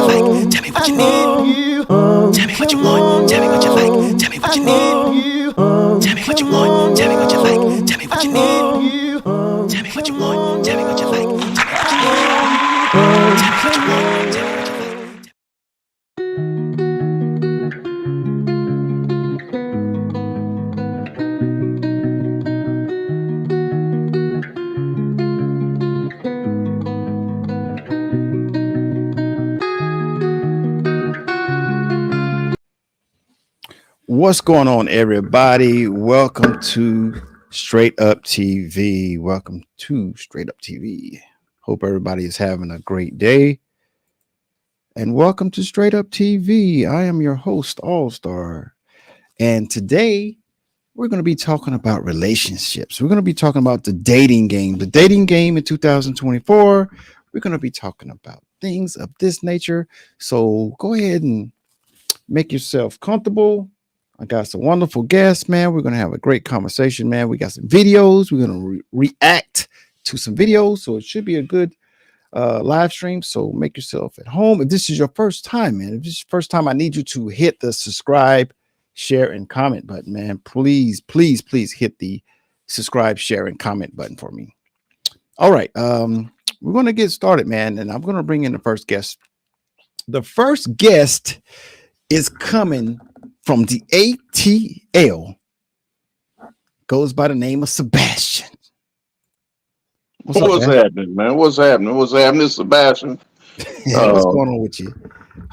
like. Tell me what you need. Tell me what you want. Tell me what you like. Tell me what you need. Tell me what you want. Tell me what you like. Tell me what you need. Tell me what you want. Tell me what you like. Tell me what you need. Tell me what you want. Tell me what you like. What's going on, everybody? Welcome to Straight Up TV. Welcome to Straight Up TV. Hope everybody is having a great day. And welcome to Straight Up TV. I am your host, All Star. And today we're going to be talking about relationships. We're going to be talking about the dating game in 2024. We're going to be talking about things of this nature. So go ahead and make yourself comfortable. I got some wonderful guests, man. We're going to have a great conversation, man. We got some videos. We're going to react to some videos. So it should be a good live stream. So make yourself at home. If this is your first time, man, if this is your first time, I need you to hit the subscribe, share, and comment button, man. Please, please, please hit the subscribe, share, and comment button for me. All right. We're going to get started, man. And I'm going to bring in the first guest. The first guest is coming from the ATL, goes by the name of Sebastian. What's happening, man? What's happening, Sebastian? What's going on with you?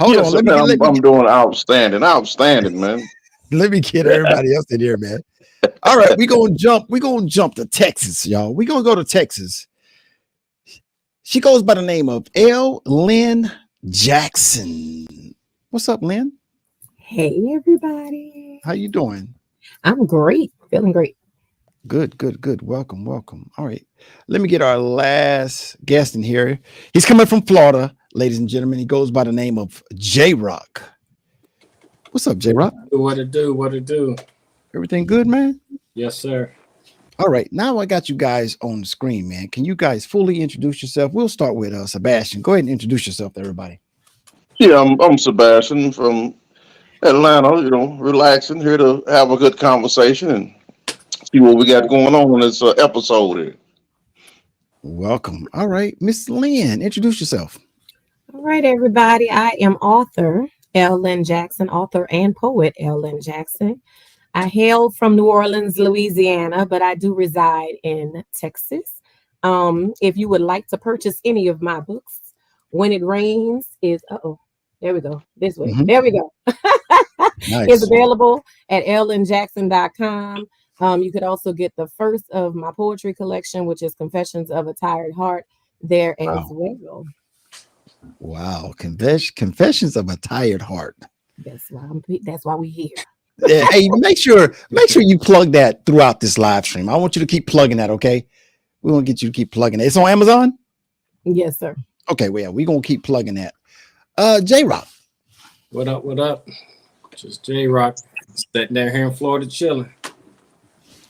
Hold on, I'm doing outstanding, man. Let me get everybody else in here, man. All right, we're gonna jump to Texas, y'all. We're gonna go to Texas. She goes by the name of L. Lynn Jackson. What's up, Lynn? Hey, everybody. How you doing? I'm great. Feeling great. Good. Welcome. All right. Let me get our last guest in here. He's coming from Florida, ladies and gentlemen. He goes by the name of J-Rock. What's up, J-Rock? What it do? Everything good, man? Yes, sir. All right. Now I got you guys on the screen, man. Can you guys fully introduce yourself? We'll start with Sebastian. Go ahead and introduce yourself to everybody. Yeah, I'm Sebastian from Atlanta, relaxing here to have a good conversation and see what we got going on in this episode here. Welcome. All right, Miss Lynn, introduce yourself. All right, everybody. I am author L. Lynn Jackson, author and poet L. Lynn Jackson. I hail from New Orleans, Louisiana, but I do reside in Texas. If you would like to purchase any of my books, When It Rains is, there we go. This way. Mhm. There we go. Nice. It's available at lnjackson.com. You could also get the first of my poetry collection, which is Confessions of a Tired Heart, there as well. Wow. Confessions of a Tired Heart. That's why we here. Yeah, hey, make sure you plug that throughout this live stream. I want you to keep plugging that, okay? We want to get you to keep plugging it. It's on Amazon? Yes, sir. Okay, well, yeah, we're going to keep plugging that. J-Rock. What up? Just J-Rock. Sitting there here in Florida chilling.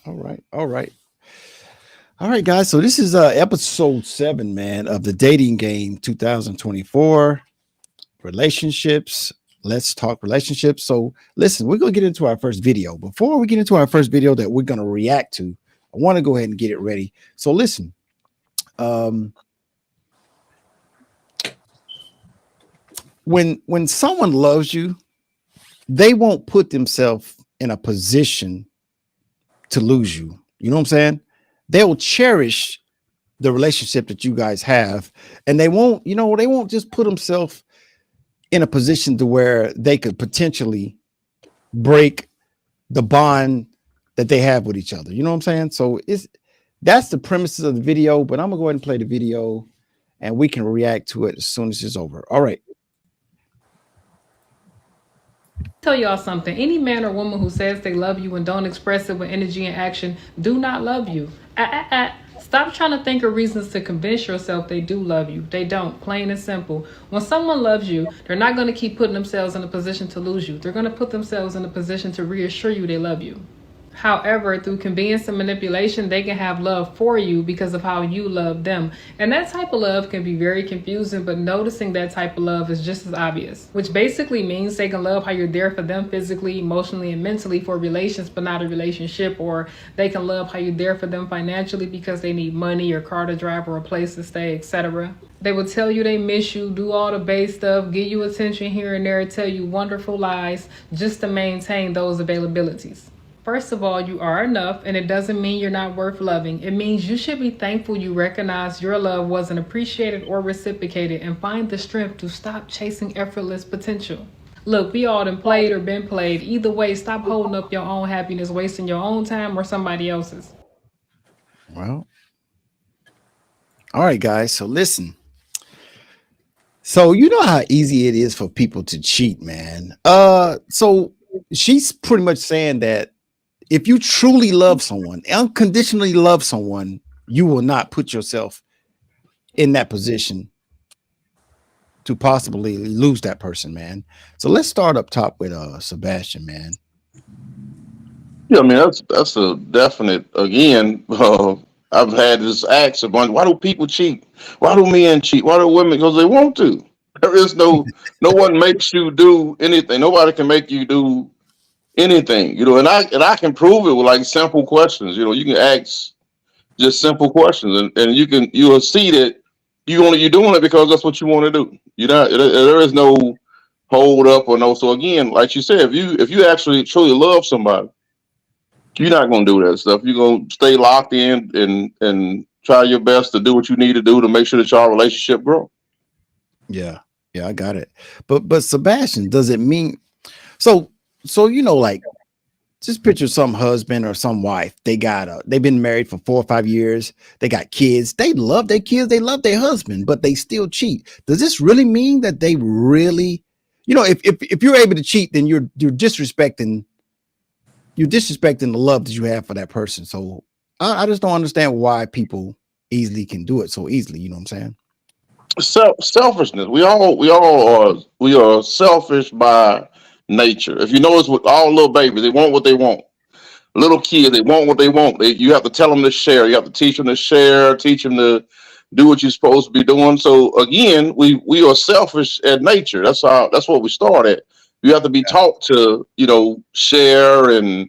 All right, guys. So this is episode 7, man, of the Dating Game 2024. Relationships. Let's talk relationships. So listen, we're going to get into our first video. Before we get into our first video that we're going to react to, I want to go ahead and get it ready. So listen, when someone loves you, they won't put themselves in a position to lose you. You know what I'm saying? They'll cherish the relationship that you guys have, and they won't just put themselves in a position to where they could potentially break the bond that they have with each other. You know what I'm saying? So that's the premises of the video, but I'm gonna go ahead and play the video and we can react to it as soon as it's over. All right. Tell y'all something. Any man or woman who says they love you and don't express it with energy and action do not love you. Stop trying to think of reasons to convince yourself they do love you. They don't. Plain and simple. When someone loves you, they're not going to keep putting themselves in a position to lose you. They're going to put themselves in a position to reassure you they love you. However, through convenience and manipulation, they can have love for you because of how you love them. And that type of love can be very confusing, but noticing that type of love is just as obvious, which basically means they can love how you're there for them physically, emotionally, and mentally for relations, but not a relationship. Or they can love how you're there for them financially because they need money or car to drive or a place to stay, etc. They will tell you they miss you, do all the base stuff, give you attention here and there, tell you wonderful lies just to maintain those availabilities. First of all, you are enough, and it doesn't mean you're not worth loving. It means you should be thankful you recognize your love wasn't appreciated or reciprocated, and find the strength to stop chasing effortless potential. Look, we all done played or been played. Either way, stop holding up your own happiness, wasting your own time or somebody else's. Well, all right, guys. So listen. So you know how easy it is for people to cheat, man. So she's pretty much saying that if you truly love someone, unconditionally love someone, you will not put yourself in that position to possibly lose that person, man. So let's start up top with Sebastian, man. Yeah, I mean that's a definite. Again, I've had this ask a bunch. Why do people cheat? Why do men cheat? Why do women? Because they want to. There is no one makes you do anything. Nobody can make you do anything. And I can prove it with like simple questions. You can ask just simple questions, and you'll see that you're doing it because that's what you want to do. There is no hold up or no. So again, like you said, if you actually truly love somebody, you're not going to do that stuff. You're going to stay locked in and try your best to do what you need to do to make sure that your relationship grow. Yeah, I got it. But Sebastian, does it mean so like just picture some husband or some wife. They've been married for 4 or 5 years. They got kids. They love their kids. They love their husband, but they still cheat. Does this really mean that they really, if you're able to cheat, then you're disrespecting the love that you have for that person. So I just don't understand why people easily can do it so easily. You know what I'm saying? Selfishness. We are selfish by nature. If you notice, with all little babies, they want what they want. Little kids, they want what they want. You have to tell them to share. You have to teach them to share. Teach them to do what you're supposed to be doing. So again, we are selfish at nature. That's what we start at. You have to be taught to share and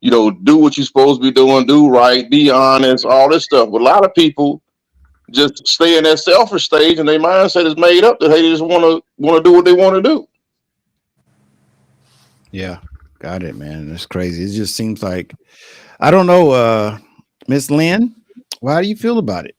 do what you're supposed to be doing. Do right. Be honest. All this stuff. But a lot of people just stay in that selfish stage, and their mindset is made up that they just want to do what they want to do. Yeah, got it, man. That's crazy. It just seems like, I don't know, Miss Lynn, how do you feel about it?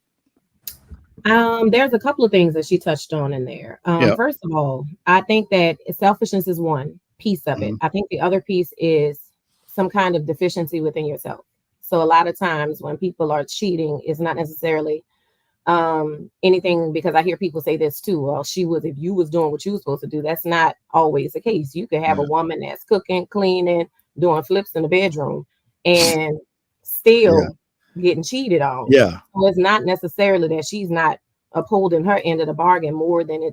There's a couple of things that she touched on in there. First of all, I think that selfishness is one piece of it. I think the other piece is some kind of deficiency within yourself. So a lot of times when people are cheating, it's not necessarily anything, because I hear people say this too. Well, if you was doing what you was supposed to do, that's not always the case. You could have a woman that's cooking, cleaning, doing flips in the bedroom, and still getting cheated on. Yeah. So it's not necessarily that she's not upholding her end of the bargain, more than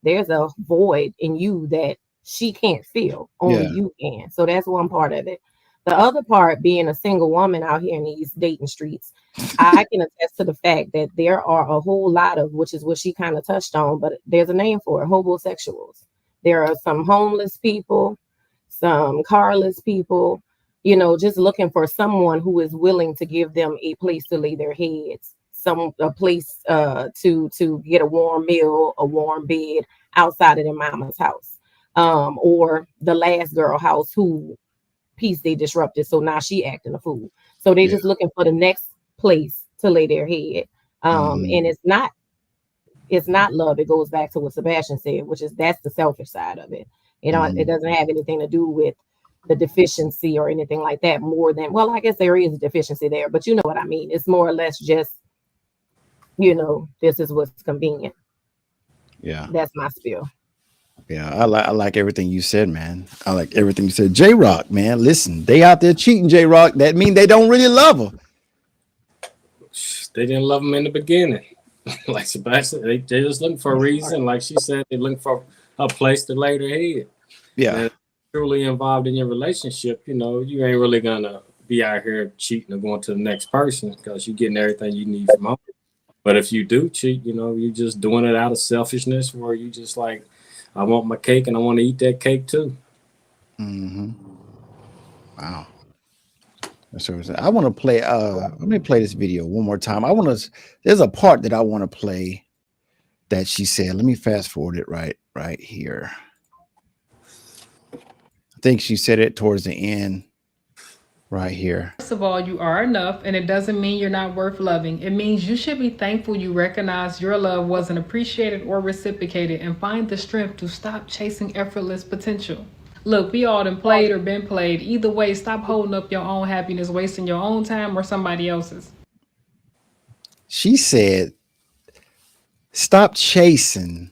there's a void in you that she can't fill. Only you can. So that's one part of it. The other part, being a single woman out here in these dating streets, I can attest to the fact that there are a whole lot of, which is what she kind of touched on, but there's a name for it, homosexuals. There are some homeless people, some carless people, just looking for someone who is willing to give them a place to lay their heads, a place to get a warm meal, a warm bed outside of their mama's house, or the last girl house who piece they disrupted, so now she acting a fool. So they just looking for the next place to lay their head. And it's not love. It goes back to what Sebastian said, which is that's the selfish side of it. It doesn't have anything to do with the deficiency or anything like that, more than, well, I guess there is a deficiency there, but you know what I mean. It's more or less just, this is what's convenient. Yeah. That's my spiel. Yeah, I like everything you said, man. I like everything you said. J-Rock, man, listen, they out there cheating, J-Rock. That mean they don't really love her. They didn't love him in the beginning. Like Sebastian, they just looking for a reason. Like she said, they looking for a place to lay their head. Yeah. And truly involved in your relationship, you ain't really gonna be out here cheating or going to the next person because you're getting everything you need from home. But if you do cheat, you know, you're just doing it out of selfishness, where you just like, I want my cake and I want to eat that cake too. Mm-hmm. Wow. That's what I'm saying. I want to play. Let me play this video one more time. There's a part that I want to play that she said. Let me fast forward it right here. I think she said it towards the end right here. First of all, you are enough, and it doesn't mean you're not worth loving. It means you should be thankful you recognize your love wasn't appreciated or reciprocated, and find the strength to stop chasing effortless potential. Look, we all done played or been played. Either way, stop holding up your own happiness, wasting your own time or somebody else's. She said, stop chasing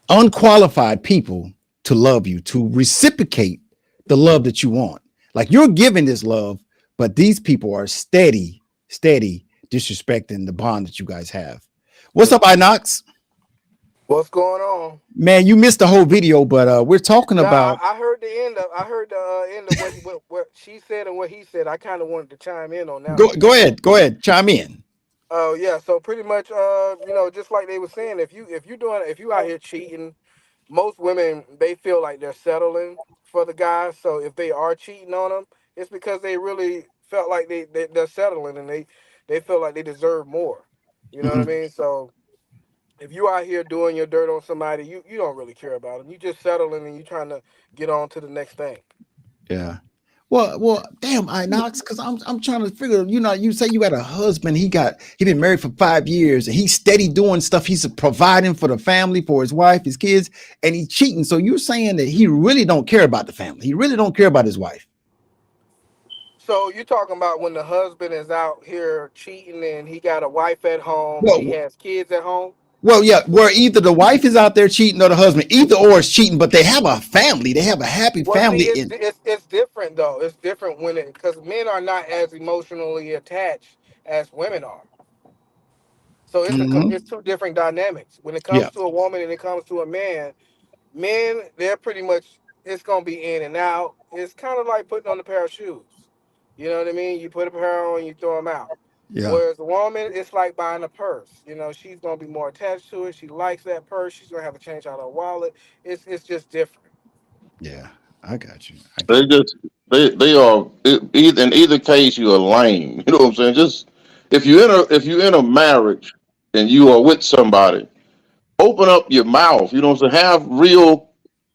unqualified people to love you, to reciprocate the love that you want. Like, you're giving this love, but these people are steady disrespecting the bond that you guys have. What's up, Inox? What's going on? Man, you missed the whole video, but we're talking about. I heard the end of. I heard the end of what she said and what he said. I kind of wanted to chime in on that. Go ahead, chime in. Oh yeah, so pretty much, just like they were saying, if you out here cheating, most women, they feel like they're settling for the guy. So if they are cheating on them, it's because they really felt like they're settling and they feel like they deserve more. You know what I mean? So if you out here doing your dirt on somebody, you don't really care about them. You just settling and you trying to get on to the next thing. Yeah. Well, damn, Inox, because I'm trying to figure. You say you got a husband. He been married for 5 years, and he's steady doing stuff. He's providing for the family, for his wife, his kids, and he's cheating. So you're saying that he really don't care about the family. He really don't care about his wife. So you're talking about when the husband is out here cheating and he got a wife at home, Well, and he has kids at home. Well, yeah, where either the wife is out there cheating or the husband, either or is cheating, but they have a family. They have a happy family. See, it's different though. It's different because men are not as emotionally attached as women are. So it's two different dynamics. When it comes to a woman and it comes to a man, men, they're pretty much, it's gonna be in and out. It's kind of like putting on a pair of shoes. You know what I mean? You put a pair on, you throw them out. Yeah. Whereas a woman, it's like buying a purse. She's gonna be more attached to it. She likes that purse. She's gonna have to change out her wallet. It's just different. Yeah, I got you. They are in either case you are lame. You know what I'm saying? Just if you're in a marriage and you are with somebody, open up your mouth. You know what I'm saying? Have real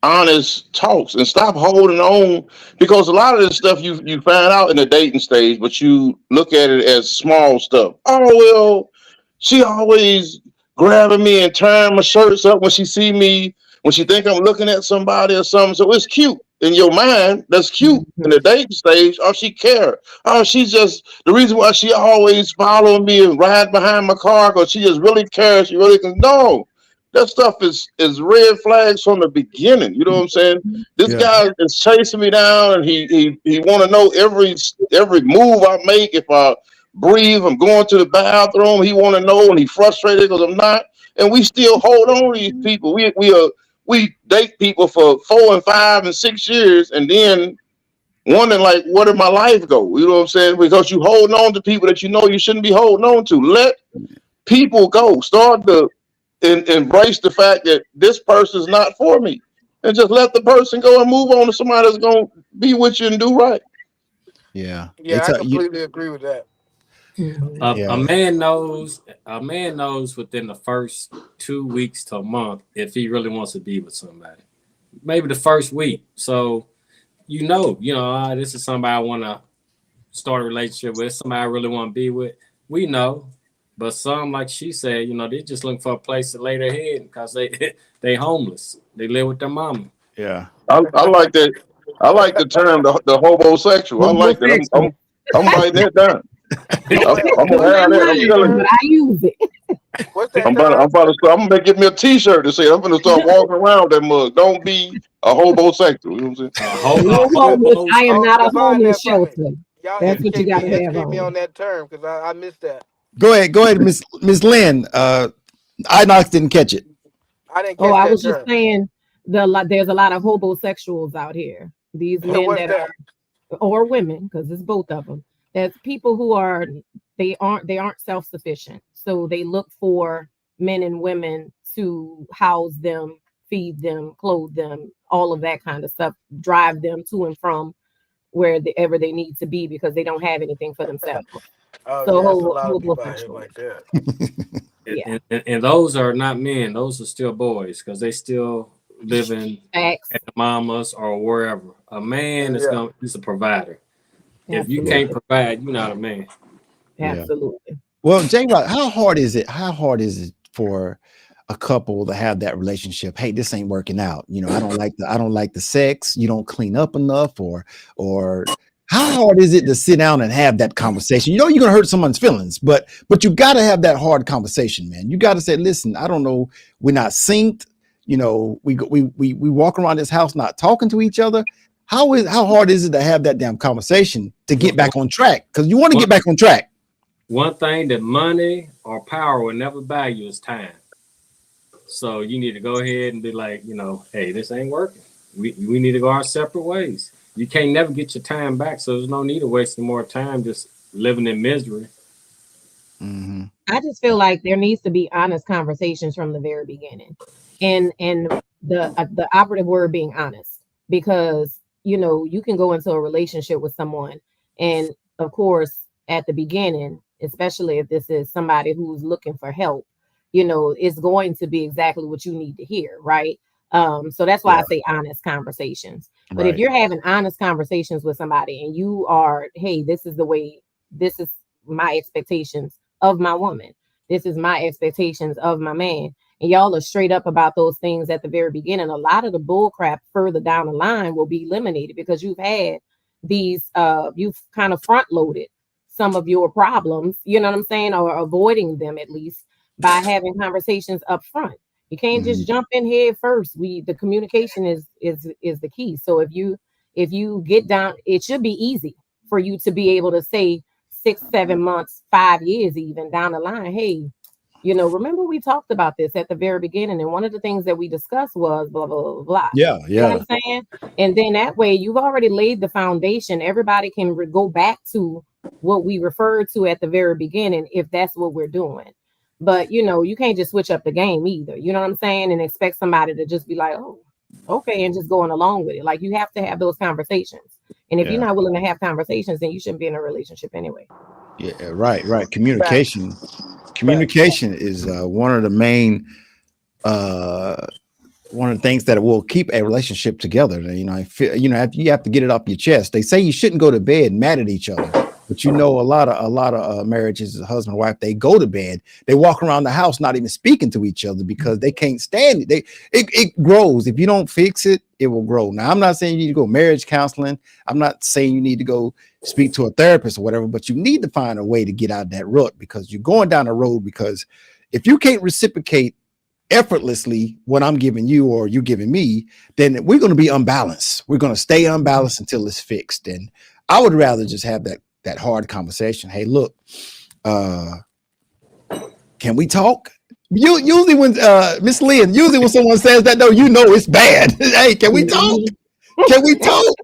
honest talks and stop holding on, because a lot of this stuff you find out in the dating stage, but you look at it as small stuff. Oh well, she always grabbing me and tying my shirts up when she see me, when she think I'm looking at somebody or something. So it's cute in your mind. That's cute in the dating stage. Oh, she care. Oh, she's just the reason why she always following me and ride behind my car, because she just really cares. She really can. No. That stuff is red flags from the beginning. You know what I'm saying? This guy is chasing me down, and he want to know every move I make. If I breathe, I'm going to the bathroom. He want to know, and he frustrated because I'm not. And we still hold on to these people. We date people for 4 and 5 and 6 years, and then wondering like, where did my life go? You know what I'm saying? Because you holding on to people that you know you shouldn't be holding on to. Let people go. Start to embrace the fact that this person is not for me, and just let the person go and move on to somebody that's going to be with you and do right. Yeah, I completely agree with that. A man knows within the first 2 weeks to a month if he really wants to be with somebody. Maybe the first week. So this is somebody I want to start a relationship with, somebody I really want to be with. We know. But some, like she said, they just looking for a place to lay their head because they homeless. They live with their mama. Yeah. I like that. I like the term the homosexual. I like that. I'm writing that down. I'm gonna have that. I use it. I'm gonna get me a T-shirt to say I'm gonna start walking around with that mug. Don't be a homosexual. You know what I'm saying? I am not a homeless shelter. That's what you gotta have on. Me on that term because I missed that. Go ahead, Miss Lynn. Inox didn't catch it. I didn't catch that. I was just saying there's a lot of homosexuals out here. These men that are or women, because it's both of them. There's people who aren't self-sufficient, so they look for men and women to house them, feed them, clothe them, all of that kind of stuff, drive them to and from wherever they need to be because they don't have anything for themselves. Oh So yeah, that's a lot of whole people out bunch here of like that. Yeah. And those are not men; those are still boys because they still living facts. at the mamas or wherever. A man is Yeah. he's a provider. If you Absolutely. can't provide, you're not a man. Yeah. Absolutely. Well, J-Rock, how hard is it for a couple to have that relationship? Hey, this ain't working out. You know, I don't like the sex. You don't clean up enough, or how hard is it to sit down and have that conversation? You know, you're gonna hurt someone's feelings, but you got to have that hard conversation, man. You got to say, listen, I don't know, we're not synced. You know, we walk around this house not talking to each other. How hard is it to have that damn conversation to get back on track? Because you want to get back on track. One thing that money or power will never buy you is time. So you need to go ahead and be like, you know, hey, this ain't working. We need to go our separate ways. You can't never get your time back, so there's no need of wasting more time just living in misery. Mm-hmm. I just feel like there needs to be honest conversations from the very beginning, and the operative word being honest, because you know you can go into a relationship with someone, and of course at the beginning, especially if this is somebody who's looking for help, you know, it's going to be exactly what you need to hear, right? So that's why I say honest conversations. But if you're having honest conversations with somebody and you are, hey, this is my expectations of my woman, this is my expectations of my man, and y'all are straight up about those things at the very beginning, a lot of the bull crap further down the line will be eliminated because you've had these you've kind of front loaded some of your problems, you know what I'm saying, or avoiding them at least by having conversations up front. You can't just jump in here first. The communication is the key. So if you get down, it should be easy for you to be able to say 6, 7 months, 5 years even down the line, hey, you know, remember we talked about this at the very beginning, and one of the things that we discussed was blah blah blah blah. Yeah. You know what I'm saying? And then that way you've already laid the foundation. Everybody can go back to what we referred to at the very beginning if that's what we're doing. But you know, you can't just switch up the game either. You know what I'm saying? And expect somebody to just be like, oh, okay, and just going along with it. Like you have to have those conversations. And if you're not willing to have conversations, then you shouldn't be in a relationship anyway. Yeah, right. Communication is one of the main one of the things that will keep a relationship together. You know, you have to get it off your chest. They say you shouldn't go to bed mad at each other, but you know, a lot of marriages, husband and wife, they go to bed, they walk around the house not even speaking to each other because they can't stand it. It grows. If you don't fix it, it will grow. Now, I'm not saying you need to go marriage counseling. I'm not saying you need to go speak to a therapist or whatever, but you need to find a way to get out of that rut because you're going down the road. Because if you can't reciprocate effortlessly what I'm giving you or you giving me, then we're going to be unbalanced. We're going to stay unbalanced until it's fixed. And I would rather just have that hard conversation. Hey, look, can we talk? Usually when Miss Lynn, when someone says that, no, you know it's bad. Hey, can we talk? Can we talk?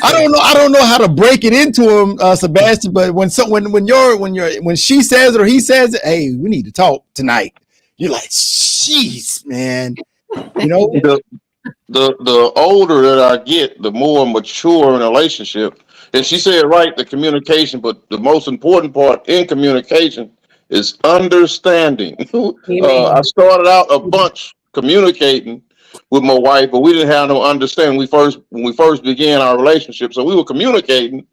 I don't know how to break it into him, Sebastian. But when she says it or he says it, hey, we need to talk tonight. You're like, jeez, man. You know, the older that I get, the more mature in a relationship. And she said, right, the communication, but the most important part in communication is understanding. I started out a bunch communicating with my wife, but we didn't have no understanding. When we first began our relationship, so we were communicating,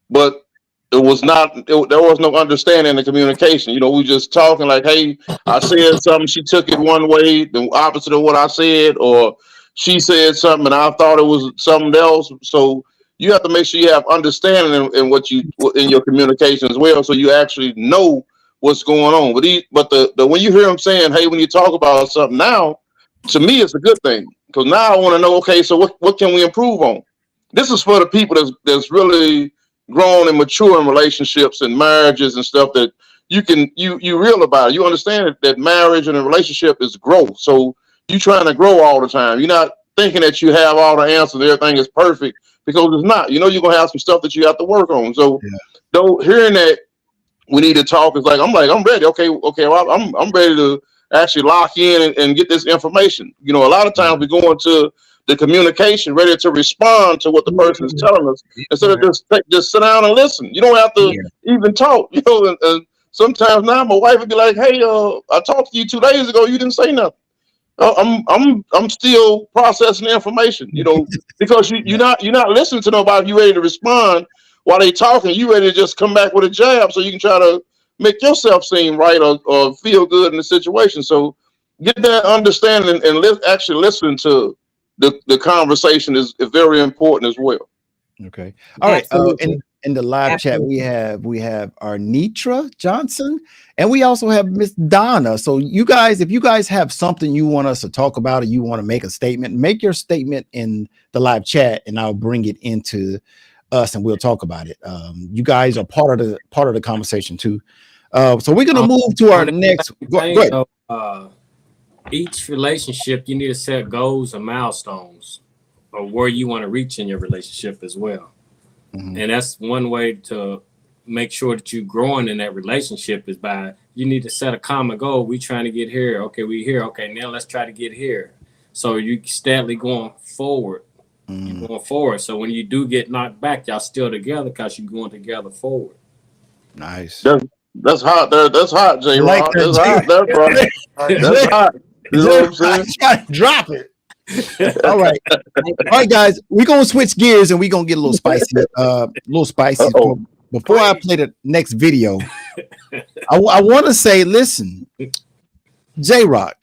but there was no understanding in the communication. You know, we just talking like, hey, I said something, she took it one way, the opposite of what I said, or she said something and I thought it was something else. So you have to make sure you have understanding in your communication as well, so you actually know what's going on. But when you hear them saying, hey, when you talk about something now, to me it's a good thing, because now I want to know, okay, so what can we improve on? This is for the people that's really grown and mature in relationships and marriages and stuff, that you real about it. You understand that marriage and a relationship is growth. So you trying to grow all the time. You're not thinking that you have all the answers, everything is perfect, because it's not. You know, you're gonna have some stuff that you have to work on. So, though hearing that we need to talk is I'm ready. Okay, well, I'm ready to actually lock in and get this information. You know, a lot of times we go into the communication ready to respond to what the person is telling us instead of just sit down and listen. You don't have to even talk. You know, and sometimes now my wife would be like, "Hey, I talked to you 2 days ago. You didn't say nothing." I'm still processing the information. You know, because you're not listening to nobody. You ready to respond while they talking. You ready to just come back with a jab so you can try to make yourself seem right or feel good in the situation. So get that understanding and actually listen to the conversation is very important as well. Okay. All right. In the live chat, we have our Nitra Johnson, and we also have Miss Donna. So you guys, if you guys have something you want us to talk about, or you want to make a statement, make your statement in the live chat, and I'll bring it into us, and we'll talk about it. You guys are part of the conversation too. So we're gonna move to our next. Go ahead. Each relationship, you need to set goals and milestones, or where you want to reach in your relationship as well. Mm-hmm. And that's one way to make sure that you're growing in that relationship is by you need to set a common goal. We trying to get here. Okay, we here. Okay, now let's try to get here. So you steadily going forward. Mm-hmm. You're going forward. So when you do get knocked back, y'all still together because you're going together forward. Nice. That's hot there. That's hot, J. Like that's hot there, bro. That's hot. You know what I'm saying? Try to drop it. All right, guys. We're gonna switch gears and we're gonna get a little spicy. Before I play the next video, I want to say, listen, J-Rock.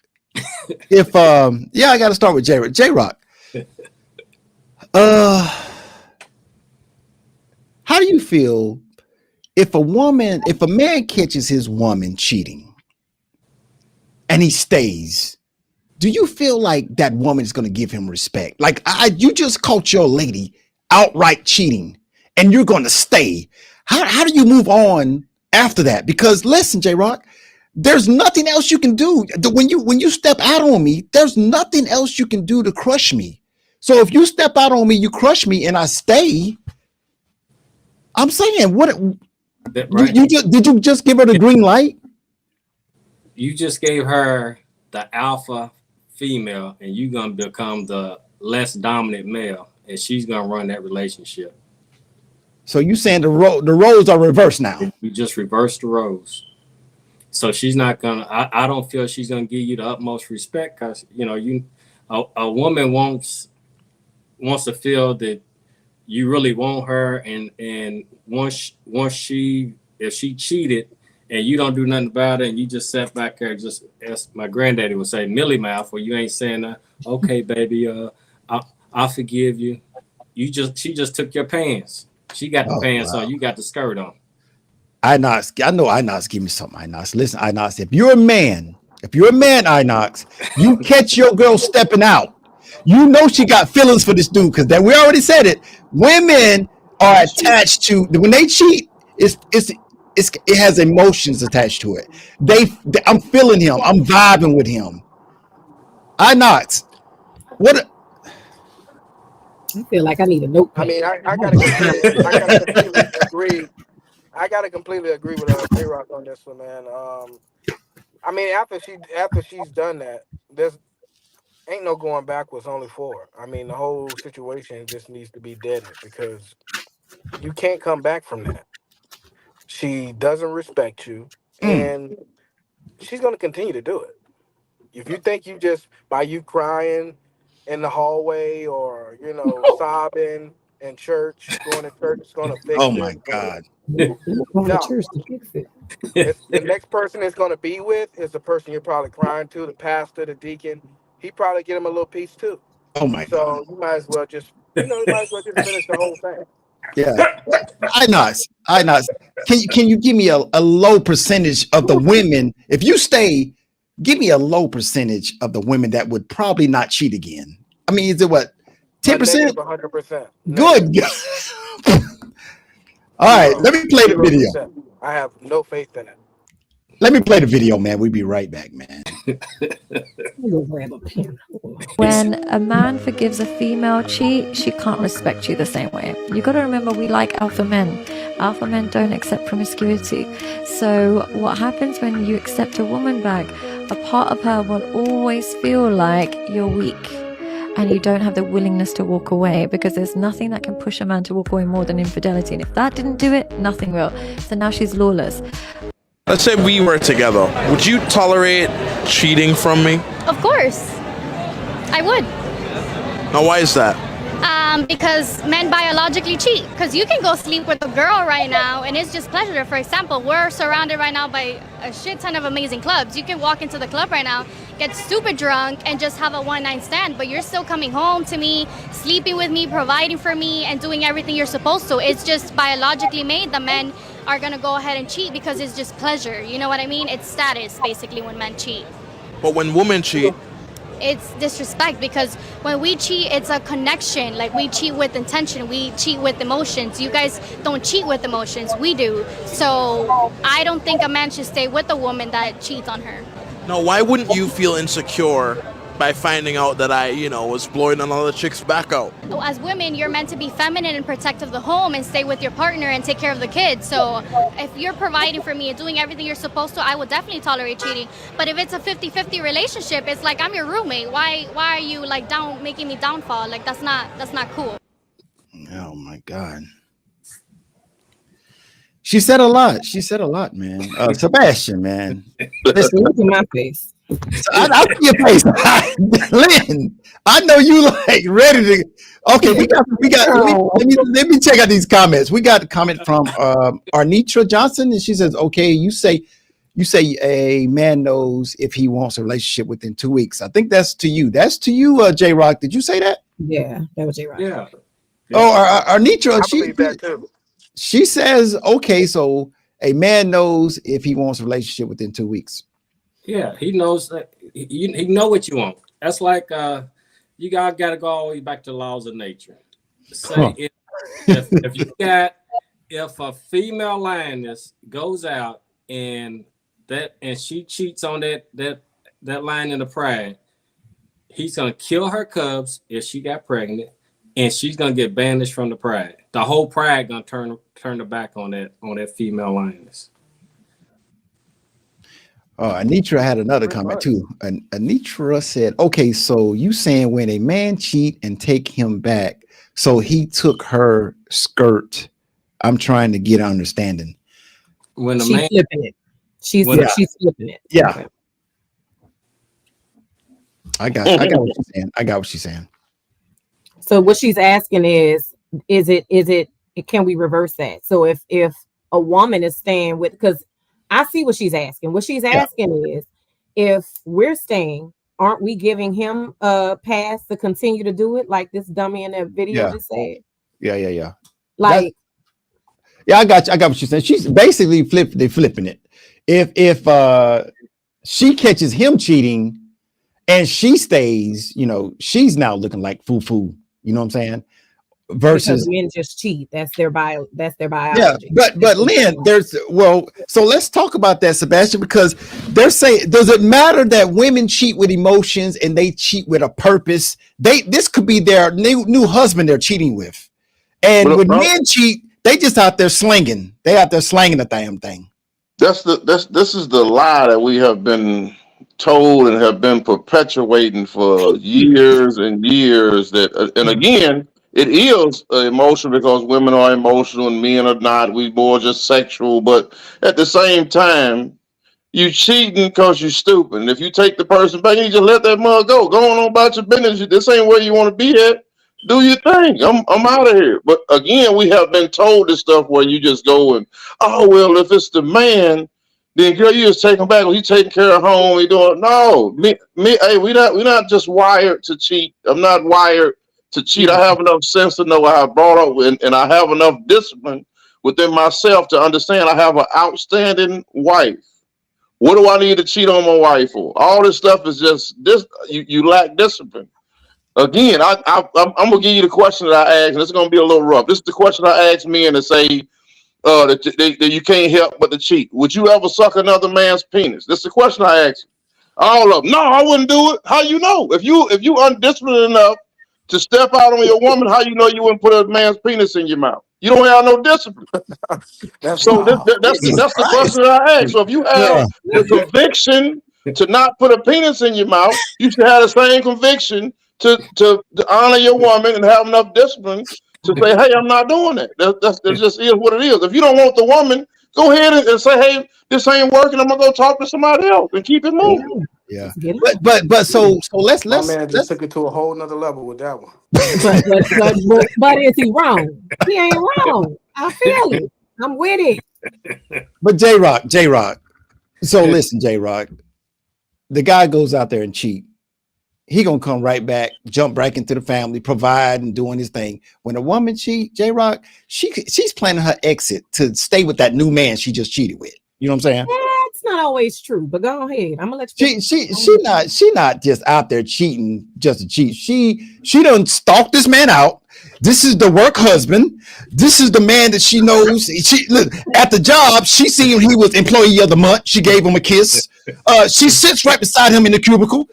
If I got to start with J-Rock. J-Rock. How do you feel if a man catches his woman cheating and he stays? Do you feel like that woman is going to give him respect? Like you just caught your lady outright cheating and you're going to stay. How do you move on after that? Because listen, J-Rock, there's nothing else you can do. When you step out on me, there's nothing else you can do to crush me. So if you step out on me, you crush me and I stay, I'm saying, what? Right. Did you just give her the green light? You just gave her the alpha female, and you're gonna become the less dominant male, and she's gonna run that relationship. So you saying the roles are reversed now? You just reversed the roles. So she's not gonna. I don't feel she's gonna give you the utmost respect because a woman wants to feel that you really want her, and once if she cheated and you don't do nothing about it, and you just sat back there, just as my granddaddy would say, Millie mouth, where you ain't saying that. Okay, baby, I forgive you. She just took your pants. She got the pants on. You got the skirt on. Inox, I know Inox. Give me something, Inox. Listen, Inox. If you're a man, Inox, you catch your girl stepping out. You know she got feelings for this dude because we already said it. Women are attached to when they cheat. It has emotions attached to it. I'm feeling him. I'm vibing with him. Inox, what? I feel like I need a notepad. I mean, I gotta completely agree. I gotta completely agree with J-Rock on this one, man. I mean, after she's done that, there's ain't no going backwards, only forward. I mean, the whole situation just needs to be deaded because you can't come back from that. She doesn't respect you, and she's going to continue to do it. If you think you just, by you crying in the hallway or, sobbing in church, going to church, it's going to fix it. Oh, my God. Going to church to fix it. The next person it's going to be with is the person you're probably crying to, the pastor, the deacon. He probably get him a little piece, too. Oh, my God. So you might as well just, finish the whole thing. Yeah, Inox. Can you give me a low percentage of the women? If you stay, give me a low percentage of the women that would probably not cheat again. I mean, is it what 10%? 100%. Good. All right, let me play the video. I have no faith in it. Let me play the video, man. We'll be right back, man. You'll grab a pen. When a man forgives a female cheat, she can't respect you the same way. You got to remember, we like alpha men. Alpha men don't accept promiscuity. So what happens when you accept a woman back? A part of her will always feel like you're weak and you don't have the willingness to walk away, because there's nothing that can push a man to walk away more than infidelity. And if that didn't do it, nothing will. So now she's lawless. Let's say we were together. Would you tolerate cheating from me? Of course, I would. Now, why is that? Because men biologically cheat. Because you can go sleep with a girl right now and it's just pleasure. For example, we're surrounded right now by a shit ton of amazing clubs. You can walk into the club right now, get stupid drunk, and just have a one-night stand, but you're still coming home to me, sleeping with me, providing for me, and doing everything you're supposed to. It's just biologically made that men are gonna go ahead and cheat because it's just pleasure. You know what I mean? It's status, basically, when men cheat. But when women cheat, It's disrespect, because when we cheat, it's a connection. Like, we cheat with intention, we cheat with emotions. You guys don't cheat with emotions, we do. So I don't think a man should stay with a woman that cheats on her. now why wouldn't you feel insecure by finding out that I, was blowing another chick's back out? As women, you're meant to be feminine and protective of the home and stay with your partner and take care of the kids. So if you're providing for me and doing everything you're supposed to, I would definitely tolerate cheating. But if it's a 50-50 relationship, it's like, I'm your roommate. Why are you like making me downfall? Like, that's not cool. Oh my God. She said a lot, man. Sebastian, man. Listen, Look at my face. I see your face. Lynn, I know you like ready to. Okay, we got. Let me check out these comments. We got a comment from Arnitra Johnson, and she says, "Okay, you say a man knows if he wants a relationship within 2 weeks." I think that's to you. That's to you, J Rock. Did you say that? Yeah, that was J-Rock. Yeah. Oh, Arnitra, I believe that too. she says, "Okay, so a man knows if he wants a relationship within 2 weeks." Yeah, he knows that he know what you want. That's like you gotta go all the way back to the laws of nature. Say if a female lioness goes out and she cheats on that lion in the pride, he's gonna kill her cubs if she got pregnant, and she's gonna get banished from the pride. The whole pride gonna turn her back on that female lioness. Anitra had another comment too. Anitra said, "Okay, so you saying when a man cheat and take him back, so he took her skirt? I'm trying to get an understanding." When the She's man flipping it. She's flipping it. Yeah. Okay. I got what she's saying. I got what she's saying. So what she's asking is it can we reverse that? So if a woman is staying with, because I see what she's asking. What she's asking is, if we're staying, aren't we giving him a pass to continue to do it, like this dummy in that video just said? Yeah. Like, I got what she's saying. She's basically flipping it. If she catches him cheating and she stays, she's now looking like foo-foo. You know what I'm saying? Versus because men just cheat. That's their biology. Yeah, but Lynn, so let's talk about that, Sebastian, because they're saying, does it matter that women cheat with emotions and they cheat with a purpose? This could be their new husband they're cheating with. And when men cheat, they just out there slinging. They out there slanging the damn thing. This is the lie that we have been told and have been perpetuating for years and years. And again, it is emotional because women are emotional and men are not. We more just sexual, but at the same time, you cheating because you're stupid. And if you take the person back, you just let that mug go. Go on about your business. This ain't where you want to be at. Do your thing. I'm out of here. But again, we have been told this stuff where you just go and, oh well, if it's the man, then girl, you just take him back. He taking care of home. He doing no. Hey, we're not just wired to cheat. I'm not wired to cheat. I have enough sense to know how I brought up, and I have enough discipline within myself to understand I have an outstanding wife. What do I need to cheat on my wife for? All this stuff is just this. You lack discipline. Again, I'm gonna give you the question that I asked, and it's gonna be a little rough. This is the question I asked men to say that you can't help but to cheat. Would you ever suck another man's penis? This is the question I asked. All of them. No, I wouldn't do it. How you know? If you undisciplined enough to step out on your woman, how you know you wouldn't put a man's penis in your mouth? You don't have no discipline. That's the question I ask. So if you have the conviction to not put a penis in your mouth, you should have the same conviction to honor your woman and have enough discipline to say, hey, I'm not doing that. That just is what it is. If you don't want the woman, go ahead and say, hey, this ain't working. I'm gonna go talk to somebody else and keep it moving. Yeah. But so let's My man just took it to a whole nother level with that one. but is he wrong? He ain't wrong. I feel it. I'm with it. But J-Rock. So listen, J-Rock. The guy goes out there and cheat. He gonna come right back, jump back into the family, provide and doing his thing. When a woman cheat, J-Rock, she's planning her exit to stay with that new man she just cheated with. You know what I'm saying? That's not always true, but go ahead. I'm gonna let you. She not just out there cheating just to cheat. She done stalked this man out. This is the work husband. This is the man that she knows. She look at the job. She seen he was employee of the month. She gave him a kiss. She sits right beside him in the cubicle.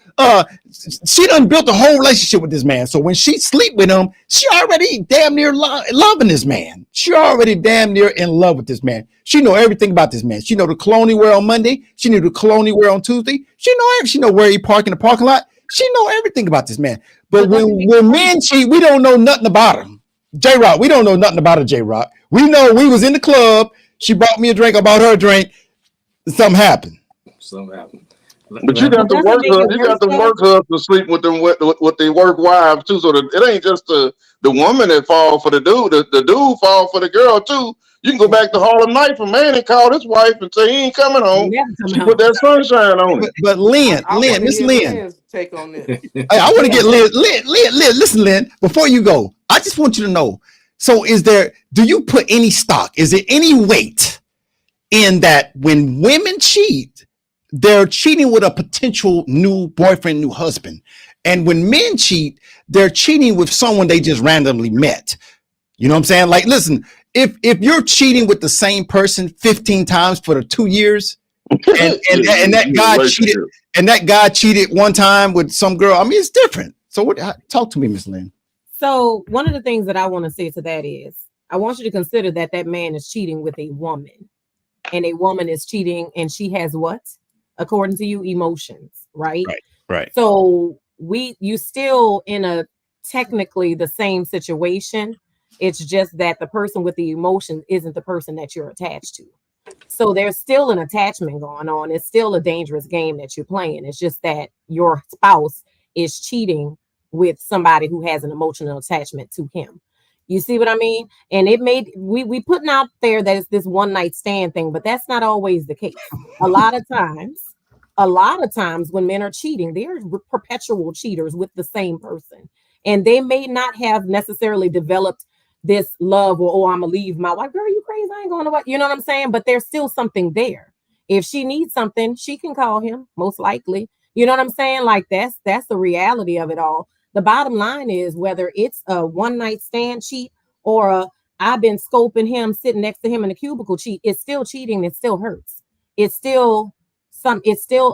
She done built a whole relationship with this man. So when she sleep with him, she already damn near loving this man. She already damn near in love with this man. She know everything about this man. She know the cologne he wear on Monday. She knew the cologne he wear on Tuesday. She know where he park in the parking lot. She know everything about this man. But when men cheat, we don't know nothing about him. J-Rock, we don't know nothing about her, J-Rock. We know we was in the club. She bought me a drink. I bought her a drink. Something happened. But you got to work her. You got to work her to sleep with them with their work wives too. So that it ain't just the woman that fall for the dude. The dude fall for the girl too. You can go back to Harlem Night for man and call his wife and say he ain't coming home. She put that sunshine on it. But Miss Lynn, take on this. I want to get Lynn. Listen, Lynn. Before you go, I just want you to know. So, do you put any stock? Is there any weight in that when women cheat, they're cheating with a potential new boyfriend, new husband, and when men cheat, they're cheating with someone they just randomly met? You know what I'm saying? Like, listen. If you're cheating with the same person 15 times for the 2 years, and that guy cheated one time with some girl, I mean, it's different. So talk to me, Miss Lynn. So one of the things that I want to say to that is I want you to consider that man is cheating with a woman, and a woman is cheating, and she has what? According to you, emotions, right? Right. So you still in a technically the same situation. It's just that the person with the emotion isn't the person that you're attached to. So there's still an attachment going on. It's still a dangerous game that you're playing. It's just that your spouse is cheating with somebody who has an emotional attachment to him. You see what I mean? And it made we putting out there that it's this one night stand thing, but that's not always the case. A lot of times when men are cheating, they're perpetual cheaters with the same person. And they may not have necessarily developed this love or I'm gonna leave my wife. Girl, you crazy? I ain't going to what? You know what I'm saying? But there's still something there. If she needs something, she can call him, most likely. You know what I'm saying? Like that's the reality of it all. The bottom line is whether it's a one night stand cheat or I've been scoping him, sitting next to him in a cubicle cheat, it's still cheating. It still hurts. It's still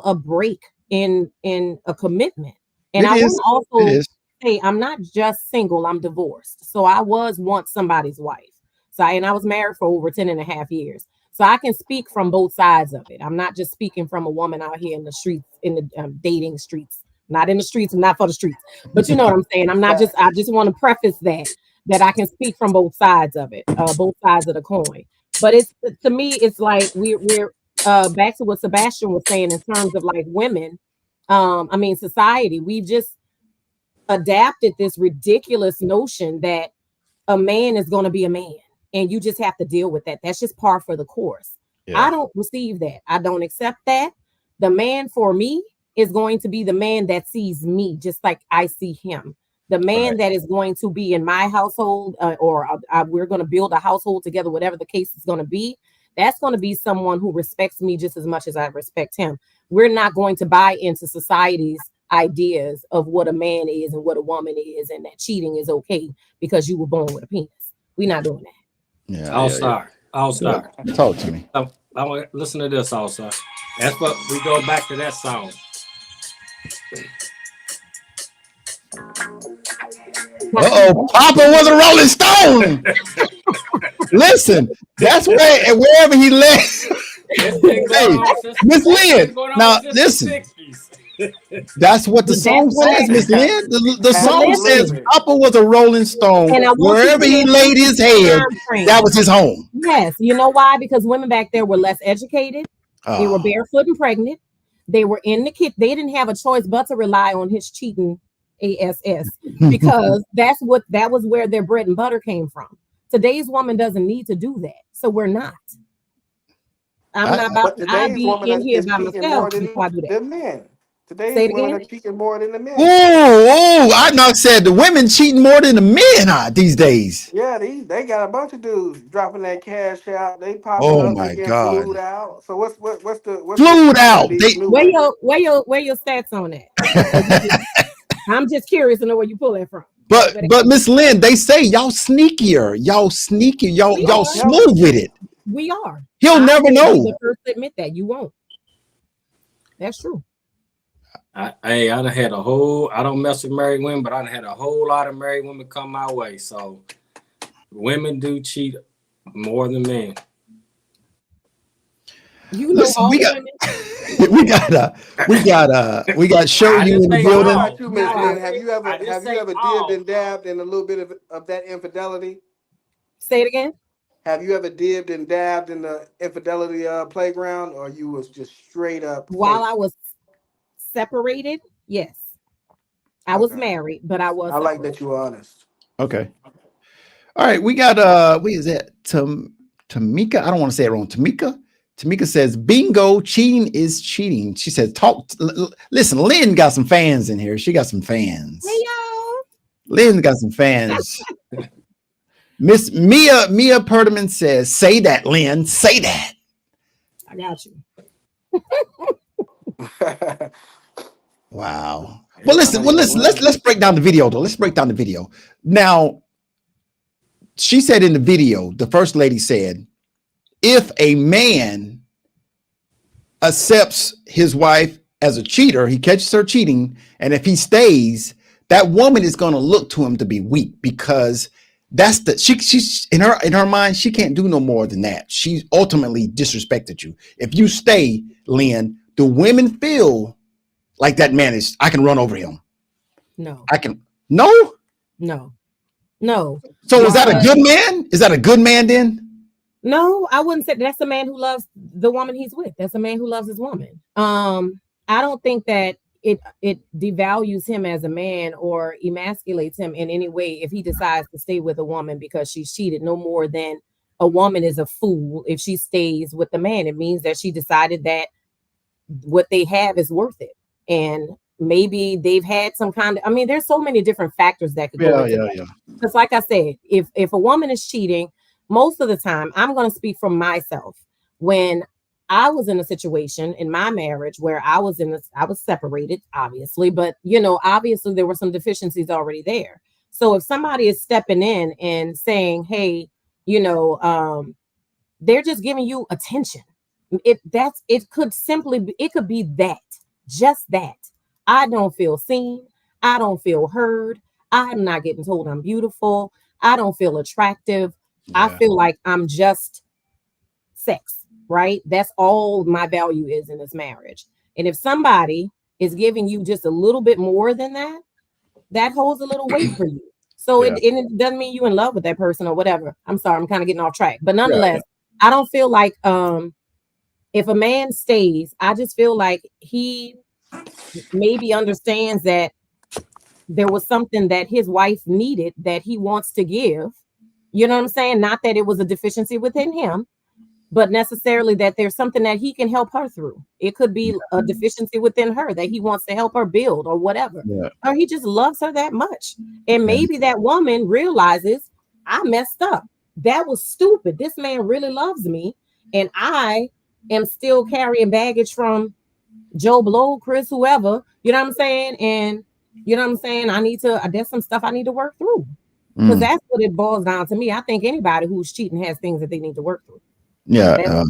a break in a commitment. And I want to also say I'm not just single, I'm divorced. So I was once somebody's wife. And I was married for over 10 and a half years. So I can speak from both sides of it. I'm not just speaking from a woman out here in the streets, in the dating streets, not in the streets, not for the streets. But you know what I'm saying? I just want to preface that I can speak from both sides of it, both sides of the coin. But to me, it's like we're back to what Sebastian was saying in terms of like women. Society, we just adapted this ridiculous notion that a man is going to be a man and you just have to deal with that. That's just par for the course. Yeah. I don't receive that. I don't accept that. The man for me is going to be the man that sees me just like I see him. The man that is going to be in my household we're going to build a household together, whatever the case is going to be. That's going to be someone who respects me just as much as I respect him. We're not going to buy into society's ideas of what a man is and what a woman is, and that cheating is okay because you were born with a penis. We're not doing that. Yeah, All-Star. Talk to me. I want to listen to this also. That's what we go back to that song. Papa was a Rolling Stone. Listen, that's where wherever he led. Hey, Miss Lynn. Now listen. That's what the song says, Miss Lynn. The song says Papa was a Rolling Stone. Wherever he laid his head, that was his home. Yes, you know why? Because women back there were less educated. They were barefoot and pregnant. They were in the kit. They didn't have a choice but to rely on his cheating ass because that was where their bread and butter came from. Today's woman doesn't need to do that, so we're not. I'm not about to be in here by myself before I do that. Men. Today's women are cheating more than the men. I not said the women cheating more than the men these days. Yeah, they got a bunch of dudes dropping that cash out. They popping up my and God. flued out. So what's flued out? Where your stats on that? I'm just curious to know where you pull that from. But Miss Lynn, they say y'all sneakier, y'all smooth with it. We are. He'll never know. The first to admit that you won't. That's true. I done had I don't mess with married women, but I done had a whole lot of married women come my way. So women do cheat more than men. You know, listen, we got show you in the building. Have you ever dipped and dabbed in a little bit of that infidelity? Say it again. Have you ever dipped and dabbed in the infidelity playground, or you was just straight up? While I was separated, yes. I was married, but I was. I like that you were honest. Okay. All right, we got what is that? Tamika. I don't want to say it wrong. Tamika says, bingo, cheating is cheating. She said, listen, Lynn got some fans in here. She got some fans. Hey, y'all. Lynn got some fans. Miss Mia Perderman says, say that, Lynn, say that. I got you. Wow. Well, listen, let's break down the video though. Let's break down the video. Now, she said in the video, the first lady said, if a man accepts his wife as a cheater, he catches her cheating, and if he stays, that woman is going to look to him to be weak because that's she's in her mind, she can't do no more than that. She ultimately disrespected you. If you stay, Lynn, the women feel like that man is, I can run over him. No. No. So is that a good man? Is that a good man then? No, I wouldn't say that's a man who loves the woman he's with. That's a man who loves his woman. I don't think that it devalues him as a man or emasculates him in any way if he decides to stay with a woman because she's cheated, no more than a woman is a fool if she stays with the man. It means that she decided that what they have is worth it. And maybe they've had some kind of, there's so many different factors that could go into that. Because like I said, if a woman is cheating, most of the time, I'm going to speak from myself. When I was in a situation in my marriage where I was separated, obviously, but obviously there were some deficiencies already there. So if somebody is stepping in and saying, hey, they're just giving you attention. It could be that, just that. I don't feel seen. I don't feel heard. I'm not getting told I'm beautiful. I don't feel attractive. Yeah. I feel like I'm just sex, right? That's all my value is in this marriage. And if somebody is giving you just a little bit more than that, that holds a little weight for you. So it doesn't mean you in love with that person or whatever. I'm sorry, I'm kind of getting off track. But nonetheless, I don't feel like if a man stays, I just feel like he maybe understands that there was something that his wife needed that he wants to give. You know what I'm saying? Not that it was a deficiency within him, but necessarily that there's something that he can help her through. It could be a deficiency within her that he wants to help her build or whatever. Yeah. Or he just loves her that much. And maybe that woman realizes, I messed up. That was stupid. This man really loves me. And I am still carrying baggage from Joe Blow, Chris, whoever. You know what I'm saying? And you know what I'm saying? There's some stuff I need to work through. Because that's what it boils down to me. I think anybody who's cheating has things that they need to work through. Yeah.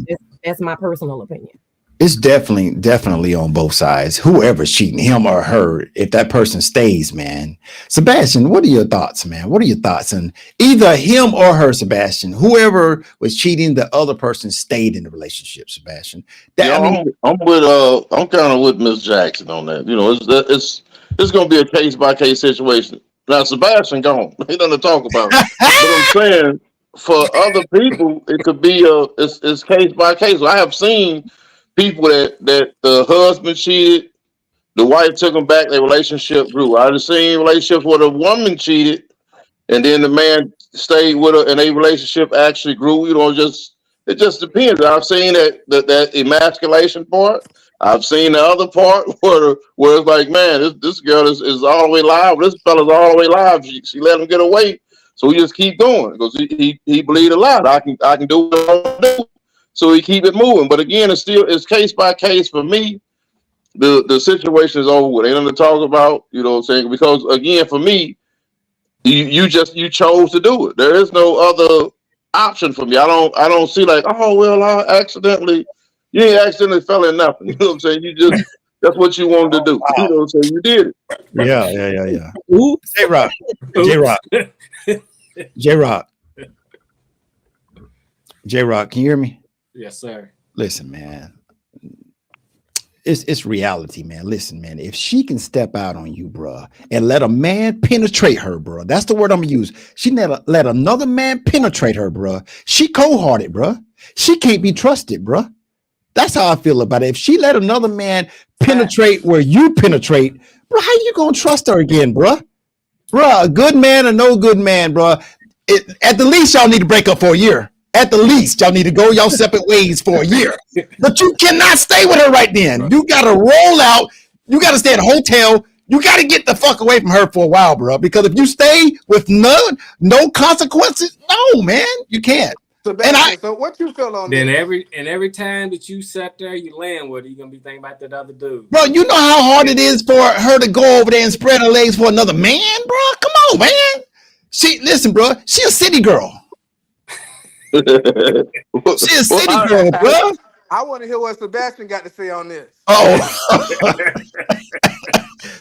That's my personal opinion. It's definitely on both sides. Whoever's cheating, him or her, if that person stays, man. Sebastian, what are your thoughts, man? What are your thoughts on either him or her, Sebastian? Whoever was cheating, the other person stayed in the relationship, Sebastian. I'm kind of with Miss Jackson on that. You know, it's going to be a case by case situation. Now, Sebastian gone. He doesn't talk about it. But I'm saying for other people, it could be it's case by case. I have seen people that the husband cheated, the wife took him back, their relationship grew. I've seen relationships where the woman cheated, and then the man stayed with her, and their relationship actually grew. You know, it just depends. I've seen that emasculation part. I've seen the other part where it's like, man, this girl is all the way live. This fella's all the way live. She let him get away, so we just keep going because he believed a lot. I can do what I want to do. So we keep it moving. But again, it's case by case for me. The situation is over with. Ain't nothing to talk about, you know what I'm saying? Because again, for me, you chose to do it. There is no other option for me. I don't see like, oh well, you ain't accidentally fell in nothing. You know what I'm saying? That's what you wanted to do. You know what I'm saying? You did it. Yeah. J-Rock, can you hear me? Yes, sir. Listen, man. It's reality, man. Listen, man. If she can step out on you, bruh, and let a man penetrate her, bruh. That's the word I'm gonna use. She never let another man penetrate her, bruh. She cold-hearted, bruh. She can't be trusted, bruh. That's how I feel about it. If she let another man penetrate where you penetrate, bro, how you gonna trust her again, bruh? Bruh, a good man or no good man, bruh. At the least, y'all need to break up for a year. At the least, y'all need to go y'all separate ways for a year. But you cannot stay with her right then. You got to roll out. You got to stay at a hotel. You got to get the fuck away from her for a while, bro. Because if you stay with no consequences, no, man, you can't. So what you feel on then this? every time that you sat there, you laying with her, you're gonna be thinking about that other dude. Bro, you know how hard it is for her to go over there and spread her legs for another man, bro? Come on, man. Listen, bro, she a city girl. She a city girl, bro. I want to hear what Sebastian got to say on this. Oh,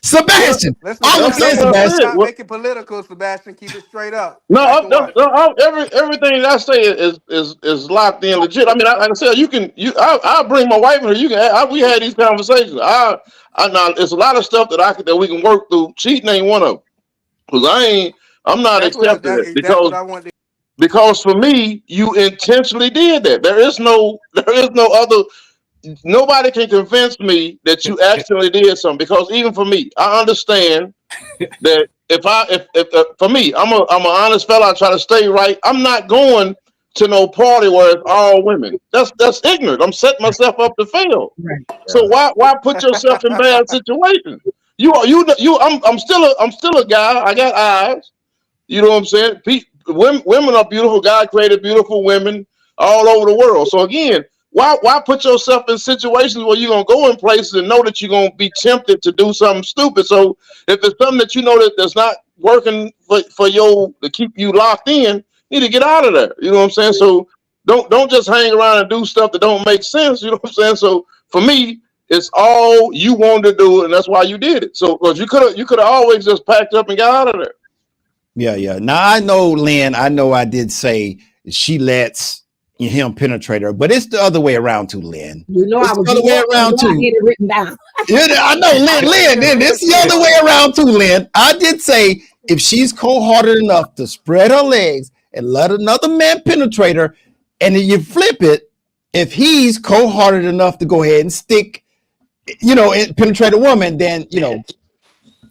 Sebastian. Let's Sebastian. make it political, Sebastian. Keep it straight up. Everything I say is locked in legit. I mean, like I said, I'll bring my wife in here. We had these conversations. Now it's a lot of stuff that we can work through. Cheating ain't one of them. Because I'm not accepting it. Because for me, you intentionally did that. There is no other. Nobody can convince me that you accidentally did something. Because even for me, I understand that if for me, I'm an honest fella. I try to stay right. I'm not going to no party where it's all women. That's ignorant. I'm setting myself up to fail. Right. So why put yourself in bad situations? I'm still a guy. I got eyes. You know what I'm saying? Women are beautiful. God created beautiful women all over the world. So again, why put yourself in situations where you're gonna go in places and know that you're gonna be tempted to do something stupid? So if it's something that you know that's not working for to keep you locked in, you need to get out of there. You know what I'm saying? So don't just hang around and do stuff that don't make sense. You know what I'm saying? So for me, it's all you wanted to do, and that's why you did it. So because you could have always just packed up and got out of there. Yeah. Now I know, Lynn. I know I did say she lets him penetrate her, but it's the other way around too, Lynn. You know, it's I was the other way around too. Get it written down. I know, Lynn. It's the other way around too, Lynn. I did say if she's cold-hearted enough to spread her legs and let another man penetrate her, and then you flip it, if he's cold-hearted enough to go ahead and stick, and penetrate a woman, then use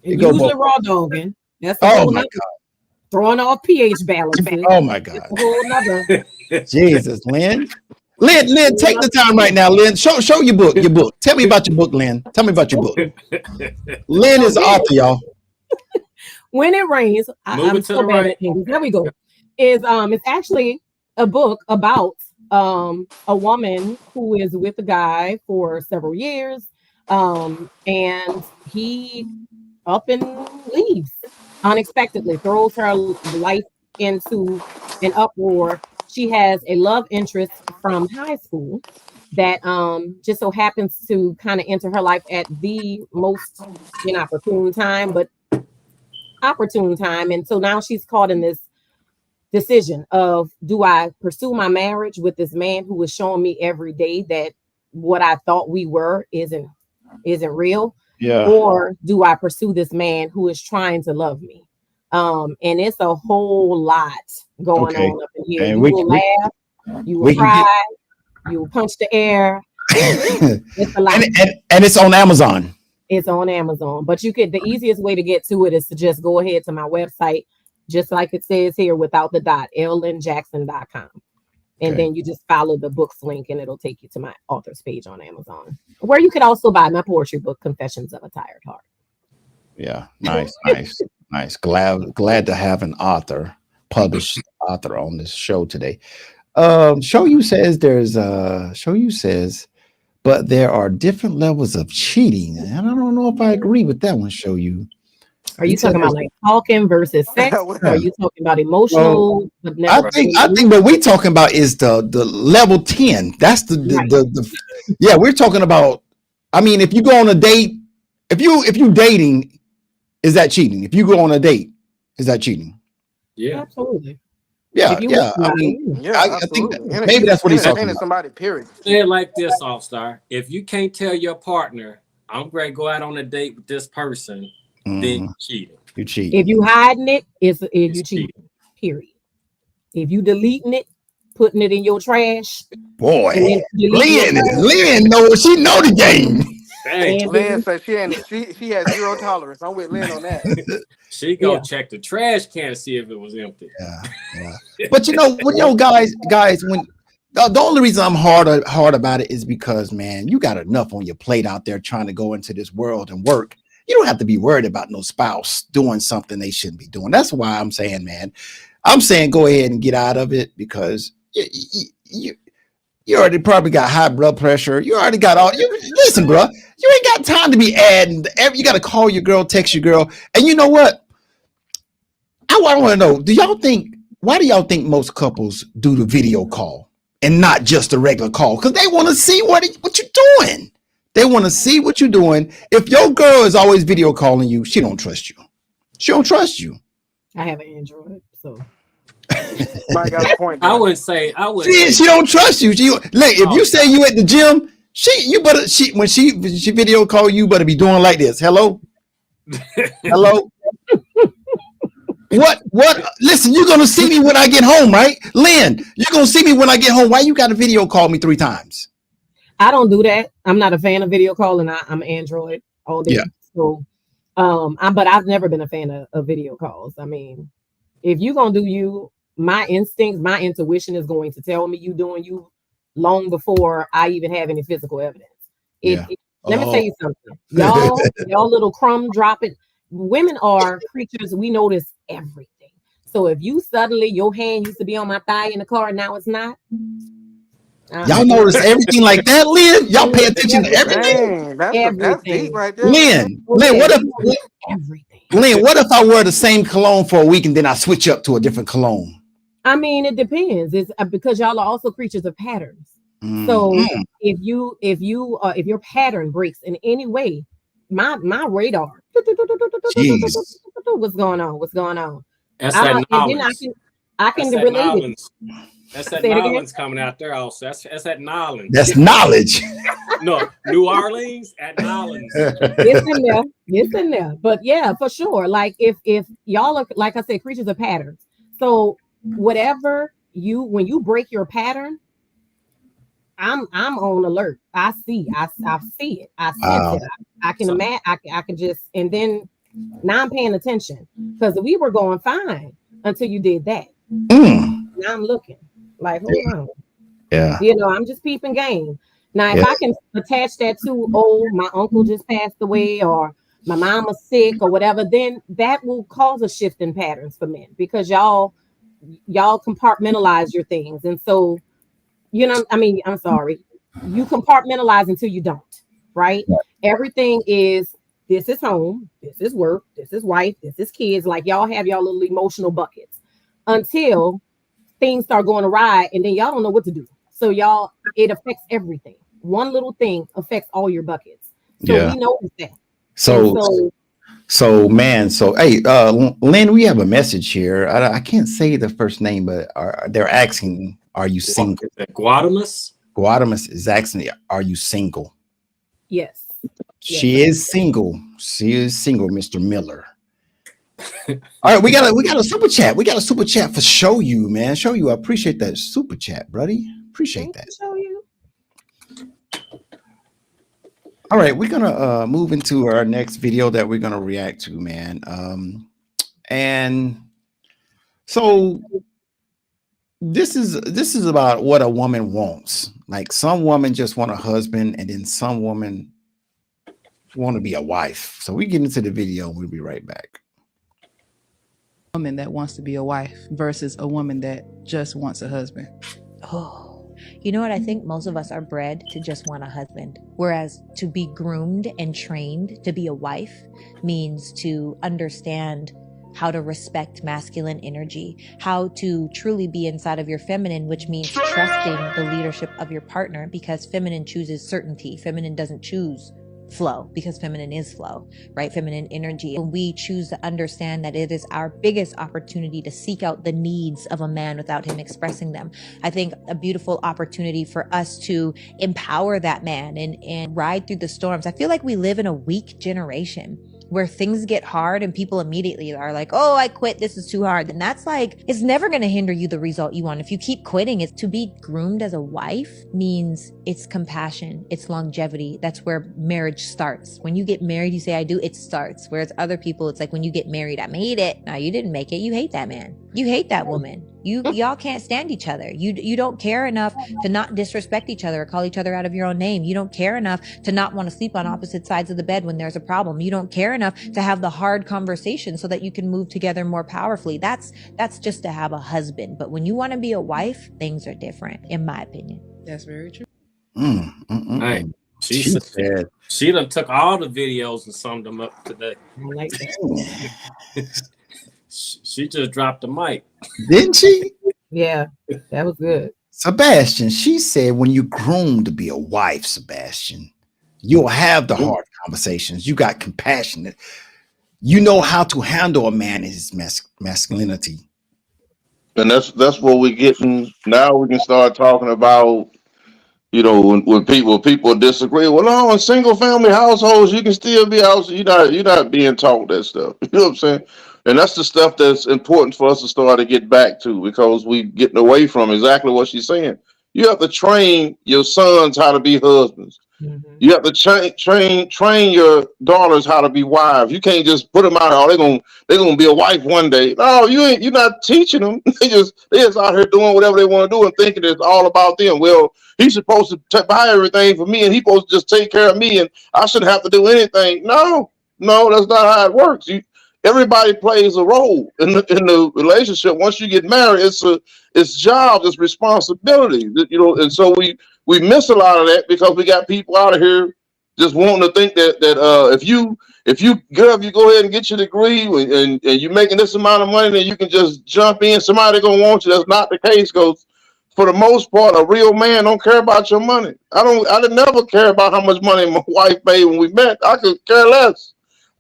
the raw dogging. That's my God. Throwing off pH balance. Oh my God. Jesus, Lynn. Lynn, take the time right now, Lynn. Show your book. Tell me about your book, Lynn. Tell me about your book. Lynn is the author, y'all. When It Rains, I'm so bad at things. There we go. It's actually a book about a woman who is with a guy for several years, and he up and leaves unexpectedly, throws her life into an uproar. She has a love interest from high school, that just so happens to kind of enter her life at the most inopportune time, but opportune time. And so now she's caught in this decision of, do I pursue my marriage with this man who is showing me every day that what I thought we were isn't real? Yeah. Or do I pursue this man who is trying to love me? And it's a whole lot going on up in here. And you will laugh, you will cry, you will punch the air. It's a lot. And it's on Amazon. It's on Amazon. But the easiest way to get to it is to just go ahead to my website, just like it says here, without the dot, lnjackson.com. And then you just follow the books link and it'll take you to my author's page on Amazon, where you could also buy my poetry book, Confessions of a Tired Heart. Yeah, nice. Glad to have an author, published author on this show today. Show you says, but there are different levels of cheating. And I don't know if I agree with that one. Show you. Are you talking about like talking versus sex? Or are you talking about emotional? I think what we're talking about is the level 10. That's the yeah, we're talking about. I mean, if you go on a date, if you dating, is that cheating? If you go on a date, is that cheating? Yeah, absolutely. Yeah. I mean, I think maybe that's what he's talking about. Somebody, period. Say it like this, All Star. If you can't tell your partner, I'm going to go out on a date with this person, then you cheating. You cheat. If you hiding it, it's you cheating. Period. If you deleting it, putting it in your trash. Boy, Lynn knows, she know the game. Lynn said she has zero tolerance. I'm with Lynn on that. She go check the trash can to see if it was empty. Yeah. But guys, when the only reason I'm hard about it is because, man, you got enough on your plate out there trying to go into this world and work. You don't have to be worried about no spouse doing something they shouldn't be doing. That's why I'm saying, man, go ahead and get out of it, because you already probably got high blood pressure. You already got listen, bro, you ain't got time to be adding. You got to call your girl, text your girl. And you know what? I want to know, why do y'all think most couples do the video call and not just a regular call? Because they want to see what you're doing. They want to see what you're doing. If your girl is always video calling you, she don't trust you. She don't trust you. I have an Android, so. Got a point. I would say. She don't trust you. If you say you at the gym, when she video call you, better be doing like this. Hello. What? Listen, you're gonna see me when I get home, right? Lynn, you're gonna see me when I get home. Why you got to video call me 3 times? I don't do that. I'm not a fan of video calling. I'm Android all day. Yeah. So, but I've never been a fan of video calls. I mean, if you're gonna do you, my instincts, my intuition is going to tell me you doing you long before I even have any physical evidence. Let me tell you something. Y'all little crumb dropping. Women are creatures. We notice everything. So if you suddenly, your hand used to be on my thigh in the car and now it's not. Y'all notice everything like that, Lynn? Y'all pay attention to everything? Dang, that's deep right there. Lynn, what if I wear the same cologne for a week and then I switch up to a different cologne? I mean, it depends. It's because y'all are also creatures of patterns. So if your pattern breaks in any way, my radar. What's going on? That's that knowledge. And then I can relate it. That's that knowledge coming out there also. That's that knowledge. That's knowledge. No, New Orleans at knowledge. It's in there. But yeah, for sure. Like if y'all are, like I said, creatures of patterns. So whatever when you break your pattern, I'm on alert. I see it. I sense it. I can imagine. I can just, and then now I'm paying attention, because we were going fine until you did that. Now I'm looking like, hold on. Yeah. I'm just peeping game. Now, if I can attach that to, my uncle just passed away, or my mama's sick, or whatever, then that will cause a shift in patterns for men, because y'all compartmentalize your things. And so, I'm sorry, you compartmentalize until you don't, right? Everything is, this is home, this is work, this is wife, this is kids. Like, y'all have y'all little emotional buckets until things start going awry, and then y'all don't know what to do. So y'all, it affects everything. One little thing affects all your buckets. So Yeah. we noticed that. So hey, Lynn, we have a message here. I can't say the first name, but they're asking, are you single? Guadamus? Guadamus is asking, are you single? Yes. She is single. She is single, Mr. Miller. All right, we got a super chat. We got a super chat for Show You, man. Show You. I appreciate that super chat, buddy. Appreciate that. Show You. All right, we're gonna move into our next video that we're gonna react to, man. And so this is about what a woman wants. Like some women just want a husband, and then some women want to be a wife. So we get into the video and we'll be right back. Woman that wants to be a wife versus a woman that just wants a husband. Oh, you know what? I think most of us are bred to just want a husband, whereas to be groomed and trained to be a wife means to understand how to respect masculine energy, how to truly be inside of your feminine, which means trusting the leadership of your partner, because feminine chooses certainty. Feminine doesn't choose flow, because feminine is flow, right? Feminine energy. When we choose to understand that it is our biggest opportunity to seek out the needs of a man without him expressing them, I think a beautiful opportunity for us to empower that man and ride through the storms. I feel like we live in a weak generation where things get hard and people immediately are like, oh, I quit, this is too hard. And that's like, it's never gonna hinder you the result you want. If you keep quitting, it's to be groomed as a wife means it's compassion, it's longevity. That's where marriage starts. When you get married, you say, I do, it starts. Whereas other people, it's like when you get married, I made it. No, you didn't make it. You hate that man. You hate that woman. Y'all can't stand each other. You don't care enough to not disrespect each other or call each other out of your own name. You don't care enough to not want to sleep on opposite sides of the bed when there's a problem. You don't care enough to have the hard conversation so that you can move together more powerfully. That's just to have a husband. But when you want to be a wife, things are different, in my opinion. That's very true. Hey, she done took all the videos and summed them up today. I like that. She just dropped the mic. Didn't she? Yeah, that was good. Sebastian, she said when you're groomed to be a wife, Sebastian, you'll have the hard conversations. You got compassion. You know how to handle a man in his masculinity. And that's what we're getting now. We can start talking about, you know, when people disagree. Well, no, in single family households, you can still be out. You're not being taught that stuff. You know what I'm saying? And that's the stuff that's important for us to start to get back to, because we're getting away from exactly what she's saying. You have to train your sons how to be husbands. Mm-hmm. You have to train your daughters how to be wives. You can't just put them out. Oh, they're gonna be a wife one day. No, you're not teaching them. They just out here doing whatever they want to do and thinking it's all about them. Well, he's supposed to buy everything for me, and he's supposed to just take care of me, and I shouldn't have to do anything. No, that's not how it works. Everybody plays a role in the relationship. Once you get married, it's jobs, it's responsibility, you know. And so we miss a lot of that because we got people out of here just wanting to think that if you go ahead and get your degree and you're making this amount of money, then you can just jump in. Somebody gonna want you. That's not the case, because for the most part, a real man don't care about your money. I didn't never care about how much money my wife made when we met. I could care less.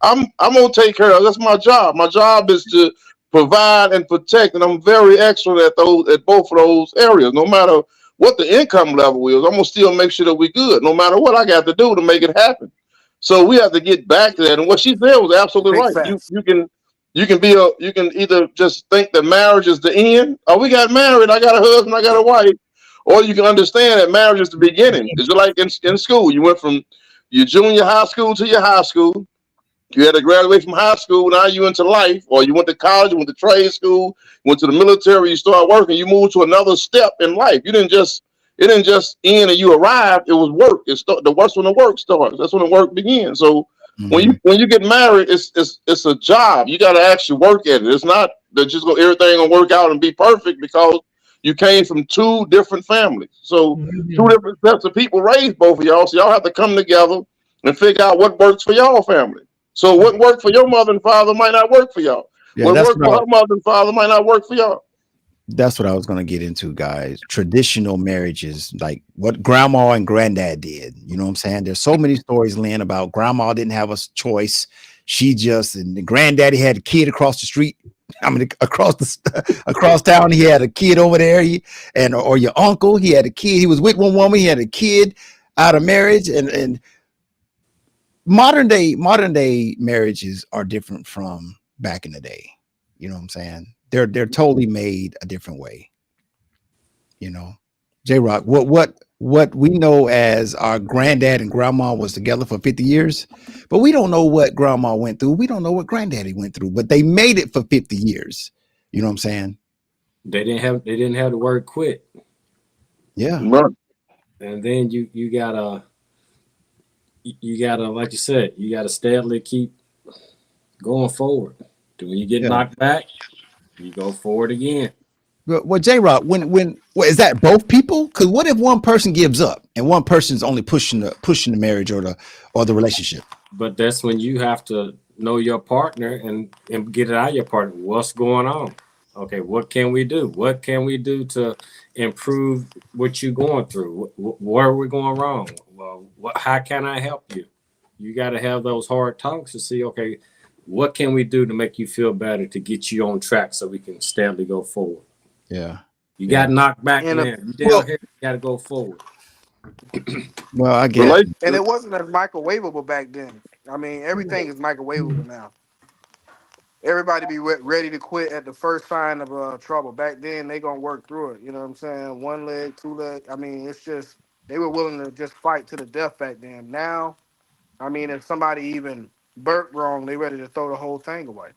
I'm gonna take care of. That's my job. My job is to provide and protect, and I'm very excellent at both of those areas. No matter what the income level is, I'm gonna still make sure that we're good, no matter what I got to do to make it happen. So we have to get back to that. And what she said was absolutely right. You can either just think that marriage is the end. Oh, we got married. I got a husband. I got a wife. Or you can understand that marriage is the beginning. It's just like in school. You went from your junior high school to your high school. You had to graduate from high school. Now you into life, or you went to college, you went to trade school, went to the military, you start working, you moved to another step in life. It didn't just end and you arrived. It was work. That's when the work starts. That's when the work begins. So when you get married, it's a job. You got to actually work at it. It's not that just everything gonna work out and be perfect because you came from two different families. So two different sets of people raised both of y'all. So y'all have to come together and figure out what works for y'all family. So what worked for your mother and father might not work for y'all. What worked for her mother and father might not work for y'all. That's what I was going to get into, guys. Traditional marriages, like what grandma and granddad did. You know what I'm saying? There's so many stories, Lynn, about grandma didn't have a choice. She just, and the granddaddy had a kid across the street. I mean, across town, he had a kid over there. Or your uncle, he had a kid. He was with one woman. He had a kid out of marriage. And modern day marriages are different from back in the day. You know what I'm saying? They're totally made a different way. You know, J-Rock, what we know as our granddad and grandma was together for 50 years, but we don't know what grandma went through. We don't know what granddaddy went through, but they made it for 50 years. You know what I'm saying? They didn't have the word quit. Yeah. And then you gotta, like you said, you gotta steadily keep going forward. When you get knocked back, you go forward again. Well, J-Rock, when is that both people? Because what if one person gives up and one person's only pushing the marriage or the relationship? But that's when you have to know your partner and get it out of your partner. What's going on? Okay, what can we do? What can we do to improve what you're going through? Where are we going wrong? Well, how can I help you? You got to have those hard talks to see, okay, what can we do to make you feel better, to get you on track so we can steadily go forward? Yeah. You got knocked back in there. You down here, you got to go forward. Well, I guess. And it wasn't as microwavable back then. I mean, everything is microwavable now. Everybody be ready to quit at the first sign of trouble. Back then, they gonna work through it. You know what I'm saying? One leg, two leg. I mean, it's just, they were willing to just fight to the death back then. Now, I mean, if somebody even burped wrong, they ready to throw the whole thing away.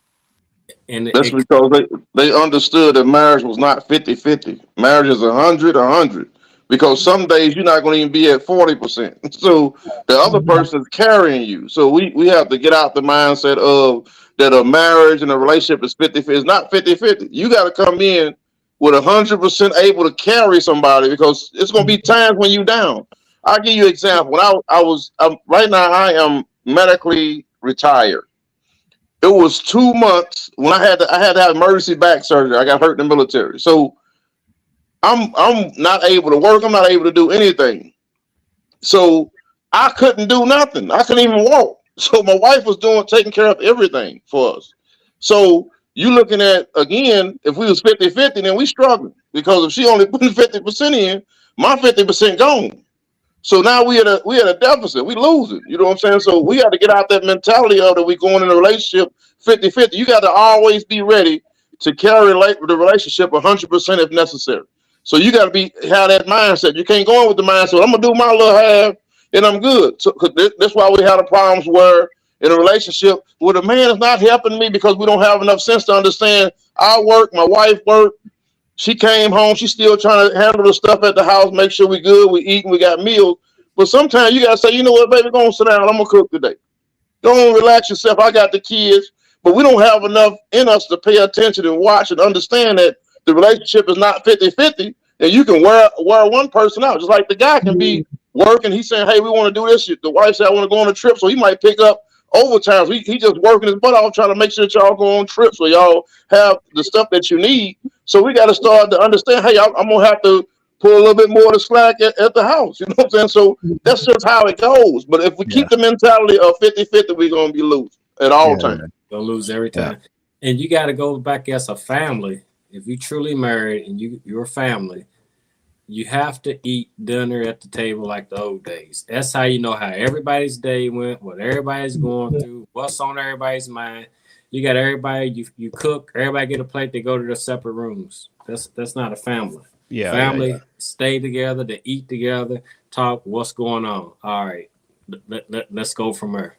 And that's because they understood that marriage was not 50-50. Marriage is 100-100. Because some days you're not going to even be at 40%. So the other person's carrying you. So we have to get out the mindset of that a marriage and a relationship is 50-50. It's not 50-50. You got to come in with 100% able to carry somebody, because it's going to be times when you're down. I'll give you an example. When right now I am medically retired. It was 2 months when I had to have emergency back surgery. I got hurt in the military. So I'm not able to work. I'm not able to do anything. So I couldn't do nothing. I couldn't even walk. So my wife was taking care of everything for us. So you looking at, again, if we was 50-50, then we struggling, because if she only putting 50% in, my 50% gone. So now we at a deficit. We losing. You know what I'm saying? So we got to get out that mentality of that we going in a relationship 50-50. You got to always be ready to carry the relationship 100% if necessary. So you got to have that mindset. You can't go in with the mindset, I'm gonna do my little half and I'm good. So that's why we have the problems where in a relationship where the man is not helping me, because we don't have enough sense to understand I work, my wife work. She came home, she's still trying to handle the stuff at the house, make sure we good, we eating, we got meals. But sometimes you gotta say, you know what, baby, go on, sit down, I'm gonna cook today. Go on, relax yourself. I got the kids. But we don't have enough in us to pay attention and watch and understand that the relationship is not 50-50. And you can wear one person out. Just like the guy can be working, he's saying, hey, we want to do this. The wife said, I want to go on a trip. So he might pick up overtime. He just working his butt off trying to make sure that y'all go on trips so y'all have the stuff that you need. So we got to start to understand, hey, I'm going to have to put a little bit more of the slack at the house. You know what I'm saying? So that's just how it goes. But if we keep the mentality of 50-50, we're going to be losing at all times. You'll lose every time. Yeah. And you got to go back as a family. If you truly married and you're a family, you have to eat dinner at the table like the old days. That's how you know how everybody's day went, what everybody's going through, what's on everybody's mind. You got everybody, you cook, everybody get a plate, they go to their separate rooms. That's not a family. Yeah. Family stay together, they eat together, talk, what's going on. All right, let's go from there.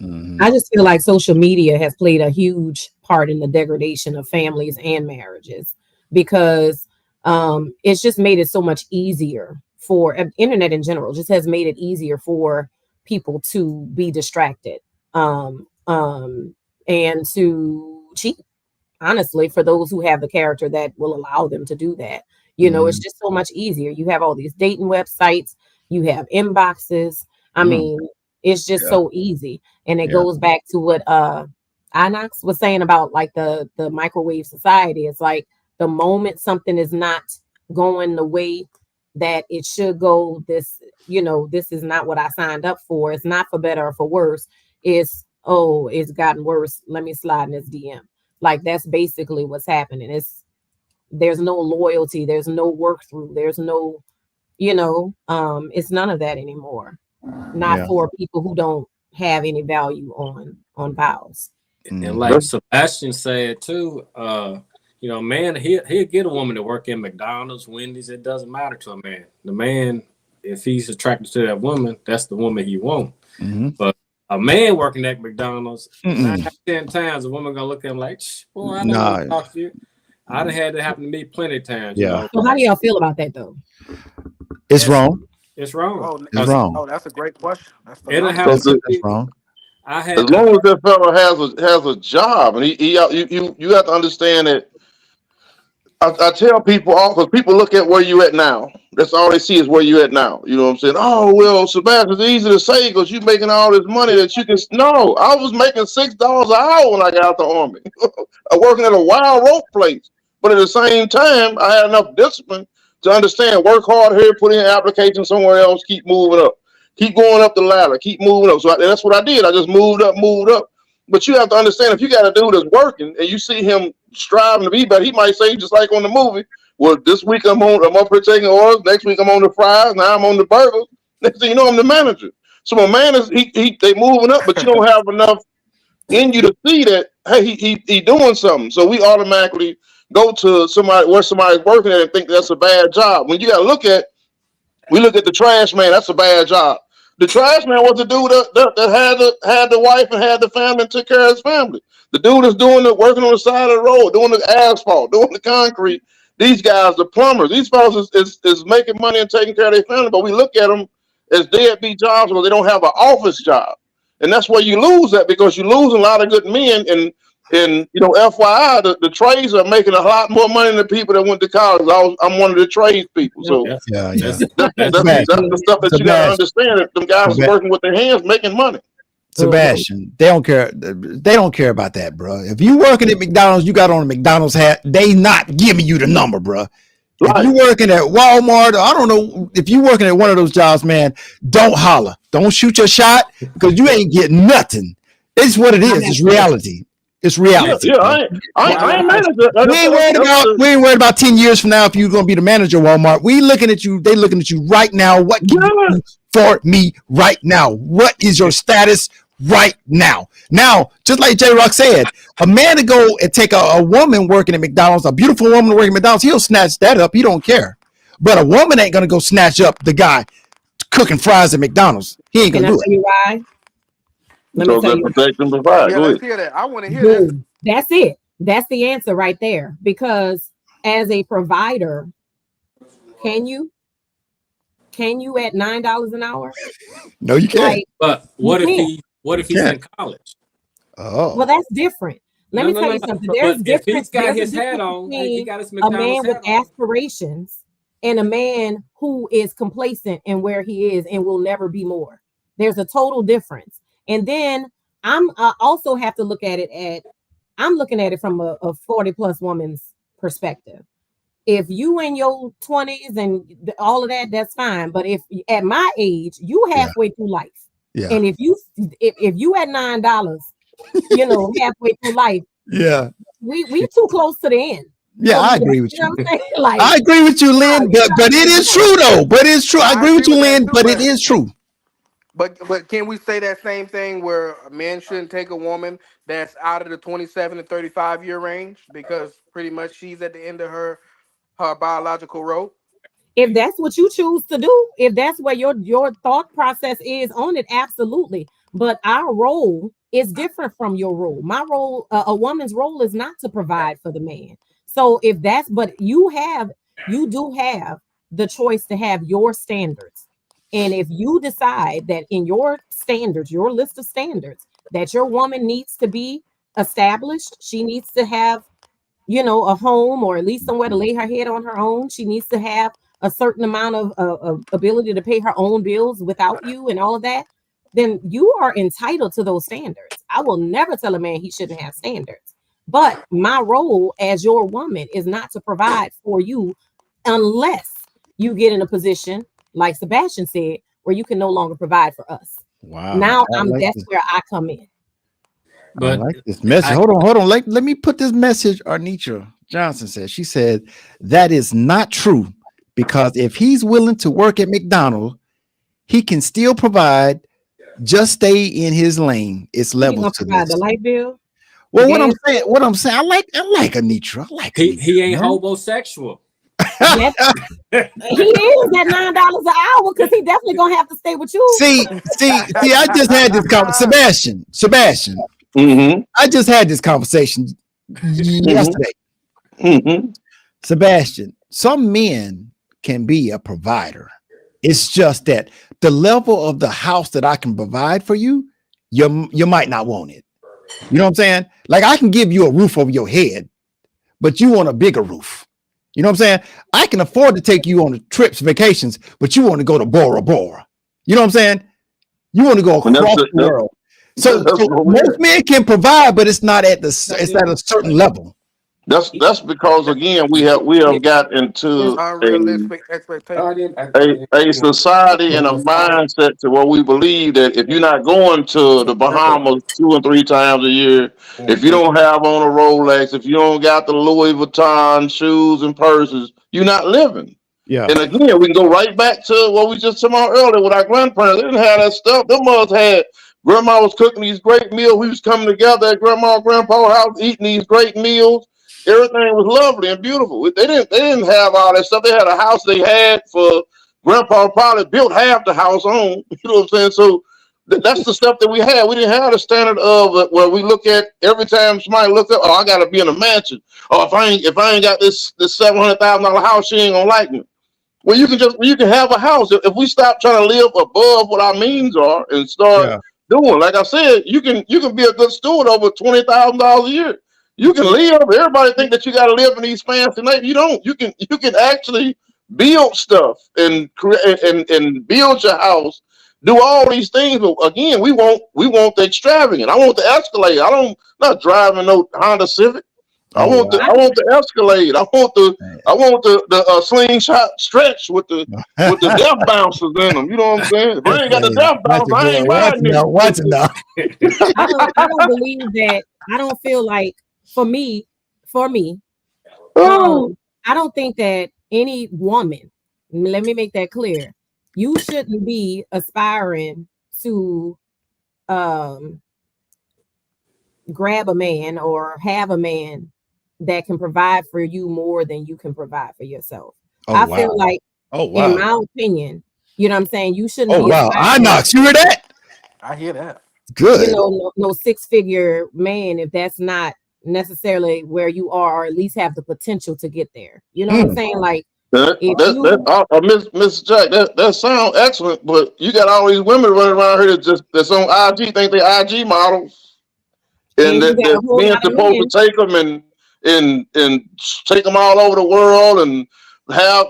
Mm-hmm. I just feel like social media has played a huge part in the degradation of families and marriages, because it's just made it so much easier for internet in general, just has made it easier for people to be distracted and to cheat, honestly, for those who have the character that will allow them to do that. You know, it's just so much easier. You have all these dating websites, you have inboxes. I mean, it's just so easy. And it goes back to what Inox was saying about like the microwave society. It's like The moment something is not going the way that it should go, this is not what I signed up for. It's not for better or for worse. It's gotten worse. Let me slide in this DM. Like, that's basically what's happening. There's no loyalty, there's no work through, there's no, it's none of that anymore. Not for people who don't have any value on vows. And like Sebastian said too, man, he'll get a woman to work in McDonald's, Wendy's. It doesn't matter to a man. The man, if he's attracted to that woman, that's the woman he wants. But a man working at McDonald's, 9 out of 10 times, a woman gonna look at him like, boy, I don't want to talk to you. I done had that happen to me plenty of times. Yeah. So how do y'all feel about that though? It's wrong. It's wrong. It's wrong. Oh, that's a great question. That's wrong. As long as that fella has a job, and you have to understand that. I tell people all, because people look at where you at now. That's all they see is where you at now. You know what I'm saying? Oh, well, Sebastian, it's easy to say because you making all this money that you can. No, I was making $6 an hour when I got out the Army. I'm working at a wild rope place. But at the same time, I had enough discipline to understand, work hard here, put in an application somewhere else, keep moving up. Keep going up the ladder, keep moving up. So that's what I did. I just moved up. But you have to understand, if you got a dude that's working and you see him striving to be better, he might say, just like on the movie, well, this week I'm up here taking orders. Next week I'm on the fries. Now I'm on the burgers. Next thing you know, I'm the manager. So a man is they moving up, but you don't have enough in you to see that, hey, he doing something. So we automatically go to somebody where somebody's working at and think that's a bad job. When you got to we look at the trash man, that's a bad job. The trash man was the dude that had the wife and had the family and took care of his family. The dude that's working on the side of the road, doing the asphalt, doing the concrete. These guys, the plumbers, these fellas is making money and taking care of their family, but we look at them as deadbeat jobs because they don't have an office job. And that's where you lose that, because you lose a lot of good men. And FYI, the trades are making a lot more money than the people that went to college. I'm one of the trades people. So yeah. That's the stuff that you gotta understand. That them guys are working with their hands, making money. Sebastian, they don't care. They don't care about that, bro. If you working at McDonald's, you got on a McDonald's hat. They not giving you the number, bro. Right. If you working at Walmart, I don't know, if you working at one of those jobs, man, don't holler. Don't shoot your shot, because you ain't getting nothing. It's what it is. It's reality. It's reality. Yeah, I ain't mad at that. We ain't worried about 10 years from now if you're gonna be the manager of Walmart. We looking at you. They looking at you right now. What can you do for me right now? What is your status right now? Now, just like J Rock said, a man to go and take a woman working at McDonald's, a beautiful woman working at McDonald's, he'll snatch that up. He don't care. But a woman ain't gonna go snatch up the guy cooking fries at McDonald's. He ain't gonna do it. Why? Let me tell you. Yeah, let's hear that. I want to hear that. That's it. That's the answer right there. Because as a provider, can you at $9 an hour? No, you can't. But what if he's in college? Oh, well, that's different. Let me tell you something. There's difference. If he's got his hat on, he got his McDonald's a man with hat aspirations and a man who is complacent in where he is and will never be more. There's a total difference. And then I also have to look at it I'm looking at it from a 40 plus woman's perspective. If you in your 20s and all of that, that's fine. But if at my age, you halfway through life. Yeah. And if you at $9, halfway through life, yeah, we too close to the end. Yeah, I agree with you. Like, I agree with you, Lynn. But it is true though. But it's true. I agree with you, Lynn. But it is true. But can we say that same thing where a man shouldn't take a woman that's out of the 27 to 35 year range because pretty much she's at the end of her biological rope? If that's what you choose to do, if that's where your thought process is on it, absolutely. But our role is different from your role. My role, a woman's role, is not to provide for the man. So if that's, but you do have the choice to have your standards. And if you decide that in your standards, your list of standards, that your woman needs to be established, she needs to have, a home or at least somewhere to lay her head on her own. She needs to have a certain amount of ability to pay her own bills without you and all of that, then you are entitled to those standards. I will never tell a man he shouldn't have standards. But my role as your woman is not to provide for you unless you get in a position, like Sebastian said, where you can no longer provide for us. Wow. Now I like that's this. where I come in. I like this message. Hold on. Let me put this message. Arnitra Johnson says. She said that is not true, because if he's willing to work at McDonald's, he can still provide. Just stay in his lane. It's levels to provide this. the light bill. Well, what I'm saying, I like Anitra. I like he ain't man. homosexual. He is at $9 an hour because he definitely gonna have to stay with you. See, I just had this conversation. Sebastian. Mm-hmm. I just had this conversation yesterday. Mm-hmm. Sebastian, some men can be a provider. It's just that the level of the house that I can provide for you, you might not want it. You know what I'm saying? Like, I can give you a roof over your head, but you want a bigger roof. You know what I'm saying? I can afford to take you on trips, vacations, but you want to go to Bora Bora. You know what I'm saying? You want to go across the world. So most men can provide, but it's not at it's at a certain level. That's because, again, we have got into unrealistic expectations. a society and a mindset to where we believe that if you're not going to the Bahamas 2 or 3 times a year, if you don't have on a Rolex, if you don't got the Louis Vuitton shoes and purses, you're not living. Yeah. And again, we can go right back to what we just talked about earlier with our grandparents. They didn't have that stuff. Them mothers had. Grandma was cooking these great meals. We was coming together at grandma and grandpa's house eating these great meals. Everything was lovely and beautiful. They didn't have all that stuff. They had a house they had for grandpa probably built half the house on. You know what I'm saying? So that's the stuff that we had. We didn't have the standard of where we look at every time somebody looks up, oh, I gotta be in a mansion. Or if I ain't got this $700,000 house, she ain't gonna like me. Well, you can have a house. If we stop trying to live above what our means are and start doing, like I said, you can be a good steward over $20,000 a year. You can live. Everybody think that you got to live in these fancy neighborhoods. You don't. You can actually build stuff and create and build your house. Do all these things. But again, we want the extravagant. I want the Escalade. Not driving no Honda Civic. I want the Escalade. I want the slingshot stretch with the death bouncers in them. You know what I'm saying? If I ain't got the death bouncer, I ain't buying it. Watch it now. I don't believe that. I don't feel like for me, I don't think that any woman, let me make that clear, you shouldn't be aspiring to grab a man or have a man that can provide for you more than you can provide for yourself. I feel like, in my opinion, you know what I'm saying, you shouldn't be I not you hear that? I hear that. Good. You know, no 6-figure man if that's not necessarily where you are, or at least have the potential to get there. You know what I'm saying? Like, Miss Jack, that sounds excellent, but you got all these women running around here that's on IG, think they IG models, and that being supposed to take them and take them all over the world, and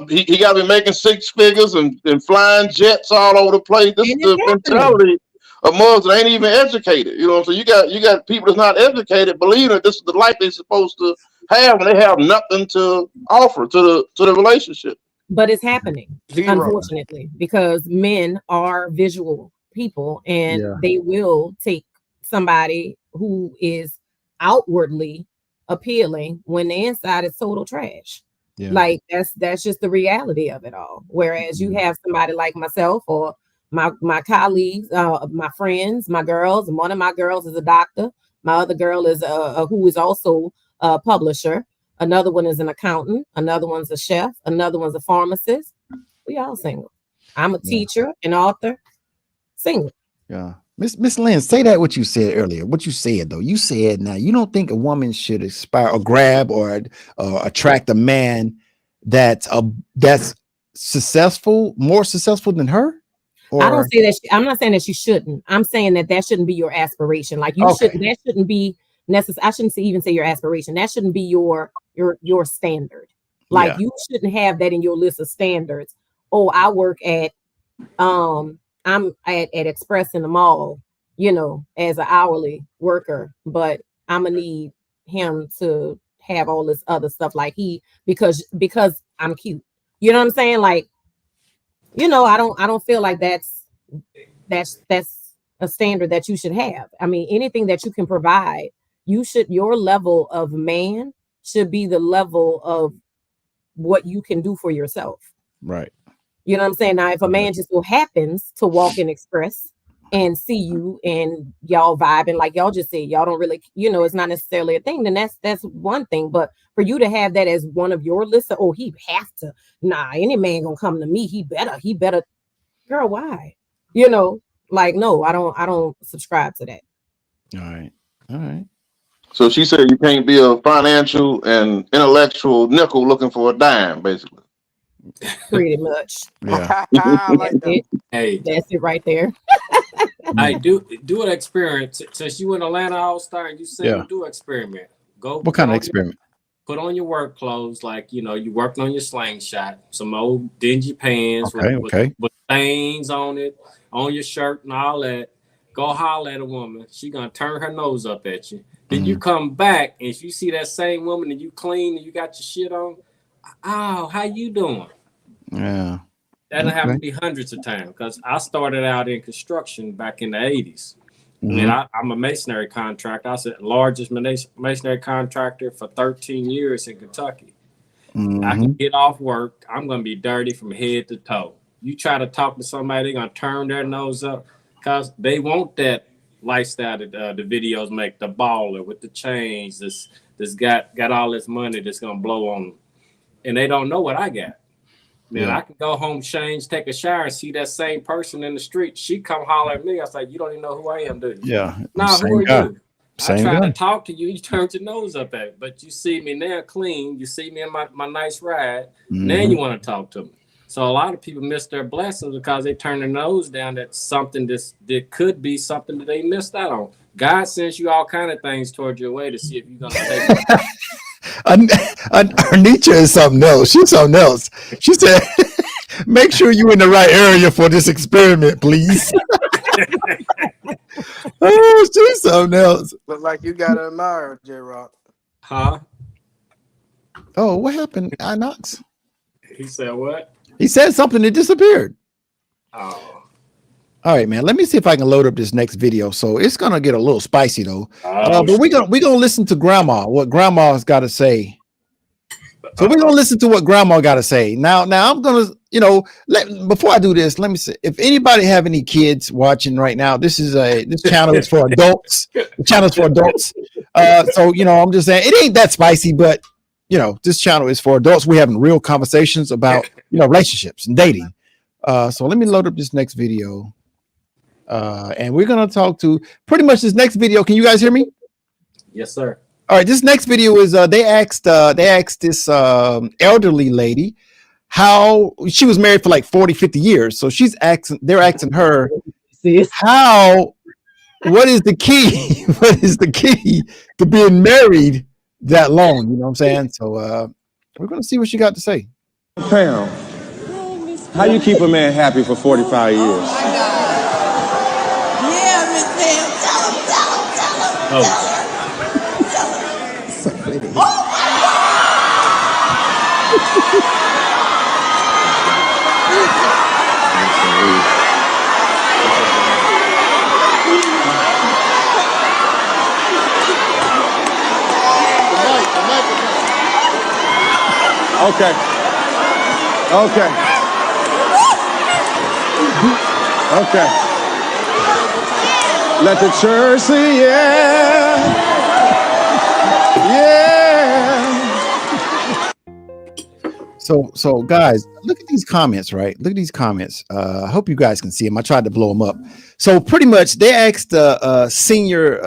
he got to be making 6 figures and flying jets all over the place. This is the mentality of mugs that ain't even educated. You know, so you got people that's not educated believing that this is the life they're supposed to have, and they have nothing to offer to the relationship. But it's happening, unfortunately, because men are visual people, and they will take somebody who is outwardly appealing when the inside is total trash. Like that's just the reality of it all. Whereas you have somebody like myself or my colleagues, my friends, my girls, and one of my girls is a doctor. My other girl is who is also a publisher. Another one is an accountant. Another one's a chef. Another one's a pharmacist. We all single. I'm a teacher, an author, single. Yeah. Miss Lynn, say that what you said earlier. What you said though. You said now you don't think a woman should aspire or grab or attract a man that's successful, more successful than her. I don't say that. I'm not saying that you shouldn't. I'm saying that shouldn't be your aspiration. Like you shouldn't. That shouldn't be necessary. I shouldn't even say your aspiration. That shouldn't be your standard. Like you shouldn't have that in your list of standards. Oh, I work at I'm at Express in the mall, you know, as an hourly worker, but I'm gonna need him to have all this other stuff like because I'm cute. You know what I'm saying? Like, you know, I don't feel like that's a standard that you should have. I mean, anything that you can provide, your level of man should be the level of what you can do for yourself. Right. You know what I'm saying? Now, if a man just so happens to walk in Express and see you and y'all vibing, like y'all just said, y'all don't really, you know, it's not necessarily a thing, then that's one thing. But for you to have that as one of your lists, oh, he have to, any man gonna come to me, he better, girl, why? You know, like, no, I don't subscribe to that. All right. So she said you can't be a financial and intellectual nickel looking for a dime, basically. Pretty much. Yeah. Hey, that's it right there. I do an experiment. Since you in Atlanta All-Star and you say do experiment. Go. What kind of experiment? Put on your work clothes, like, you know, you working on your slingshot, some old dingy pants with stains on it, on your shirt and all that. Go holler at a woman. She gonna turn her nose up at you. Then you come back and if you see that same woman and you clean and you got your shit on, oh, how you doing? Yeah. That'll happen to be hundreds of times because I started out in construction back in the 80s. Mm-hmm. And I'm a masonry contractor. I was the largest masonry contractor for 13 years in Kentucky. Mm-hmm. I can get off work. I'm going to be dirty from head to toe. You try to talk to somebody, they're going to turn their nose up because they want that lifestyle that the videos make, the baller with the chains, this got all this money that's going to blow on them. And they don't know what I got. Man, I can go home, change, take a shower, and see that same person in the street. She come holler at me. I was like, you don't even know who I am, do you? Yeah. Nah, who are you? I try guy. to talk to you. You turn your nose up at it. But you see me now clean. You see me in my nice ride. Now you want to talk to me. So a lot of people miss their blessings because they turn their nose down at something that could be something that they missed out on. God sends you all kind of things toward your way to see if you're going to take it. Nietzsche is something else. She's something else. She said, make sure you're in the right area for this experiment, please. Oh, she's something else. Look like you got to admire J-Rock. Huh? Oh, what happened, Inox? He said what? He said something that disappeared. Oh. All right, man. Let me see if I can load up this next video. So it's gonna get a little spicy though. But we're gonna listen to Grandma, what Grandma's got to say. So we're gonna listen to what Grandma got to say. Now I'm gonna, before I do this, let me say, if anybody have any kids watching right now, this channel is for adults. The channel is for adults. So I'm just saying it ain't that spicy, but this channel is for adults. We're having real conversations about relationships and dating. So let me load up this next video. And we're gonna talk to pretty much this next video. Can you guys hear me? Yes, sir. All right, this next video is they asked this elderly lady how she was married for like 40-50 years. So they're asking her what is the key? What is the key to being married that long? You know what I'm saying? So we're gonna see what she got to say. Pam, how you keep a man happy for 45 years? Yeah, Miss Pam, tell him. Oh. Okay. Let the church say yeah. So guys, look at these comments, right? Look at these comments. I hope you guys can see them. I tried to blow them up. So pretty much they asked the senior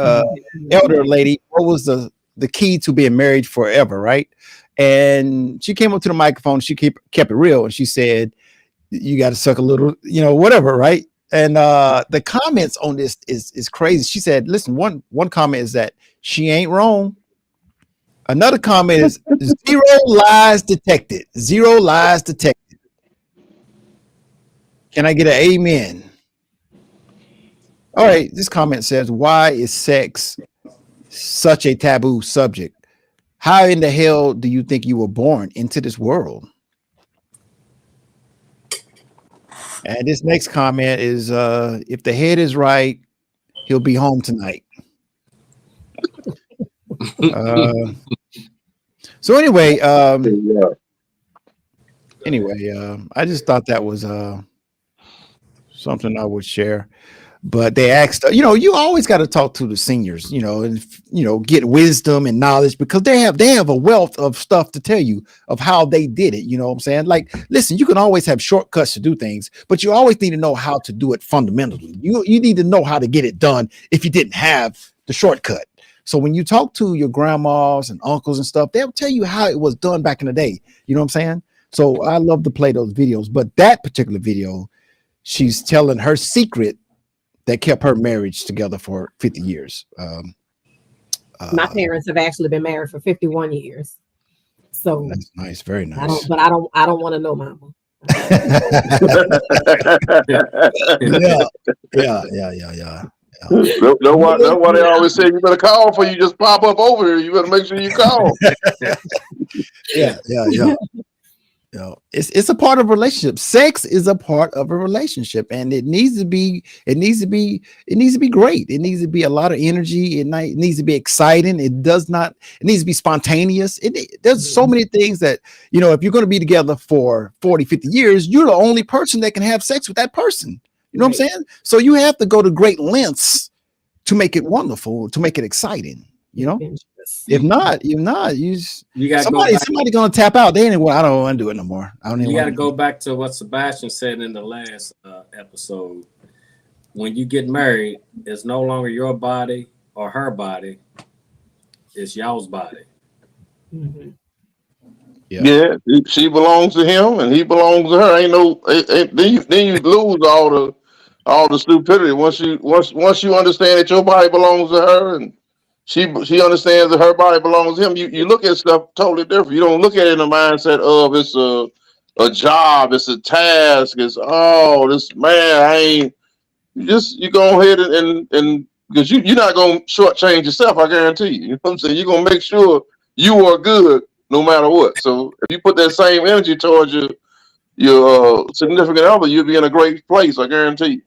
elder lady what was the key to being married forever, right? And she came up to the microphone. She kept it real, and she said, "You got to suck a little, whatever, right?" And the comments on this is crazy. She said, "Listen, one comment is that she ain't wrong. Another comment is 0 lies detected. 0 lies detected. Can I get an amen?" All right. This comment says, "Why is sex such a taboo subject. How in the hell do you think you were born into this world? And this next comment is if the head is right, he'll be home tonight. So anyway, I just thought that was something I would share. But they asked, you always got to talk to the seniors, and get wisdom and knowledge, because they have a wealth of stuff to tell you of how they did it. You know what I'm saying? Like, listen, you can always have shortcuts to do things, but you always need to know how to do it fundamentally. You need to know how to get it done if you didn't have the shortcut. So when you talk to your grandmas and uncles and stuff, they'll tell you how it was done back in the day. You know what I'm saying? So I love to play those videos, but that particular video, she's telling her secret that kept her marriage together for 50 years. My parents have actually been married for 51 years. So that's nice, very nice. I don't want to know, Mama. Yeah. Nobody always say you better call before you just pop up over here. You better make sure you call. Yeah. It's a part of a relationship. Sex is a part of a relationship, and it needs to be great. It needs to be a lot of energy. It needs to be exciting. It needs to be spontaneous. There's so many things that, if you're going to be together for 40, 50 years, you're the only person that can have sex with that person. You know what I'm saying? So you have to go to great lengths to make it wonderful, to make it exciting. If not, you got somebody gonna tap out. They ain't. Well, I don't want to do it no more. You got to go back to what Sebastian said in the last episode. When you get married, it's no longer your body or her body; it's y'all's body. Mm-hmm. Yeah, she belongs to him, and he belongs to her. Ain't no. Then you lose all the stupidity once you understand that your body belongs to her, and she understands that her body belongs to him. You look at stuff totally different. You don't look at it in the mindset of it's a job, it's a task, it's this man. You go ahead and because you're not gonna shortchange yourself. I guarantee you. You know what I'm saying? You're gonna make sure you are good no matter what. So if you put that same energy towards your significant other, you'll be in a great place. I guarantee you.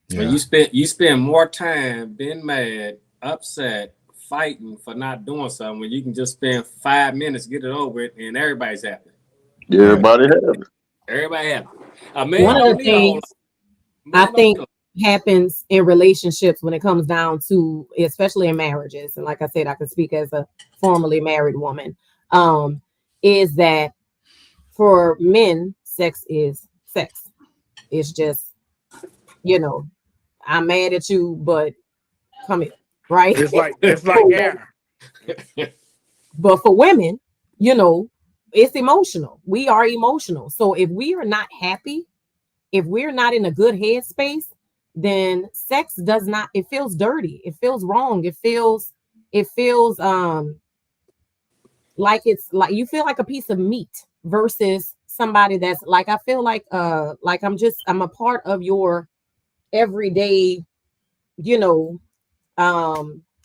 Yeah. You spend more time being mad, upset, fighting for not doing something when you can just spend 5 minutes, get it over with, and everybody's happy. Yeah, everybody happy. Everybody happy. One of the things I think happens in relationships when it comes down to, especially in marriages, and like I said, I can speak as a formerly married woman, is that for men, sex is sex. It's just, I'm mad at you, but come here. Right? It's like air. But for women, it's emotional. We are emotional. So if we are not happy, if we're not in a good headspace, then sex it feels dirty. It feels wrong. It feels like it's like you feel like a piece of meat versus somebody that's like, I feel like I'm a part of your everyday,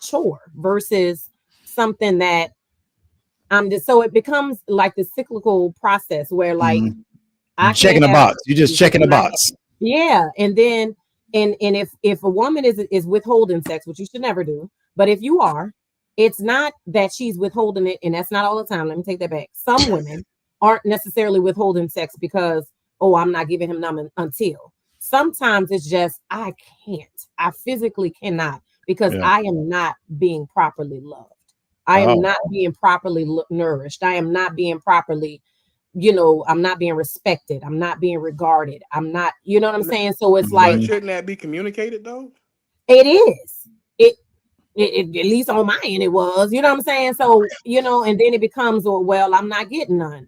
chore versus something that so it becomes like the cyclical process where like I checking a box. You're just checking a box. Yeah. And then and if a woman is withholding sex, which you should never do, but if you are, it's not that she's withholding it, and that's not all the time. Let me take that back. Some women aren't necessarily withholding sex because, I'm not giving him none until. Sometimes it's just I physically cannot, because I am not being properly loved. I am not being properly nourished. I am not being properly, I'm not being respected. I'm not being regarded. I'm not, you know what I'm saying? So it's like, shouldn't that be communicated though? It is. It at least on my end it was, you know what I'm saying? So, and then it becomes, I'm not getting none.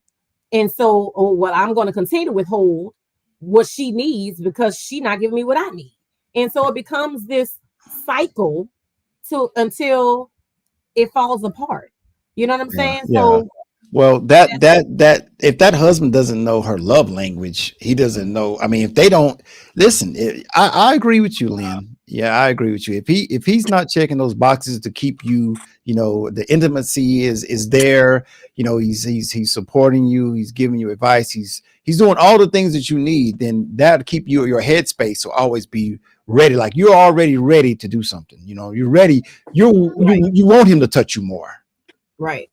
And so, I'm going to continue to withhold what she needs because she's not giving me what I need. And so it becomes this cycle until it falls apart. You know what I'm saying? Yeah. So well, that if that husband doesn't know her love language, he doesn't know. I mean, if they don't listen, I agree with you, Lynn. Yeah, I agree with you. If he's not checking those boxes to keep you, the intimacy is there. He's supporting you. He's giving you advice. He's doing all the things that you need. Then that'll keep your headspace will always be ready. Like you're already ready to do something. You're ready. You want him to touch you more. Right.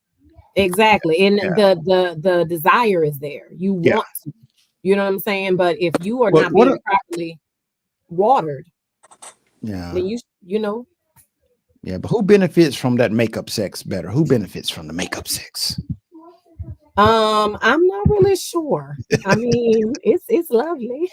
Exactly. And Yeah. the desire is there. You Yeah. want to. You know what I'm saying? But if you are But not being properly watered, Yeah. then you know. Yeah, but who benefits from that makeup sex better? Who benefits from the makeup sex? I'm not really sure. I mean, it's lovely.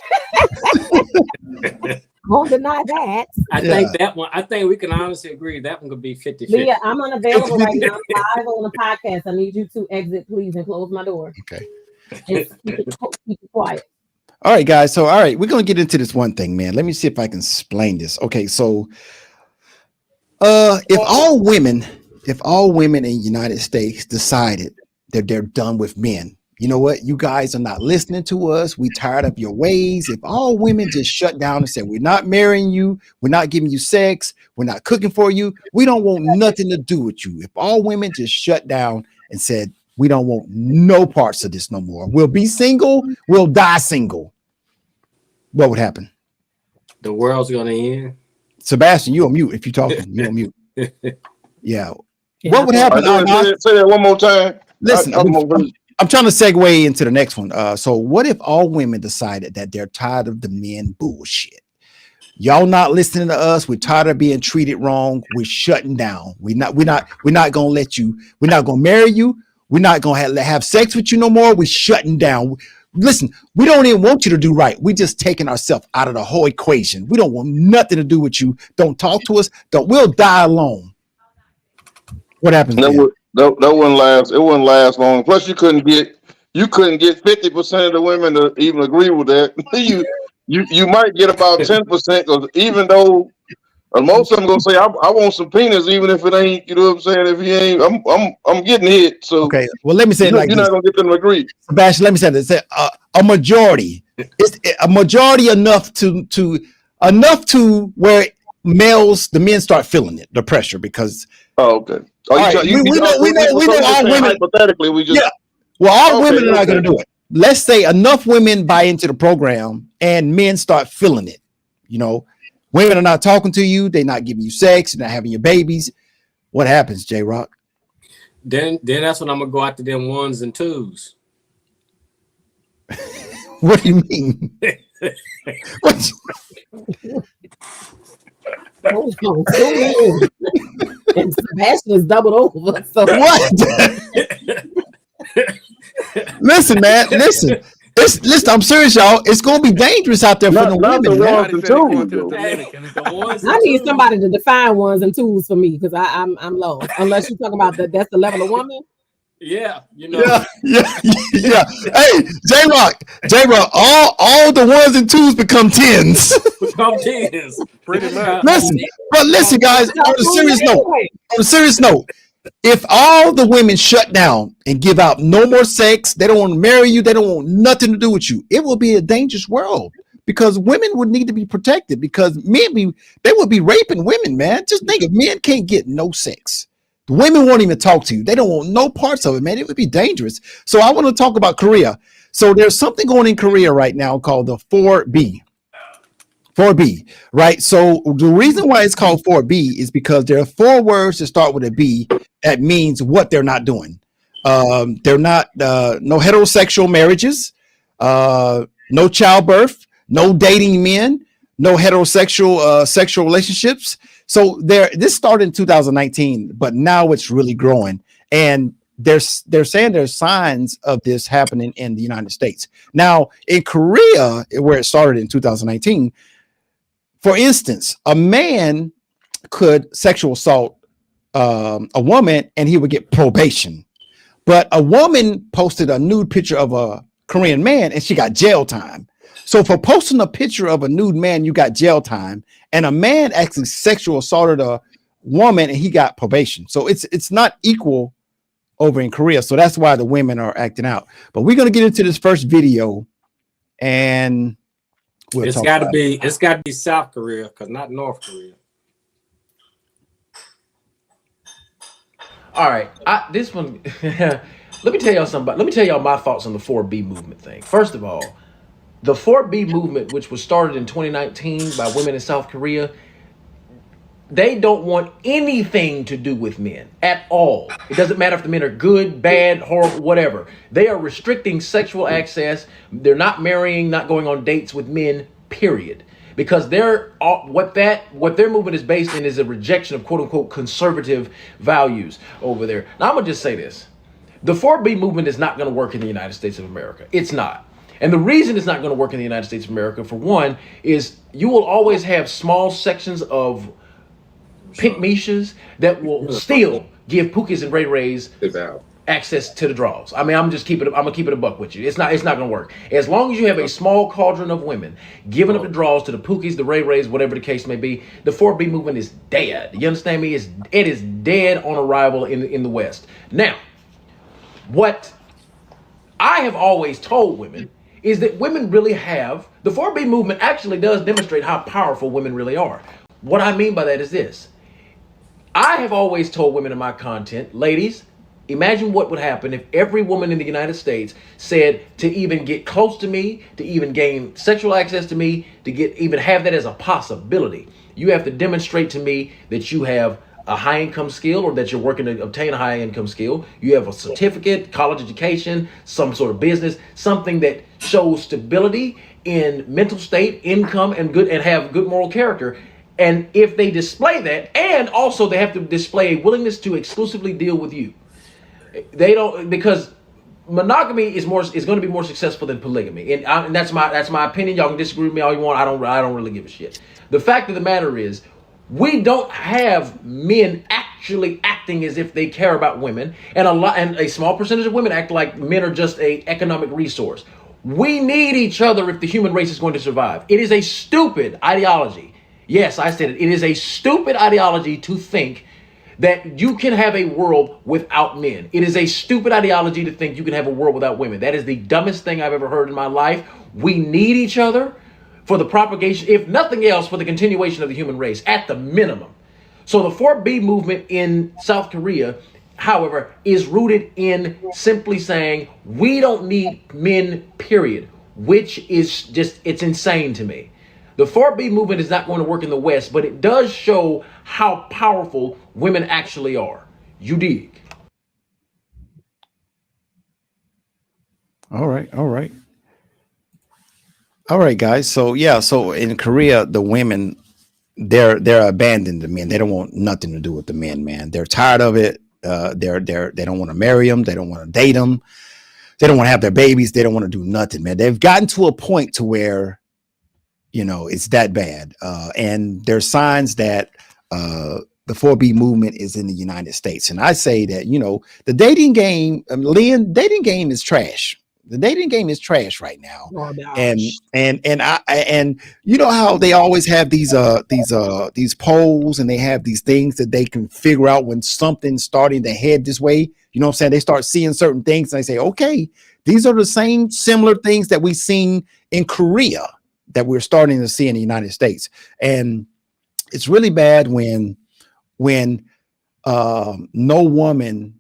Won't deny that. I think that one. I think we can honestly agree that one could be 50-50. Leah, I'm unavailable right now. I'm live on the podcast. I need you to exit, please, and close my door. Okay. And keep it quiet. All right, guys. So, all right, we're gonna get into this one thing, man. Let me see if I can explain this. Okay, so, if all women in the United States decided that they're done with men, you know what? You guys are not listening to us. We tired of your ways. If all women just shut down and said, we're not marrying you, we're not giving you sex, we're not cooking for you, we don't want nothing to do with you. If all women just shut down and said, we don't want no parts of this no more. We'll be single. We'll die single. What would happen? The world's gonna end. Sebastian, you on mute. If you're talking, you on mute. Yeah. What would happen? Say that one more time. Listen, I'm trying to segue into the next one. So what if all women decided that they're tired of the men bullshit? Y'all not listening to us. We're tired of being treated wrong. We're shutting down. We're not gonna let you. We're not gonna marry you. We're not gonna have sex with you no more. We're shutting down. Listen, we don't even want you to do right. We're just taking ourselves out of the whole equation. We don't want nothing to do with you. Don't talk to us. We'll die alone. What happens? That wouldn't last. It wouldn't last long. Plus, you couldn't get 50% of the women to even agree with that. you might get about 10%, because even though most of them gonna say, I want some penis, even if it ain't, you know what I'm saying? If he ain't, I'm getting hit. So okay, well, let me say it like you're this. not gonna get them to agree. Sebastian, let me say this. A majority. It's a majority enough to where the men start feeling it, the pressure, because okay. We know all women. Hypothetically, all women are not going to do it. Let's say enough women buy into the program and men start feeling it. Women are not talking to you. They're not giving you sex. They're not having your babies. What happens, J-Rock? Then that's when I'm gonna go after them ones and twos. What do you mean? And Sebastian is doubled over. So what? Listen, man. Listen. I'm serious, y'all. It's gonna be dangerous out there for the women. I need somebody to define ones and twos for me, because I'm lost. Unless you talk about that's the level of woman. Yeah, Yeah. Hey, J-Rock, all the ones and twos become tens. Pretty much. Listen, guys. On a serious note, if all the women shut down and give out no more sex, they don't want to marry you, they don't want nothing to do with you, it will be a dangerous world, because women would need to be protected, because they would be raping women, man. Just think, if men can't get no sex, the women won't even talk to you. They don't want no parts of it, man. It would be dangerous. So I want to talk about Korea. So there's something going in Korea right now called the 4B. 4B, right? So the reason why it's called 4B is because there are 4 words that start with a B that means what they're not doing. They're not no heterosexual marriages, no childbirth, no dating men, no heterosexual sexual relationships. So this started in 2019, but now it's really growing, and they're saying there's signs of this happening in the United States. Now in Korea, where it started in 2019. For instance, a man could sexual assault a woman and he would get probation. But a woman posted a nude picture of a Korean man and she got jail time. So for posting a picture of a nude man, you got jail time. And a man actually sexual assaulted a woman and he got probation. So it's not equal over in Korea. So that's why the women are acting out. But we're going to get into this first video, and We'll It's talk got to about be. It's got to be South Korea, because not North Korea. All right, this one. Let me tell y'all something. Let me tell y'all my thoughts on the 4B movement thing. First of all, the 4B movement, which was started in 2019 by women in South Korea, they don't want anything to do with men at all. It doesn't matter if the men are good, bad, horrible, whatever. They are restricting sexual access. They're not marrying, not going on dates with men, period. Because what their movement is based in is a rejection of quote unquote conservative values over there. Now I'm gonna just say this. The 4B movement is not going to work in the United States of America. It's not. And the reason it's not going to work in the United States of America, for one, is you will always have small sections of pick-mishas that will still give Pookies and Ray Rays access to the draws. I mean, I'm gonna keep it a buck with you. It's not going to work. As long as you have a small cauldron of women giving up the draws to the Pookies, the Ray Rays, whatever the case may be, the 4B movement is dead. You understand me? It is dead on arrival in the West. Now, what I have always told women is that women really have, the 4B movement actually does demonstrate how powerful women really are. What I mean by that is this. I have always told women in my content, ladies, imagine what would happen if every woman in the United States said to even get close to me, to even gain sexual access to me, to even have that as a possibility. You have to demonstrate to me that you have a high income skill, or that you're working to obtain a high income skill. You have a certificate, college education, some sort of business, something that shows stability in mental state, income, and have good moral character. And if they display that, and also they have to display a willingness to exclusively deal with you. They don't, because monogamy is going to be more successful than polygamy, and that's my opinion. Y'all can disagree with me all you want. I don't really give a shit. The fact of the matter is, we don't have men actually acting as if they care about women, and a small percentage of women act like men are just an economic resource. We need each other if the human race is going to survive. It is a stupid ideology. Yes, I said it. It is a stupid ideology to think that you can have a world without men. It is a stupid ideology to think you can have a world without women. That is the dumbest thing I've ever heard in my life. We need each other for the propagation, if nothing else, for the continuation of the human race, at the minimum. So the 4B movement in South Korea, however, is rooted in simply saying, we don't need men, period, which is just, it's insane to me. The 4B movement is not going to work in the West, but it does show how powerful women actually are. You dig? All right. All right, guys. So so in Korea, the women, they're abandoning the men. They don't want nothing to do with the men, man. They're tired of it. They don't want to marry them. They don't want to date them. They don't want to have their babies. They don't want to do nothing, man. They've gotten to a point to where, it's that bad. And there's signs that the 4B movement is in the United States. And I say that, the dating game, Lynn, dating game is trash. The dating game is trash right now. Oh, And you know how they always have these polls, and they have these things that they can figure out when something's starting to head this way. You know what I'm saying? They start seeing certain things and they say, okay, these are the same similar things that we've seen in Korea that we're starting to see in the United States. And it's really bad when no woman,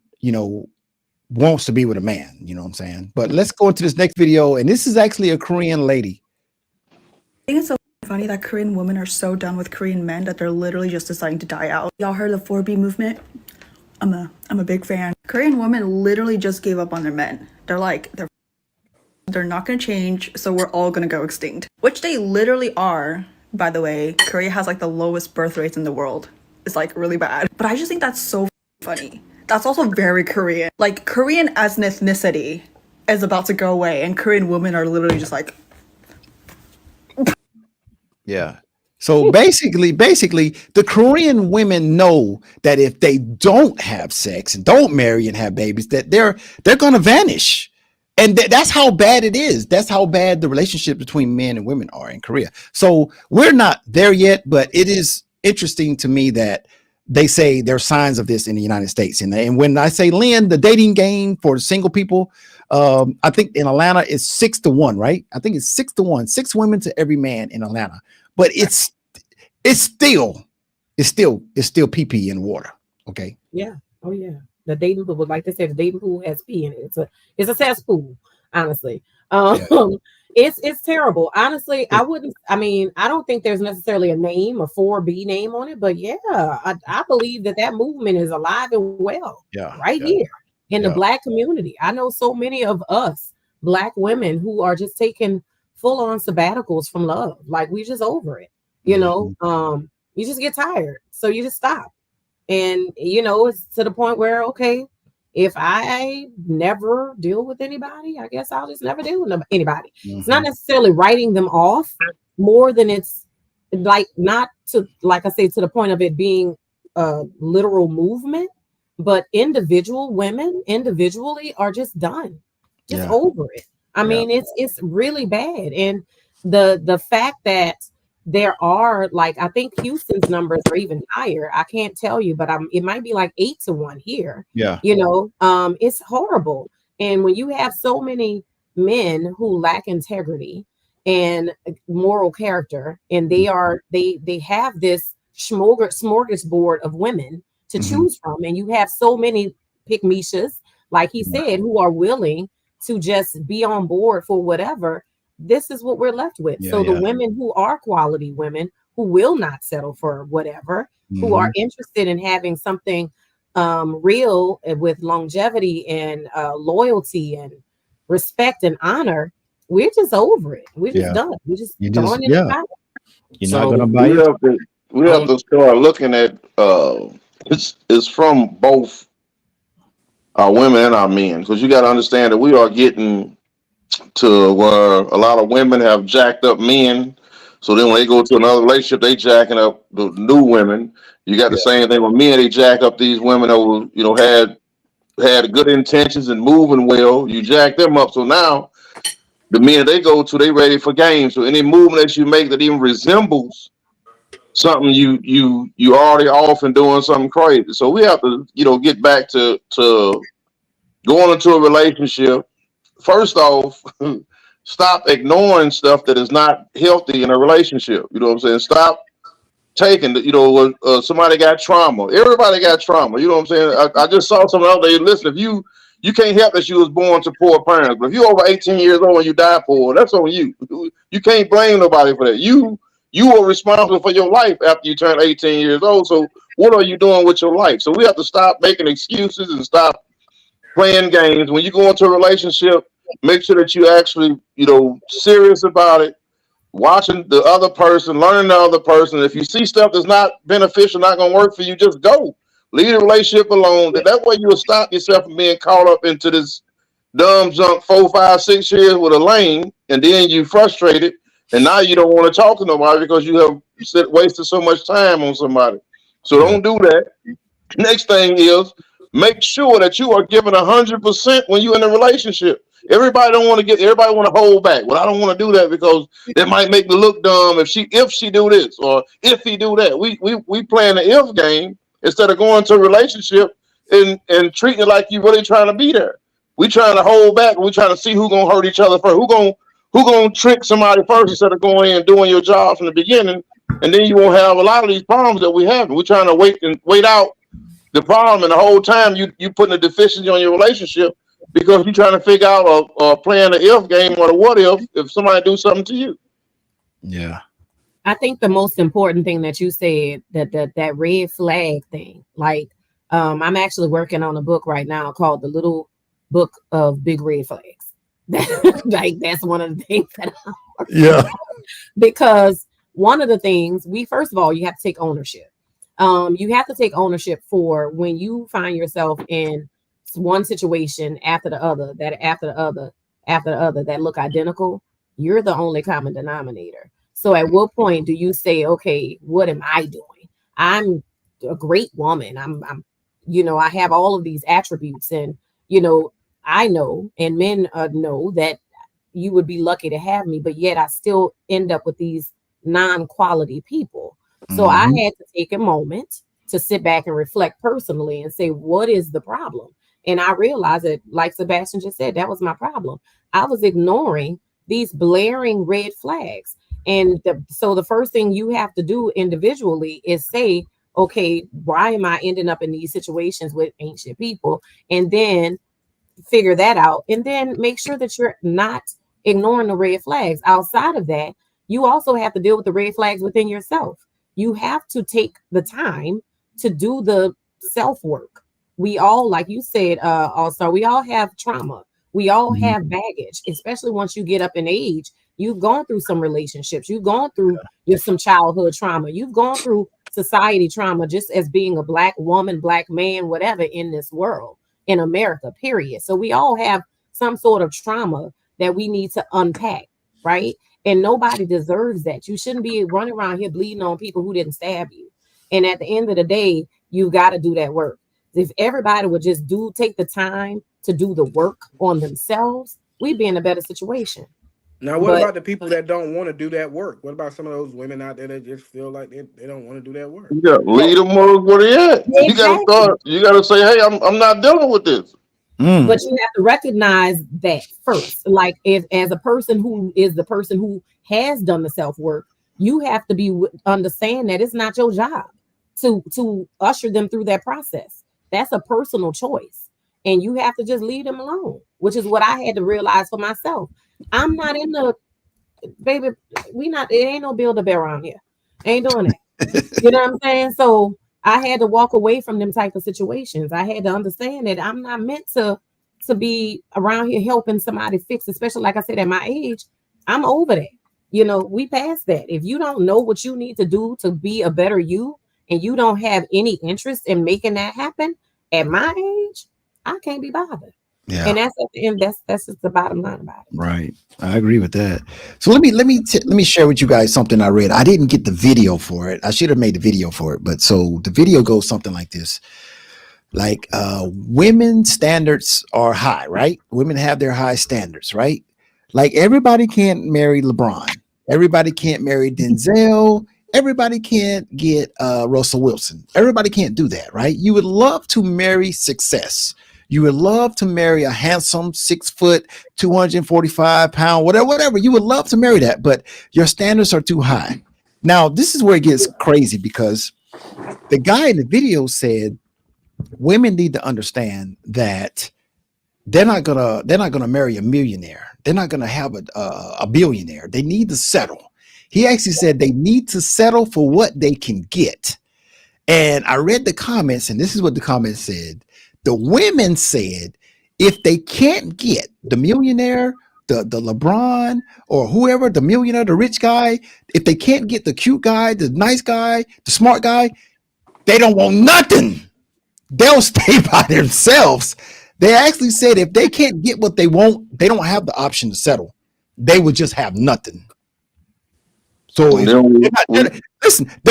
wants to be with a man, you know what I'm saying? But let's go into this next video. And this is actually a Korean lady. I think it's so funny that Korean women are so done with Korean men that they're literally just deciding to die out. Y'all heard of the 4B movement? I'm a big fan. Korean women literally just gave up on their men. They're like, they're not gonna change, so we're all gonna go extinct. Which they literally are, by the way. Korea has like the lowest birth rates in the world. It's like really bad. But I just think that's so funny. That's also very Korean. Like, Korean as an ethnicity is about to go away, and Korean women are literally just like... Yeah. So basically, the Korean women know that if they don't have sex and don't marry and have babies, that they're going to vanish. And that's how bad it is. That's how bad the relationship between men and women are in Korea. So we're not there yet, but it is interesting to me that they say there are signs of this in the United States. And when I say, Lynn, the dating game for single people, I think in Atlanta it's 6-1, right? I think it's 6-1, 6 women to every man in Atlanta. But it's still pee in water. Okay. Yeah. Oh yeah. The dating pool, like they said, the dating pool has pee in it. It's a cesspool, honestly. It's terrible. Honestly, I don't think there's necessarily a 4B name on it, but yeah, I believe that movement is alive and well. Yeah. Right here in the Black community. I know so many of us Black women who are just taking full-on sabbaticals from love. Like we just over it. You know, you just get tired. So you just stop. And it's to the point where, okay, if I never deal with anybody, I guess I'll just never deal with anybody. It's not necessarily writing them off more than it's like not to, like I say, to the point of it being a literal movement, but individual women individually are just done, just over it. I mean, it's really bad. And the fact that there are, like, I think Houston's numbers are even higher. I can't tell you, but it might be like 8-1 here. Yeah. It's horrible. And when you have so many men who lack integrity and moral character, and they have this smorgasbord of women to choose from, and you have so many pick-me-shas, like he said, who are willing to just be on board for whatever, this is what we're left with. The women who are quality women, who will not settle for whatever, who are interested in having something real with longevity and loyalty and respect and honor, we're just over it. We're just done. We're just throwing it out. You're not gonna buy it. We have to start looking at it's from both our women and our men, because you got to understand that we are getting to where a lot of women have jacked up men. So then when they go to another relationship, they jacking up the new women. You got the same thing with men. They jack up these women who had good intentions and moving well. You jack them up. So now the men they go to, they ready for games. So any movement that you make that even resembles something you already off and doing something crazy. So we have to get back to going into a relationship. First off, stop ignoring stuff that is not healthy in a relationship. You know what I'm saying? Stop taking, somebody got trauma. Everybody got trauma. You know what I'm saying? I just saw something the other day. Listen, if you can't help that you was born to poor parents, but if you're over 18 years old and you die poor, that's on you. You can't blame nobody for that. You are responsible for your life after you turn 18 years old. So what are you doing with your life? So we have to stop making excuses and stop playing games. When you go into a relationship, make sure that you actually, serious about it, watching the other person, learning the other person. If you see stuff that's not beneficial, not going to work for you, just go. Leave the relationship alone. That way you will stop yourself from being caught up into this dumb junk 4, 5, 6 years with a lame, and then you frustrated, and now you don't want to talk to nobody because you have wasted so much time on somebody. So don't do that. Next thing is, make sure that you are giving 100% when you're in a relationship. Everybody want to hold back. Well, I don't want to do that because it might make me look dumb if she do this or if he do that. We playing the if game instead of going to a relationship and treating it like you really trying to be there. We trying to hold back. We trying to see who gonna hurt each other first. Who gonna trick somebody first instead of going in and doing your job from the beginning. And then you won't have a lot of these problems that we have. We're trying to wait out the problem, and the whole time you putting a deficiency on your relationship because you're trying to figure out or playing the if game or the what if somebody do something to you. Yeah. I think the most important thing that you said, that red flag thing, like I'm actually working on a book right now called The Little Book of Big Red Flags. That's one of the things that I'm working on. Because one of the things first of all, you have to take ownership. You have to take ownership for when you find yourself in one situation after the other that look identical. You're the only common denominator. So at what point do you say, okay, what am I doing? I'm a great woman. I'm I have all of these attributes, and I know, and men know that you would be lucky to have me, but yet I still end up with these non-quality people. So I had to take a moment to sit back and reflect personally and say, what is the problem? And I realized that, like Sebastian just said, that was my problem. I was ignoring these blaring red flags. And so the first thing you have to do individually is say, okay, why am I ending up in these situations with ancient people? And then figure that out. And then make sure that you're not ignoring the red flags. Outside of that, you also have to deal with the red flags within yourself. You have to take the time to do the self work. We all, like you said, All-Star, we all have trauma. We all have baggage, especially once you get up in age. You've gone through some relationships. You've gone through some childhood trauma. You've gone through society trauma, just as being a Black woman, Black man, whatever, in this world, in America, period. So we all have some sort of trauma that we need to unpack, right? And nobody deserves that. You shouldn't be running around here bleeding on people who didn't stab you. And at the end of the day, you've got to do that work. If everybody would just take the time to do the work on themselves, we'd be in a better situation. Now, what about the people that don't want to do that work? What about some of those women out there that just feel like they don't want to do that work? You got to lead them where they at. Exactly. You got to say, hey, I'm not dealing with this. But you have to recognize that first. Like, if as a person who is the person who has done the self work, you have to understand that it's not your job to usher them through that process. That's a personal choice, and you have to just leave them alone, which is what I had to realize for myself. I'm not in the baby. It ain't no Build-A-Bear around here. Ain't doing that. You know what I'm saying? So I had to walk away from them type of situations. I had to understand that I'm not meant to be around here helping somebody fix, especially like I said, at my age, I'm over that. You know, we passed that. If you don't know what you need to do to be a better you, and you don't have any interest in making that happen at my age, I can't be bothered. Yeah. And that's at the end, that's just the bottom line about it. Right. I agree with that. So let me share with you guys something I read. I didn't get the video for it. I should have made the video for it. But so the video goes something like this. Like women's standards are high, right? Women have their high standards, right? Like everybody can't marry LeBron. Everybody can't marry Denzel. Everybody can't get Russell Wilson. Everybody can't do that, right? You would love to marry success. You would love to marry a handsome 6 foot, 245 pound, whatever. You would love to marry that, but your standards are too high. Now, this is where it gets crazy, because the guy in the video said women need to understand that they're not gonna marry a millionaire. They're not gonna have a billionaire. They need to settle. He actually said they need to settle for what they can get. And I read the comments, and this is what the comments said. The women said, if they can't get the millionaire, the LeBron, or whoever, the millionaire, the rich guy, if they can't get the cute guy, the nice guy, the smart guy, they don't want nothing. They'll stay by themselves. They actually said if they can't get what they want, they don't have the option to settle. They would just have nothing. So they're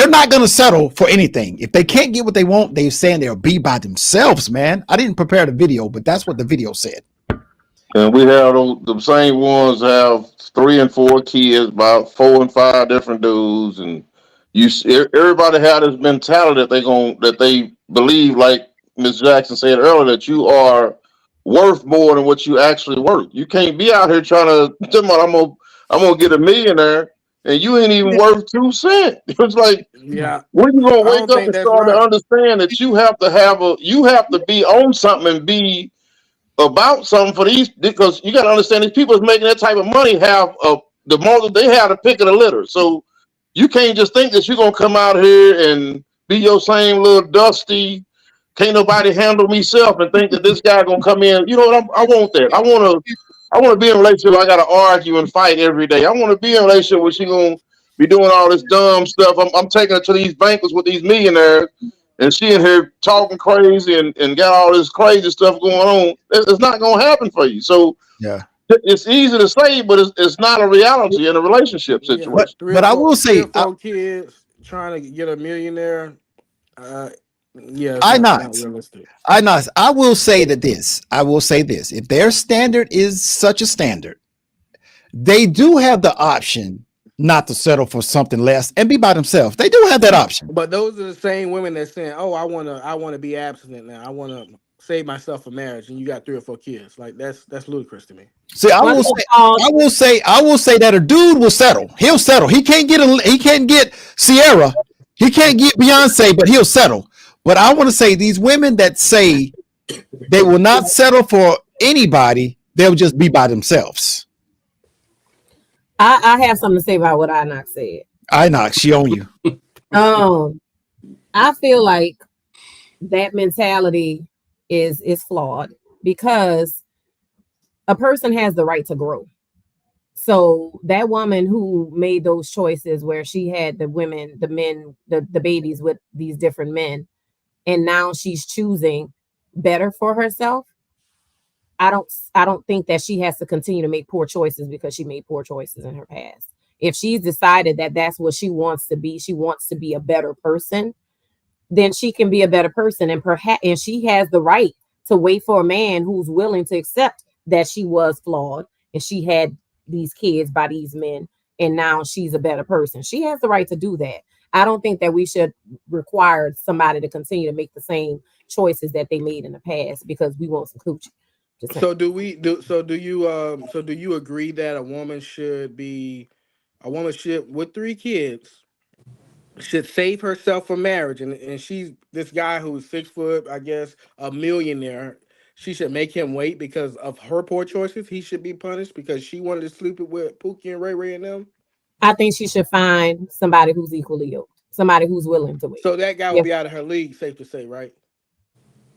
not going to settle for anything. If they can't get what they want, they're saying they'll be by themselves, man. I didn't prepare the video, but that's what the video said. And we have the same ones have 3 and 4 kids, about 4 and 5 different dudes, and everybody have this mentality that they believe, like Ms. Jackson said earlier, that you are worth more than what you actually worth. You can't be out here trying to I'm gonna get a millionaire. And you ain't even worth 2 cents. It's like, when you gonna wake up and start to understand that you have to be on something and be about something for these, because you got to understand these people that's making that type of money have the more that they have to pick of the litter. So you can't just think that you're gonna come out here and be your same little dusty, can't nobody handle me self, and think that this guy gonna come in. You know what? I want that. I want to be in a relationship. I got to argue and fight every day. I want to be in a relationship where she's going to be doing all this dumb stuff. I'm taking her to these banquets with these millionaires, and she in here talking crazy and got all this crazy stuff going on. It's not going to happen for you. So yeah, it's easy to say, but it's not a reality in a relationship situation. But I will say, 4 kids trying to get a millionaire. I will say this. If their standard is such a standard, they do have the option not to settle for something less and be by themselves. They do have that option. But those are the same women that saying, "Oh, I want to be abstinent now. I want to save myself for marriage, and you got 3 or 4 kids. Like that's ludicrous to me. See, I will say that a dude will settle. He'll settle. He can't get Sierra. He can't get Beyonce, but he'll settle. But I want to say these women that say they will not settle for anybody, they'll just be by themselves. I have something to say about what Inox said. Inox, she on you. I feel like that mentality is flawed because a person has the right to grow. So that woman who made those choices where she had the babies with these different men, and now she's choosing better for herself. I don't think that she has to continue to make poor choices because she made poor choices in her past. If she's decided that that's what she wants to be a better person, then she can be a better person, and she has the right to wait for a man who's willing to accept that she was flawed and she had these kids by these men, and now she's a better person. She has the right to do that. I don't think that we should require somebody to continue to make the same choices that they made in the past because we want some coochie. So do you agree that a woman with 3 kids should save herself for marriage, and she's this guy who's 6 foot, I guess, a millionaire, she should make him wait because of her poor choices? He should be punished because she wanted to sleep with Pookie and Ray Ray and them? I think she should find somebody who's equally yoked, somebody who's willing to wait. So that guy will be out of her league, safe to say, right?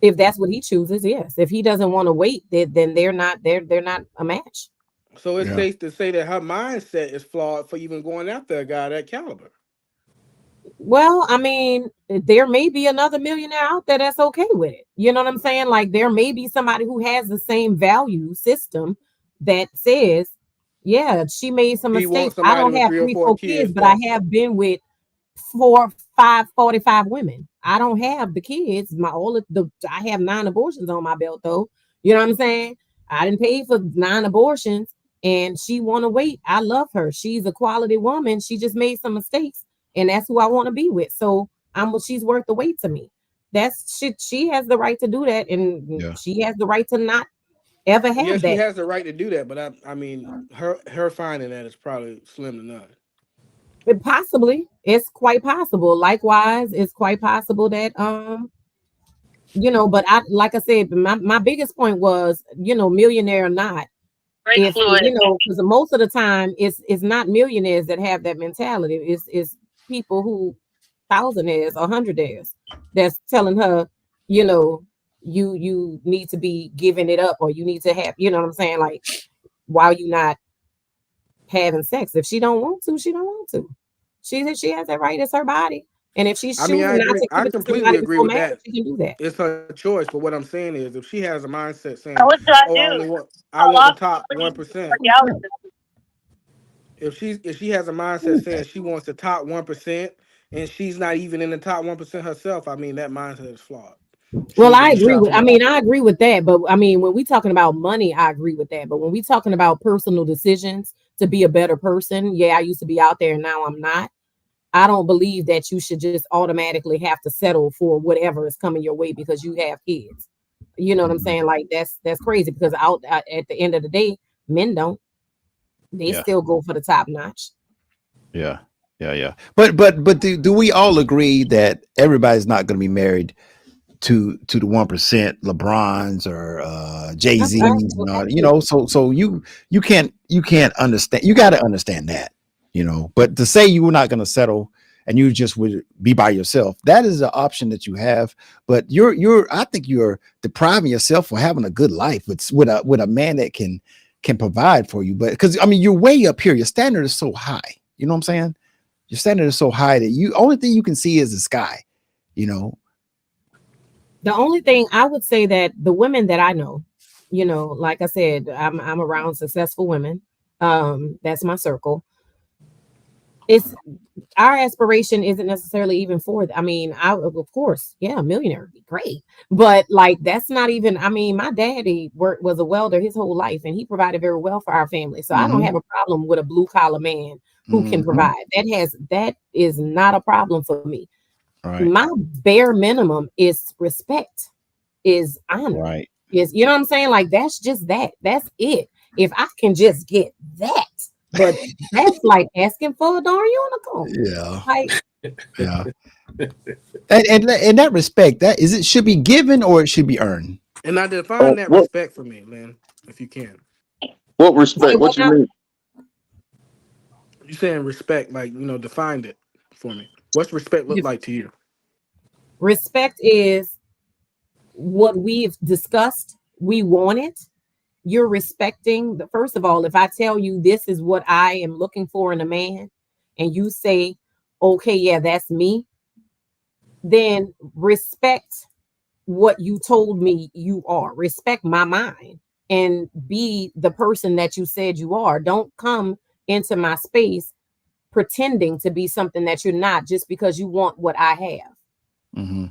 If that's what he chooses, yes. If he doesn't want to wait, then they're not a match. So it's safe to say that her mindset is flawed for even going after a guy that caliber. Well, I mean, there may be another millionaire out there that's okay with it. You know what I'm saying? Like there may be somebody who has the same value system that says, yeah, she made some mistakes. I don't have 3 or 4 kids, but I have been with 45 women. I don't have the kids. I have 9 abortions on my belt though. You know what I'm saying? I didn't pay for 9 abortions and she want to wait. I love her. She's a quality woman. She just made some mistakes and that's who I want to be with. So she's worth the wait to me. She has the right to do that, and she has the right to not ever have that. She has the right to do that, but I mean her finding that is probably slim to none. Possibly, it's quite possible. Likewise, it's quite possible that but like I said, my biggest point was, millionaire or not, if, because most of the time it's not millionaires that have that mentality. It's people who thousandaires or hundredaires that's telling her, you need to be giving it up, or you need to have, you know what I'm saying? Like, why are you not having sex? If she don't want to, she don't want to. She has that right. It's her body. And if she's choosing I completely agree with that. She can do that. It's her choice. But what I'm saying is, if she has a mindset saying, what should I do? I want the top 1%. If she has a mindset saying she wants the top 1%, and she's not even in the top 1% herself, I mean that mindset is flawed. Well, I agree with that. But I mean, when we talking about money, I agree with that. But when we talking about personal decisions to be a better person, I used to be out there and now I'm not. I don't believe that you should just automatically have to settle for whatever is coming your way because you have kids. You know what I'm saying? Like that's crazy, because at the end of the day, men don't. They still go for the top notch. Yeah. But do we all agree that everybody's not going to be married to the 1%, LeBrons or Jay-Z's? So you can't understand. You got to understand that. But to say you were not going to settle and you just would be by yourself, that is an option that you have. But I think you're depriving yourself for having a good life with a man that can provide for you. But because I mean, you're way up here, your standard is so high. You know what I'm saying? Your standard is so high that only thing you can see is the sky. The only thing I would say that the women that I know, like I said, I'm around successful women. That's my circle. It's our aspiration isn't necessarily even for I mean, of course, a millionaire would be great, but like that's not even. I mean, my daddy was a welder his whole life, and he provided very well for our family. So I don't have a problem with a blue collar man who can provide. That is not a problem for me. Right. My bare minimum is respect. is honor. Right. Is, you know what I'm saying? Like, that's just that. That's it. If I can just get that, but that's like asking for a darn unicorn. Yeah. Like, Yeah. And that respect, that is, it should be given or it should be earned. And I define that respect for me, Lynn, if you can. What respect? What you mean? You saying respect, like, you know, defined it for me. What's respect look like to you? respect is what we've discussed. We want it. You're respecting the, first of all, if I tell you this is what I am looking for in a man, and you say, okay, yeah, that's me, then respect what you told me you are. Respect my mind and be the person that you said you are. Don't come into my space pretending to be something that you're not just because you want what I have. Mm-hmm.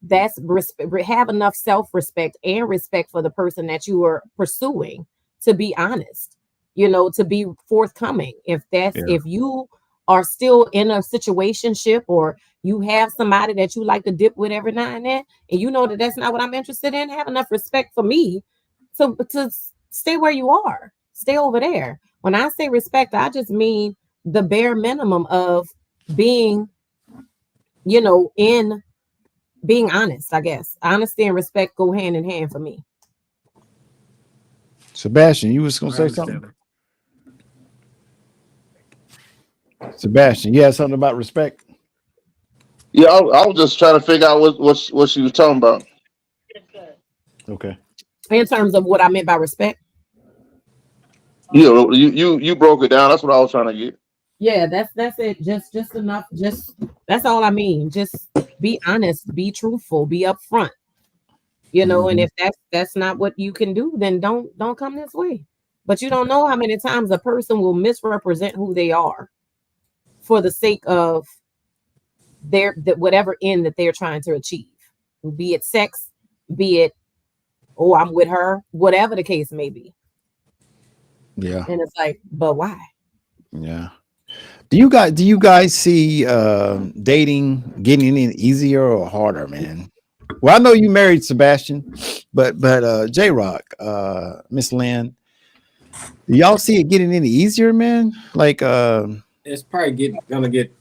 That's respect. Have enough self-respect and respect for the person that you are pursuing, to be honest, you know, to be forthcoming. If you are still in a situationship, or you have somebody that you like to dip with every now and then, and you know that that's not what I'm interested in, have enough respect for me to stay where you are, stay over there. When I say respect, I just mean the bare minimum of being, you know, in being honest. I guess honesty and respect go hand in hand for me. Sebastian, you was gonna say something? Sebastian, you had something about respect? Yeah, I was just trying to figure out what she was talking about. Okay. In terms of what I meant by respect. You broke it down. That's what I was trying to get. Yeah, that's it. Just enough. Just that's all I mean. Just be honest, be truthful, be upfront. You know, and if that's not what you can do, then don't come this way. But you don't know how many times a person will misrepresent who they are for the sake of whatever end that they're trying to achieve. Be it sex, be it, oh, I'm with her, whatever the case may be. Yeah. And it's like, but why? Yeah. Do you guys see dating getting any easier or harder, man? Well, I know you married Sebastian, but J-Rock, Miss Lynn, do y'all see it getting any easier, man? Like it's probably gonna get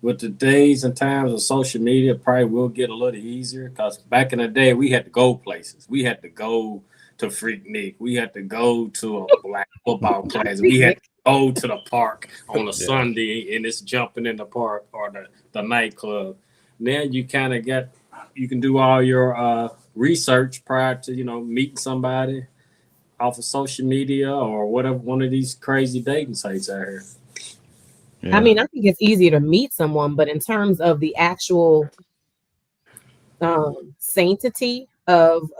with the days and times of social media, probably will get a little easier, because back in the day we had to go places. We had to go to Freaknik. We had to go to a black football class. We had to go to the park on a Sunday, and it's jumping in the park or the nightclub. Now you kind of you can do all your research prior to, you know, meeting somebody off of social media or whatever, one of these crazy dating sites out here. Yeah. I mean, I think it's easier to meet someone, but in terms of the actual sanctity of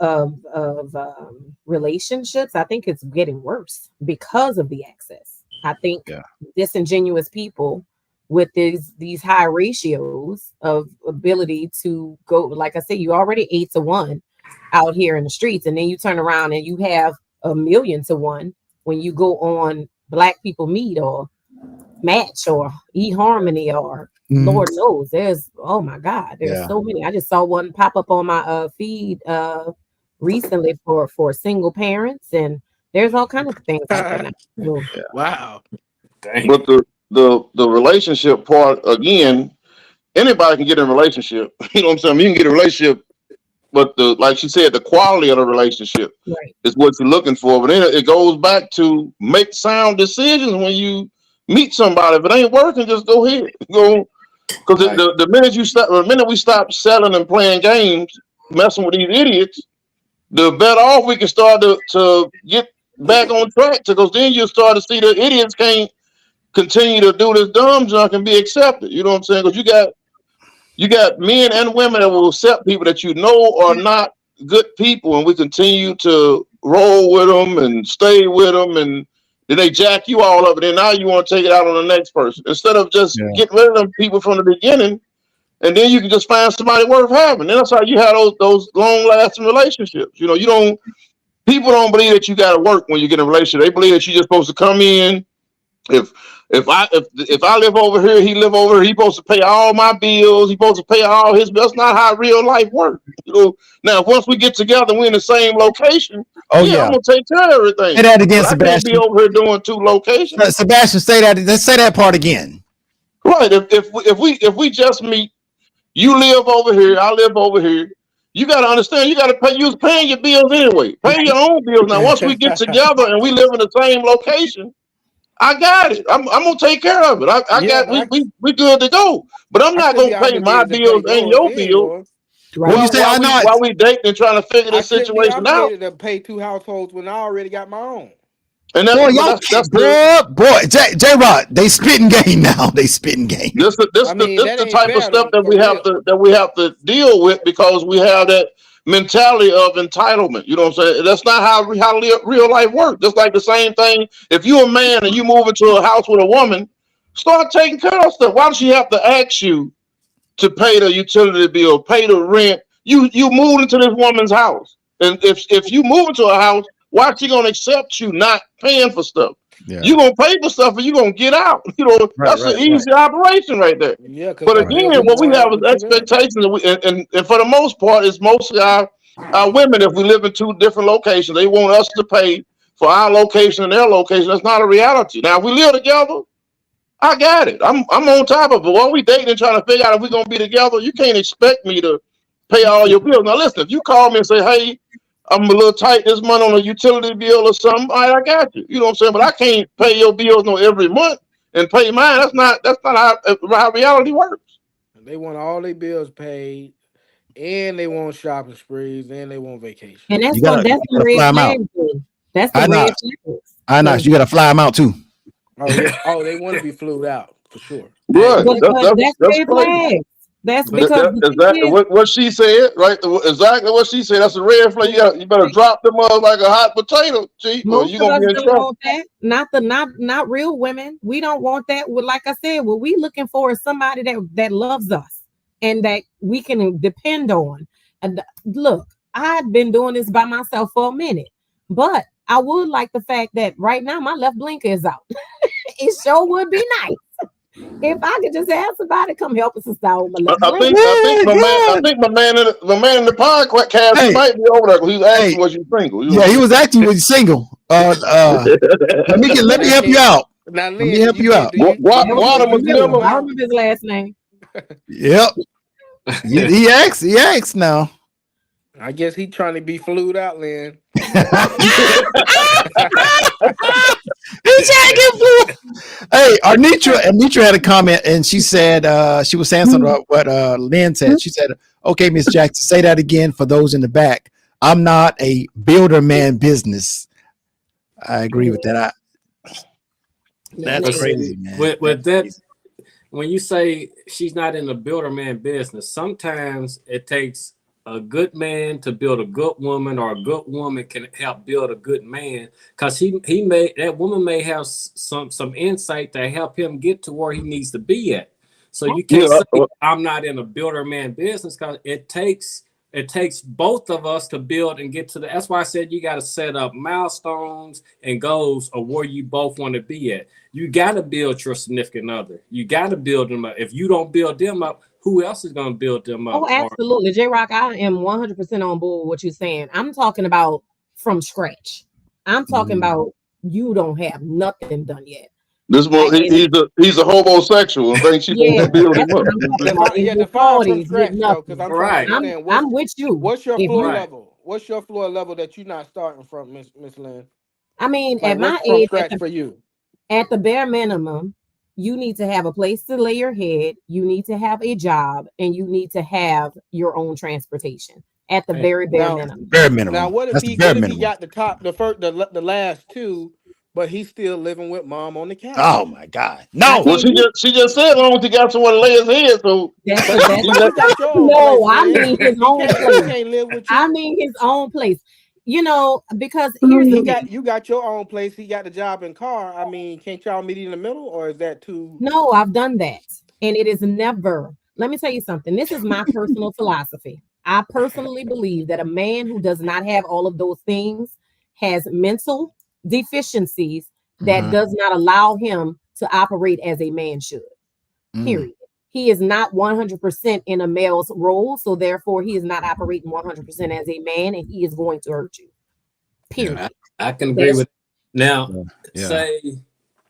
relationships, I think it's getting worse because of the access. I think disingenuous people with these high ratios of ability to go, like I said, you already 8-1 out here in the streets, and then you turn around and you have 1,000,000-1 when you go on Black People Meet or Match or eHarmony or Lord knows, there's, oh my God, there's so many. I just saw one pop up on my feed recently for single parents, and there's all kinds of things out there now. Wow. Dang. But the relationship part, again, anybody can get in a relationship. You know what I'm saying? You can get a relationship, but like she said, the quality of the relationship is what you're looking for. But then it goes back to make sound decisions when you meet somebody. If it ain't working, just go ahead. Go, because the minute we stop selling and playing games, messing with these idiots, the better off we can start to get back on track. Because then you'll start to see the idiots can't continue to do this dumb junk and be accepted. You know what I'm saying? Because you got men and women that will accept people that you know are not good people, and we continue to roll with them and stay with them, and then they jack you all up, and then now you want to take it out on the next person instead of just getting rid of them people from the beginning, and then you can just find somebody worth having. And that's how you have those long-lasting relationships. You know, people don't believe that you got to work when you get in a relationship. They believe that you're just supposed to come in, If I live over here, he live over here. He supposed to pay all my bills. He supposed to pay all his bills. That's not how real life works. You know. Now, once we get together, we're in the same location. Oh yeah, I'm gonna take care of everything. Say that again, But I can't be Sebastian. over here doing 2 locations. Sebastian, say that. Let's say that part again. Right. If we just meet, you live over here, I live over here. You got to understand. You got to pay. You was paying your bills anyway. Pay your own bills. Now, once we get together and we live in the same location, I got it. I'm gonna take care of it. We good to go. But I'm not gonna pay my bills and your bills. While we dating and trying to figure this situation out. To pay 2 households when I already got my own. And that's boy, J-Rod, they spitting game now. They spitting game. This the type of stuff that we have to deal with because we have that mentality of entitlement. You know what I'm saying? That's not how real life works. Just like the same thing. If you're a man and you move into a house with a woman, start taking care of stuff. Why does she have to ask you to pay the utility bill, pay the rent? You moved into this woman's house, and if you move into a house, why is she gonna accept you not paying for stuff? Yeah. You're gonna pay for stuff and you're gonna get out. You know, that's an easy operation right there. Yeah, but again, what we have is expectations, and for the most part, it's mostly our women. If we live in 2 different locations, they want us to pay for our location and their location. That's not a reality. Now, if we live together, I got it. I'm on top of it. But while we dating and trying to figure out if we're gonna be together, you can't expect me to pay all your bills. Now, listen, if you call me and say, "Hey, I'm a little tight this month on a utility bill or something," all right, I got you. You know what I'm saying? But I can't pay your bills every month and pay mine. That's not how reality works. They want all their bills paid, and they want shopping sprees, and they want vacation. And that's the red flag. That's the red flag. I know you gotta fly them out too. Oh, they want to be flew out for sure. Right. That's red flag. That's because exactly what she said, right? Exactly what she said. That's a red flag. You better drop them like a hot potato, Chief, or you gonna be in trouble. Not real women. We don't want that. Like I said, what we looking for is somebody that loves us and that we can depend on. And look, I've been doing this by myself for a minute, but I would like the fact that right now my left blinker is out. It sure would be nice if I could just have somebody come help us out. I think my man in the podcast might be over there. He was asking was you single. He was asking was you single. Let me help you out. Now, let me help you out. I remember his last name. Yep. He asked now. I guess he trying to be flued out, Lynn. He's trying to get flued. Hey, Arnitra had a comment, and she said she was saying something about what Lynn said. She said, "Okay, Miss Jackson, say that again for those in the back. I'm not a builder man business." I agree with that. That's crazy, man. With that, when you say she's not in the builder man business, sometimes it takes a good man to build a good woman, or a good woman can help build a good man, because that woman may have some insight to help him get to where he needs to be at. So you can't say I'm not in a builder man business, because it takes both of us to build and get to the. That's why I said you got to set up milestones and goals of where you both want to be at. You got to build your significant other. You got to build them up. If you don't build them up, who else is going to build them up? Oh, absolutely. J-Rock, I am 100% on board with what you're saying. I'm talking about from scratch. I'm talking about you don't have nothing done yet. This one, he's a homosexual and thinks she's going to build him up. Yeah, the fall from scratch, because I'm with you. What's your floor level? What's your floor level that you're not starting from, Miss Lynn? I mean, like at my age, for you, at the bare minimum, you need to have a place to lay your head. You need to have a job, and you need to have your own transportation at the very bare minimum. Bare minimum. Now, what if he got the last two, but he's still living with mom on the couch? Oh my God! No. Well, she just said, as long as he got someone to lay his head. So no, I mean his own place. I mean his own place. You know, because here's you got your own place. He got a job and car. I mean, can't y'all meet in the middle, or is that too? No, I've done that, and it is never. Let me tell you something. This is my personal philosophy. I personally believe that a man who does not have all of those things has mental deficiencies that does not allow him to operate as a man should. Period. He is not 100% in a male's role, so therefore he is not operating 100% as a man, and he is going to hurt you. Period. I can agree with. Now, say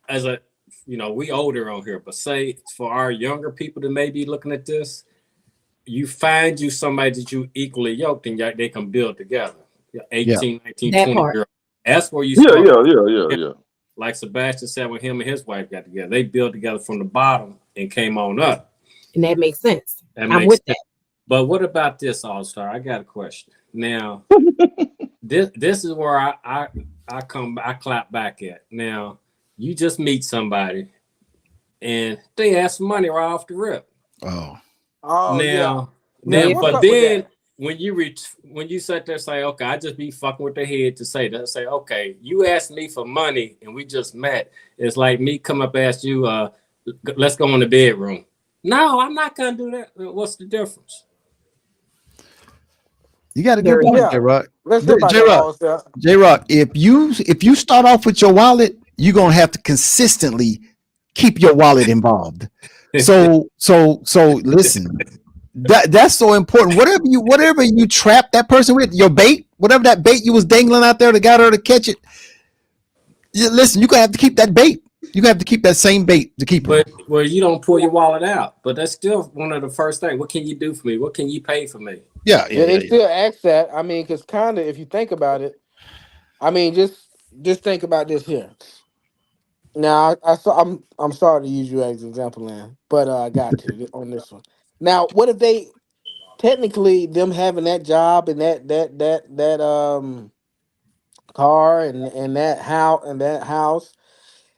as a, we older on here, but say for our younger people that may be looking at this, you find you somebody that you equally yoked and they can build together. 18, 19, That 20 part. girls. That's where you Yeah. Like Sebastian said when him and his wife got together. They built together from the bottom and came on up. And that makes sense. That I'm makes with sense. that. But what about this, All-Star? I got a question. Now, this is where I clap back at. Now, you just meet somebody and they ask for money right off the rip. Oh, Now, what's but up with then that? when you sit there and say, okay, I just be fucking with their head to say that. Say, okay, you asked me for money and we just met. It's like me come up ask you, let's go in the bedroom. No, I'm not gonna do that. What's the difference? You got a good point, J-Rock. Let's hear about that, J-Rock, if you start off with your wallet, you're gonna have to consistently keep your wallet involved. So listen, that's so important. Whatever you trap that person with, your bait, whatever that bait you was dangling out there that got her to catch it. Listen, you're gonna have to keep that bait. You're gonna have to keep that same bait to keep it. But you don't pull your wallet out. But that's still one of the first things. What can you do for me? What can you pay for me? Yeah, they still ask that. I mean, because kind of, if you think about it, I mean, just think about this here. Now, I'm sorry to use you as an example, Lan, but I got to on this one. Now, what if they technically them having that job and that car and that house,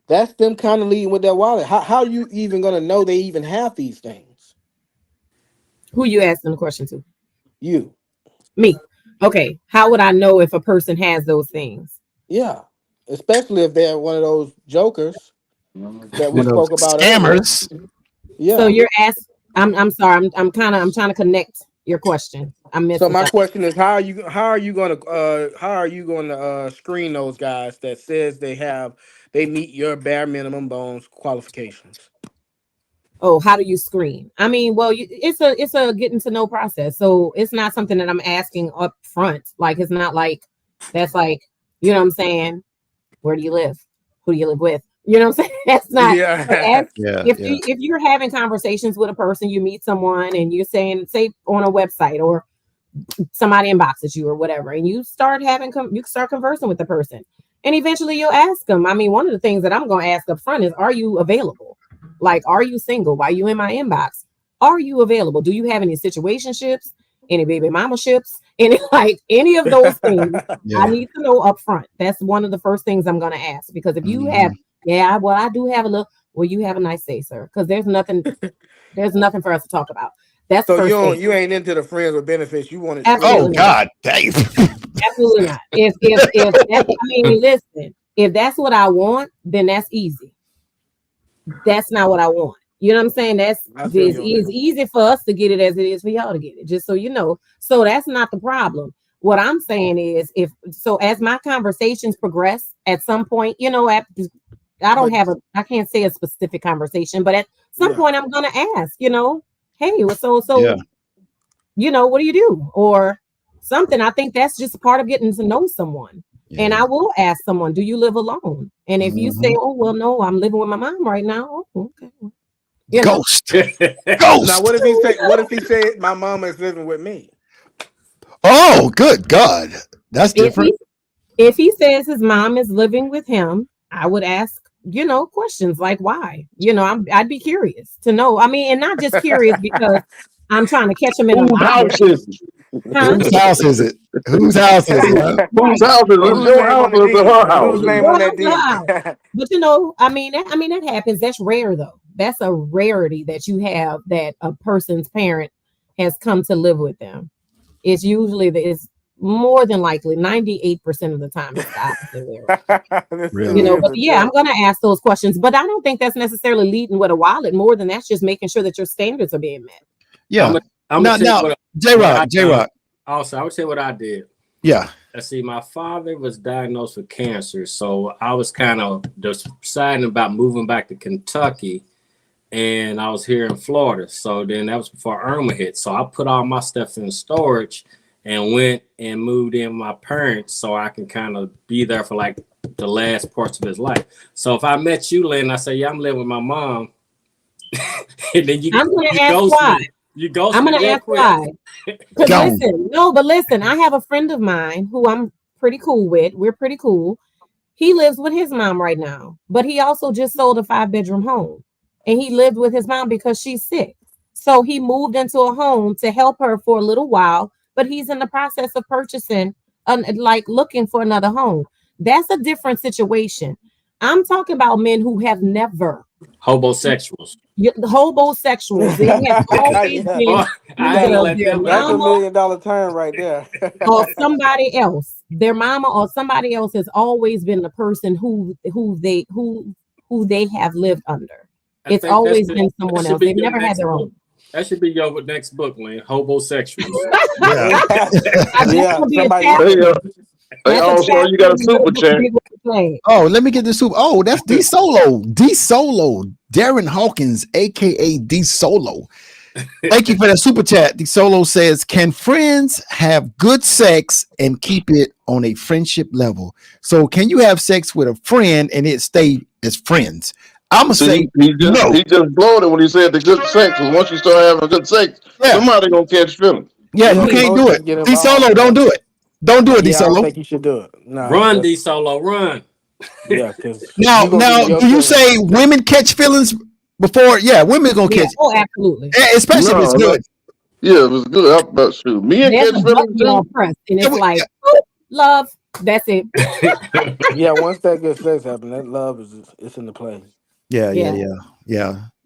that's them kind of leading with their wallet. How are you even gonna know they even have these things? Who you asking the question to? You. Me. Okay. How would I know if a person has those things? Yeah. Especially if they're one of those jokers that we One of those spoke about scammers. earlier. Yeah. So you're asking. I'm sorry. I'm trying to connect your question. I'm missing. So my something. question is, how are you gonna screen those guys that says they meet your bare minimum bones qualifications? Oh, how do you screen? I mean, well, it's a getting to know process. So it's not something that I'm asking up front. Like, it's not like that's like, you know what I'm saying? Where do you live? Who do you live with? You know what I'm saying? That's not. Yeah. If you're having conversations with a person, you meet someone and you're saying, say on a website or somebody inboxes you or whatever, and you start conversing with the person, and eventually you'll ask them. I mean, one of the things that I'm going to ask up front is, are you available? Like, are you single? Why are you in my inbox? Are you available? Do you have any situationships? Any baby mama ships? Any of those things? I need to know up front. That's one of the first things I'm going to ask, because if you have, I do have a little. Well, you have a nice day, sir, because there's nothing for us to talk about. That's so the first thing. you ain't into the friends with benefits. You want it. Absolutely Oh God, dang. Absolutely not. If listen, if that's what I want, then that's easy. That's not what I want. You know what I'm saying? It's easy for us to get it as it is for y'all to get it, just so you know. So that's not the problem. What I'm saying is, as my conversations progress, at some point, I can't say a specific conversation, but at some point I'm gonna ask, hey, what do you do? Or something. I think that's just part of getting to know someone. Yeah. And I will ask someone, do you live alone? And if you say, oh, well, no, I'm living with my mom right now. Oh, okay. Ghost. Ghost. Now, what if he said my mama is living with me? Oh, good God. That's different. If he says his mom is living with him, I would ask, questions like why? I'd be curious to know. I mean, and not just curious because I'm trying to catch him in a house is it? Whose house is it? Whose house is it? Whose house is it? Your house or is it her house? Whose name on that deed? But I mean that happens. That's rare though. That's a rarity that you have, that a person's parent has come to live with them. It's usually it's more than likely 98% of the time it's the opposite. Really? But yeah, I'm gonna ask those questions, but I don't think that's necessarily leading with a wallet. More than that's just making sure that your standards are being met. Yeah. Now, J-Rock. Also, I would say what I did. Yeah. see, my father was diagnosed with cancer, so I was kind of deciding about moving back to Kentucky, and I was here in Florida. So then that was before Irma hit. So I put all my stuff in storage and went and moved in with my parents so I can kind of be there for like the last parts of his life. So if I met you, Lynn, I say, yeah, I'm living with my mom. And then I'm going to ask why. I'm going to ask why. Listen, I have a friend of mine who I'm pretty cool with. We're pretty cool. He lives with his mom right now, but he also just sold a 5-bedroom home, and he lived with his mom because she's sick. So he moved into a home to help her for a little while, but he's in the process of purchasing, looking for another home. That's a different situation. I'm talking about men who have never. Homosexuals. Homosexuals. They have always been that's $1 million term right there. Or somebody else. Their mama or somebody else has always been the person who they have lived under. It's always been someone else. They've never had their own. That should be your next book, Lynn. Homosexuals. Hey, also, you got a super chat. Oh, let me get the super. Oh, that's D Solo. D Solo. Darren Hawkins, aka D Solo. Thank you for that super chat. D Solo says, "Can friends have good sex and keep it on a friendship level?" So, can you have sex with a friend and it stay as friends? I'm gonna say he just blowed it when he said the good sex. Because once you start having good sex, somebody gonna catch feelings. Yeah, you can't do it. D Solo, don't do it. Don't do it, D Solo. I don't think you should do it. No, run, D Solo, run. Yeah, because now, do you say women catch feelings before? Yeah, women gonna catch. Oh, absolutely. Especially if it's good. Yeah, it was good. But shoot, me and catch feelings too. And it's like love. That's it. Yeah, once that good sex happens, that love it's in the play. Yeah.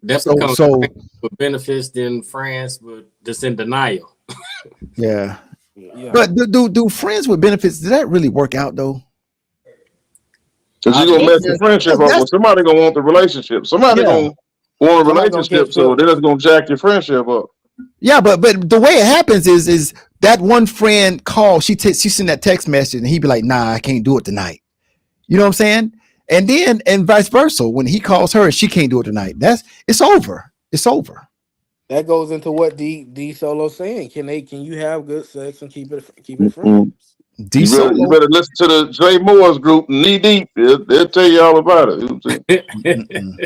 That's so with benefits than friends, but just in denial. Yeah. But do friends with benefits, does that really work out though? Because you're gonna mess the friendship up. Well, somebody gonna want the relationship. Somebody gonna want a relationship, so they're just gonna jack your friendship up. Yeah, but the way it happens is that one friend calls, she sent that text message, and he'd be like, "Nah, I can't do it tonight." You know what I'm saying? And then and vice versa, when he calls her, she can't do it tonight. It's over. It's over. That goes into what D Solo saying. Can you have good sex and keep it friends? You better listen to the Jay Moore's group, Knee Deep. They'll tell you all about it. You know what I'm saying?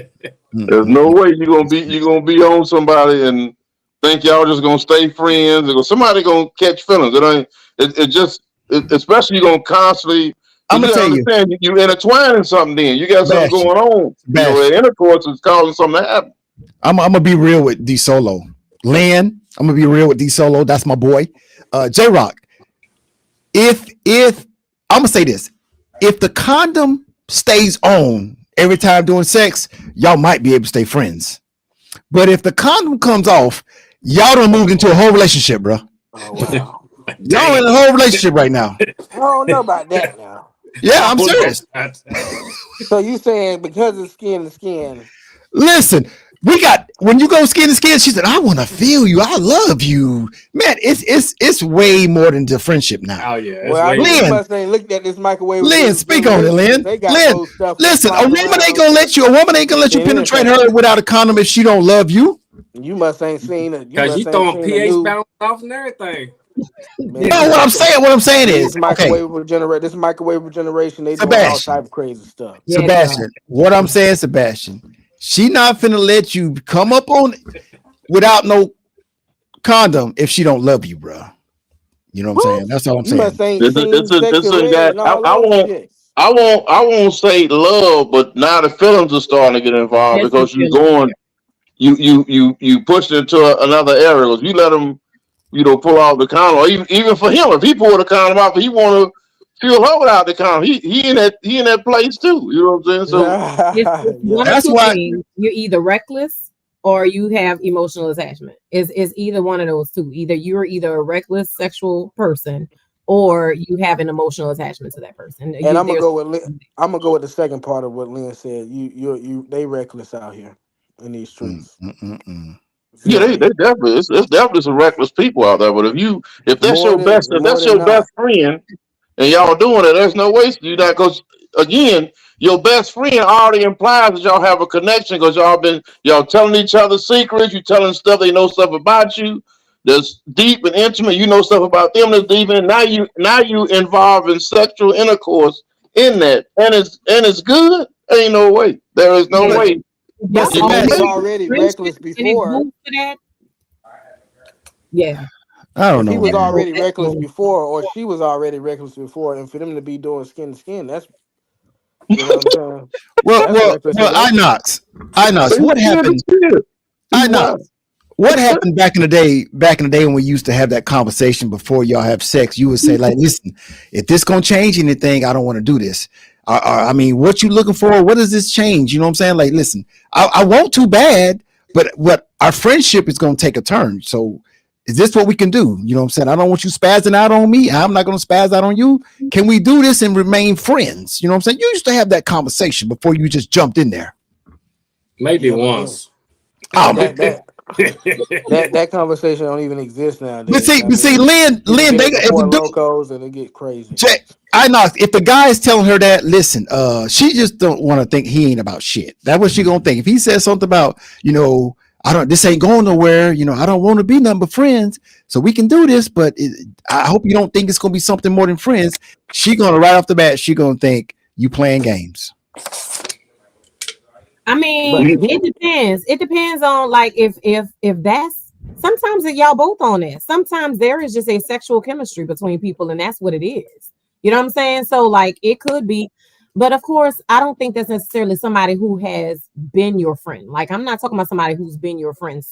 There's no way you're gonna be on somebody and think y'all just gonna stay friends. Somebody gonna catch feelings. Especially you're gonna constantly. I'm gonna tell you, you intertwine in something. Then you got something going on. Intercourse is causing something to happen. I'm gonna be real with D Solo, Lynn. I'm gonna be real with D Solo. That's my boy, J Rock. If I'm gonna say this, if the condom stays on every time doing sex, y'all might be able to stay friends. But if the condom comes off, y'all done moved into a whole relationship, bro. Oh, wow. Y'all in a whole relationship right now. I don't know about that now. Yeah, I'm serious. So you saying because it's skin to skin? Listen, when you go skin to skin, she said, "I want to feel you. I love you, man." It's way more than the friendship now. Oh yeah. Well, Lynn, must ain't looked at this microwave. Lynn, speak on it, Lynn. Lynn, listen, a woman ain't gonna let you penetrate her without a condom if she don't love you. You must ain't seen it because you throwing pH balance off and everything. You know what I'm saying? What I'm saying is, this microwave generation, they do all type of crazy stuff. Sebastian, what I'm saying, Sebastian, she not finna let you come up on without no condom if she don't love you, bro. You know what I'm saying? That's all I'm saying. I won't say love, but now the feelings are starting to get involved because you push it into another area. If you let them, pull out the condom, or even for him, if he pulled the condom out, he want to feel her without the condom. He in that place too. You know what I'm saying? So that's why you're either reckless or you have emotional attachment. Is either one of those two. Either you're a reckless sexual person or you have an emotional attachment to that person. And I'm gonna go with the second part of what Lynn said. They reckless out here in these streets. Yeah, they definitely. It's definitely some reckless people out there. But if that's your best friend, and y'all doing it, there's no way to do that because again, your best friend already implies that y'all have a connection because y'all telling each other secrets, you telling stuff they know stuff about you that's deep and intimate. You know stuff about them that's deep, and now you involved in sexual intercourse in that, and it's good. Ain't no way. There is no way. But You if can he was make already reckless before, yeah. I don't if know. he was man. already reckless before, or she was already reckless before, and for them to be doing skin to skin, that's you know what I'm saying. Well, That's reckless as hell. Inox, what happened? Inox, what happened back in the day? Back in the day when we used to have that conversation before y'all have sex, you would say like, "Listen, if this gonna change anything, I don't want to do this." I mean, what you looking for? What does this change? You know what I'm saying? Like, listen, I want to bad, but what our friendship is gonna take a turn. So, is this what we can do? You know what I'm saying? I don't want you spazzing out on me. I'm not gonna spaz out on you. Can we do this and remain friends? You know what I'm saying? You used to have that conversation before you just jumped in there. Maybe once. Oh, that conversation don't even exist nowadays. But see, Lynn, they if more the dude, locos and it get crazy. I know if the guy is telling her that, listen, she just don't want to think he ain't about shit. That's what she gonna think. If he says something about, this ain't going nowhere, I don't want to be nothing but friends, so we can do this, but I hope you don't think it's gonna be something more than friends. She gonna right off the bat, she gonna think you playing games. I mean, it depends. It depends on like if that's sometimes y'all both on it. Sometimes there is just a sexual chemistry between people, and that's what it is. You know what I'm saying? So like it could be, but of course, I don't think that's necessarily somebody who has been your friend. Like I'm not talking about somebody who's been your friend,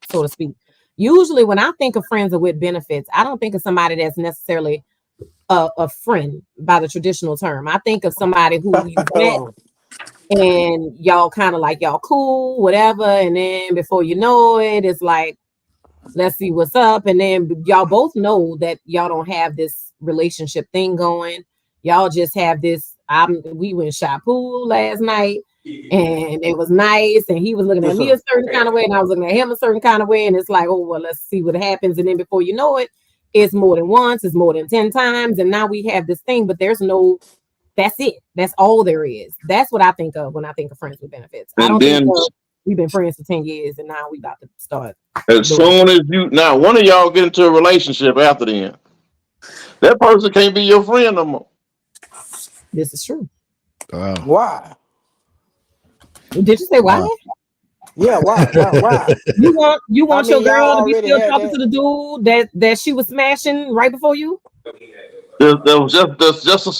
so to speak. Usually, when I think of friends with benefits, I don't think of somebody that's necessarily a friend by the traditional term. I think of somebody who you met. And y'all kind of like y'all cool, whatever. And then before you know it, it's like, let's see what's up. And then y'all both know that y'all don't have this relationship thing going. Y'all just have this. We went shot pool last night and it was nice. And he was looking at me a certain kind of way and I was looking at him a certain kind of way. And it's like, oh, well, let's see what happens. And then before you know it, it's more than once, it's more than 10 times. And now we have this thing, but that's it. That's all there is. That's what I think of when I think of friends with benefits. I don't think we've been friends for 10 years and now we about to start. As soon as one of y'all get into a relationship after then, that person can't be your friend no more. This is true. Why? Did you say why? Yeah, why? You want your girl to be still talking to the dude that she was smashing right before you? That was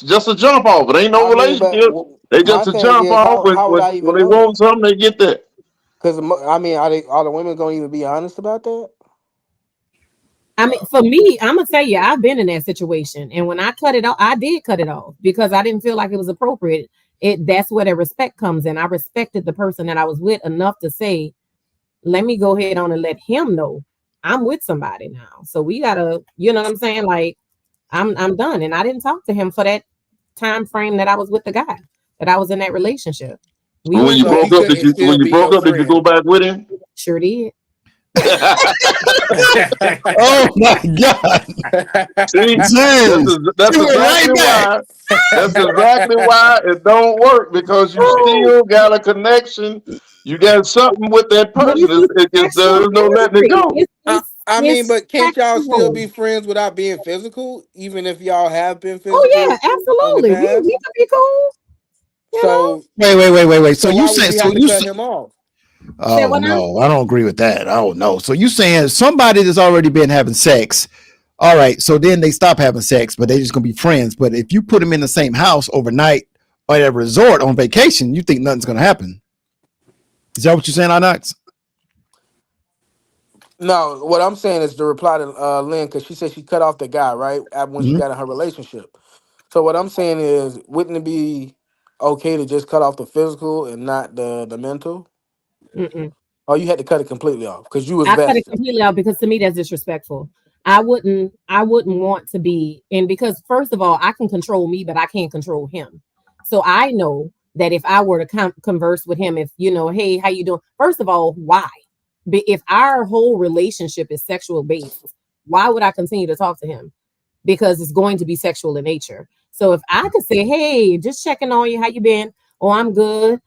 just a jump off. It ain't no relationship. They just a jump off. When they want something, they get that. Because are the women gonna even be honest about that? I mean, for me, I'm gonna tell you, I've been in that situation, and when I cut it off, I did cut it off because I didn't feel like it was appropriate. That's where the respect comes in. I respected the person that I was with enough to say, let me go ahead on and let him know I'm with somebody now. So we gotta, you know what I'm saying? Like, I'm done. And I didn't talk to him for that time frame that I was with the guy, that I was in that relationship. When you broke up, did you go back with him? Sure did. Oh my God. See, that's exactly why it don't work, because you still got a connection. You got something with that person. There's no letting it go. I mean, but can't y'all still be friends without being physical, even if y'all have been physical? Oh yeah, absolutely. We could be cool. So wait. So you said cut him off? Oh no, I don't agree with that. Oh no. So you saying somebody that's already been having sex, all right, so then they stop having sex, but they're just gonna be friends. But if you put them in the same house overnight or at a resort on vacation, you think nothing's gonna happen. Is that what you're saying, Inox? No, what I'm saying is to reply to Lynn, because she said she cut off the guy, right? When she got in her relationship. So what I'm saying is, wouldn't it be okay to just cut off the physical and not the mental? Mm-mm. Oh, you had to cut it completely off because you was I vested. cut it completely off because to me that's disrespectful. I wouldn't want to be, and because first of all, I can control me, but I can't control him. So I know that if I were to converse with him, if hey, how you doing? First of all, why? If our whole relationship is sexual based, why would I continue to talk to him? Because it's going to be sexual in nature. So if I could say, hey, just checking on you, how you been? Oh, I'm good.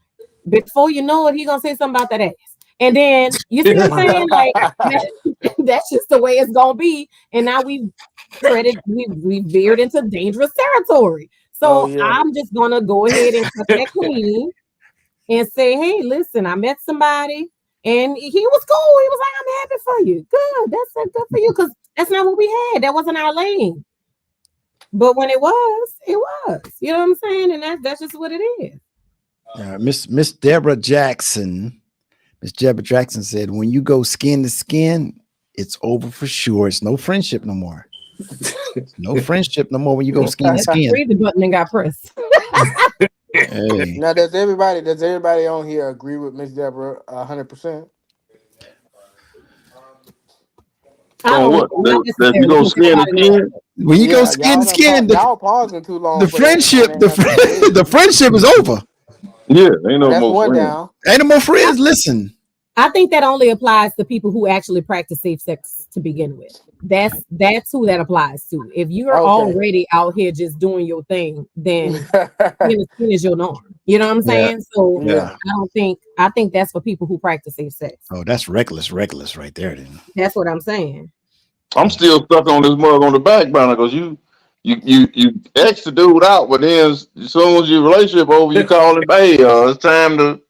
Before you know it, he gonna say something about that ass. And then you see what I'm saying? Like that's just the way it's gonna be. And now we veered into dangerous territory. So I'm just gonna go ahead and cut that clean and say, hey, listen, I met somebody and he was cool. He was like, I'm happy for you. Good. That's good for you, because that's not what we had. That wasn't our lane. But when it was. You know what I'm saying? And that's just what it is. Miss Deborah Jackson. Miss Deborah Jackson said, when you go skin to skin, it's over for sure. It's no friendship no more. No friendship no more when you go skin to skin. The button and got pressed. Hey. Now, does everybody on here agree with Miss Deborah 100%? What? That you go skin to skin? When you go skin to skin, y'all pausing too long. The friendship, the friendship is over. Yeah, ain't no That's more one friends. down. Ain't no more friends. Listen. I think that only applies to people who actually practice safe sex to begin with. That's who that applies to. If you're already out here just doing your thing, then skin is your norm. You know what I'm saying? So I think that's for people who practice safe sex. Oh, that's reckless right there. Then that's what I'm saying. I'm still stuck on this mug on the back burner because you X the dude out, but then as soon as your relationship over, you call him, hey, it's time to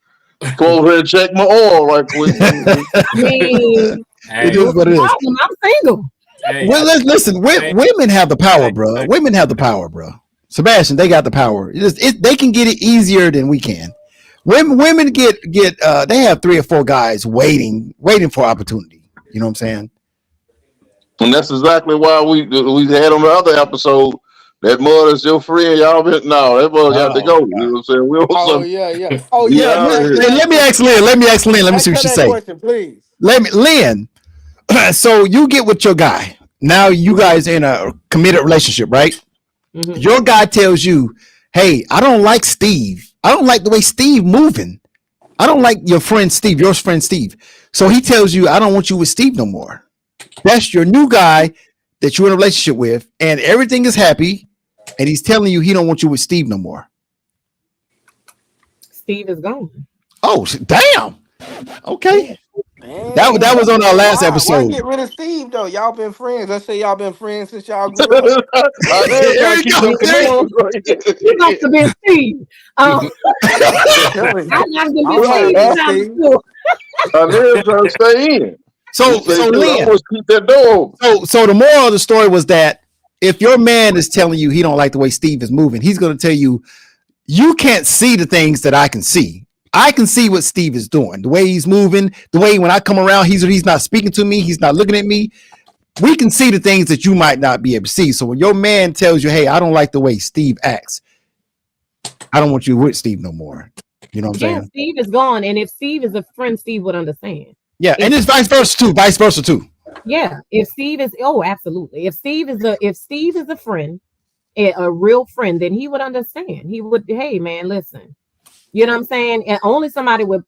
go over here and check my oil right quick. It is what it is. I'm single. Well, listen, women have the power, bro. Women have the power, bro. Sebastian, they got the power. They can get it easier than we can. Women get they have 3 or 4 guys waiting for opportunity. You know what I'm saying? And that's exactly why we had on the other episode that mud is your friend. Y'all been that mud got to go. You know what I'm saying? Let me ask Lynn. Let me see what she say. Question, please. Lynn. So you get with your guy. Now you guys in a committed relationship, right? Mm-hmm. Your guy tells you, hey, I don't like Steve. I don't like the way Steve moving. I don't like your friend Steve, your friend Steve. So he tells you, I don't want you with Steve no more. That's your new guy that you're in a relationship with, and everything is happy, and he's telling you he don't want you with Steve no more. Steve is gone. Oh, damn. Okay. That was on our last episode. Why get rid of Steve though? Y'all been friends. Let's say y'all been friends since y'all grew up. There you go. You got to be Steve. I'm not gonna be Steve. I'm trying to stay in. So Lynn, keep that door open. So the moral of the story was that if your man is telling you he don't like the way Steve is moving, he's going to tell you, you can't see the things that I can see. I can see what Steve is doing, the way he's moving, the way when I come around, he's not speaking to me, he's not looking at me. We can see the things that you might not be able to see. So when your man tells you, hey, I don't like the way Steve acts, I don't want you with Steve no more. You know what I'm saying? Steve is gone. And if Steve is a friend, Steve would understand. Yeah, and it's vice versa too. Yeah, if Steve is absolutely. If Steve is a friend, a real friend, then he would understand. He would, hey man, listen. You know what I'm saying? And only somebody with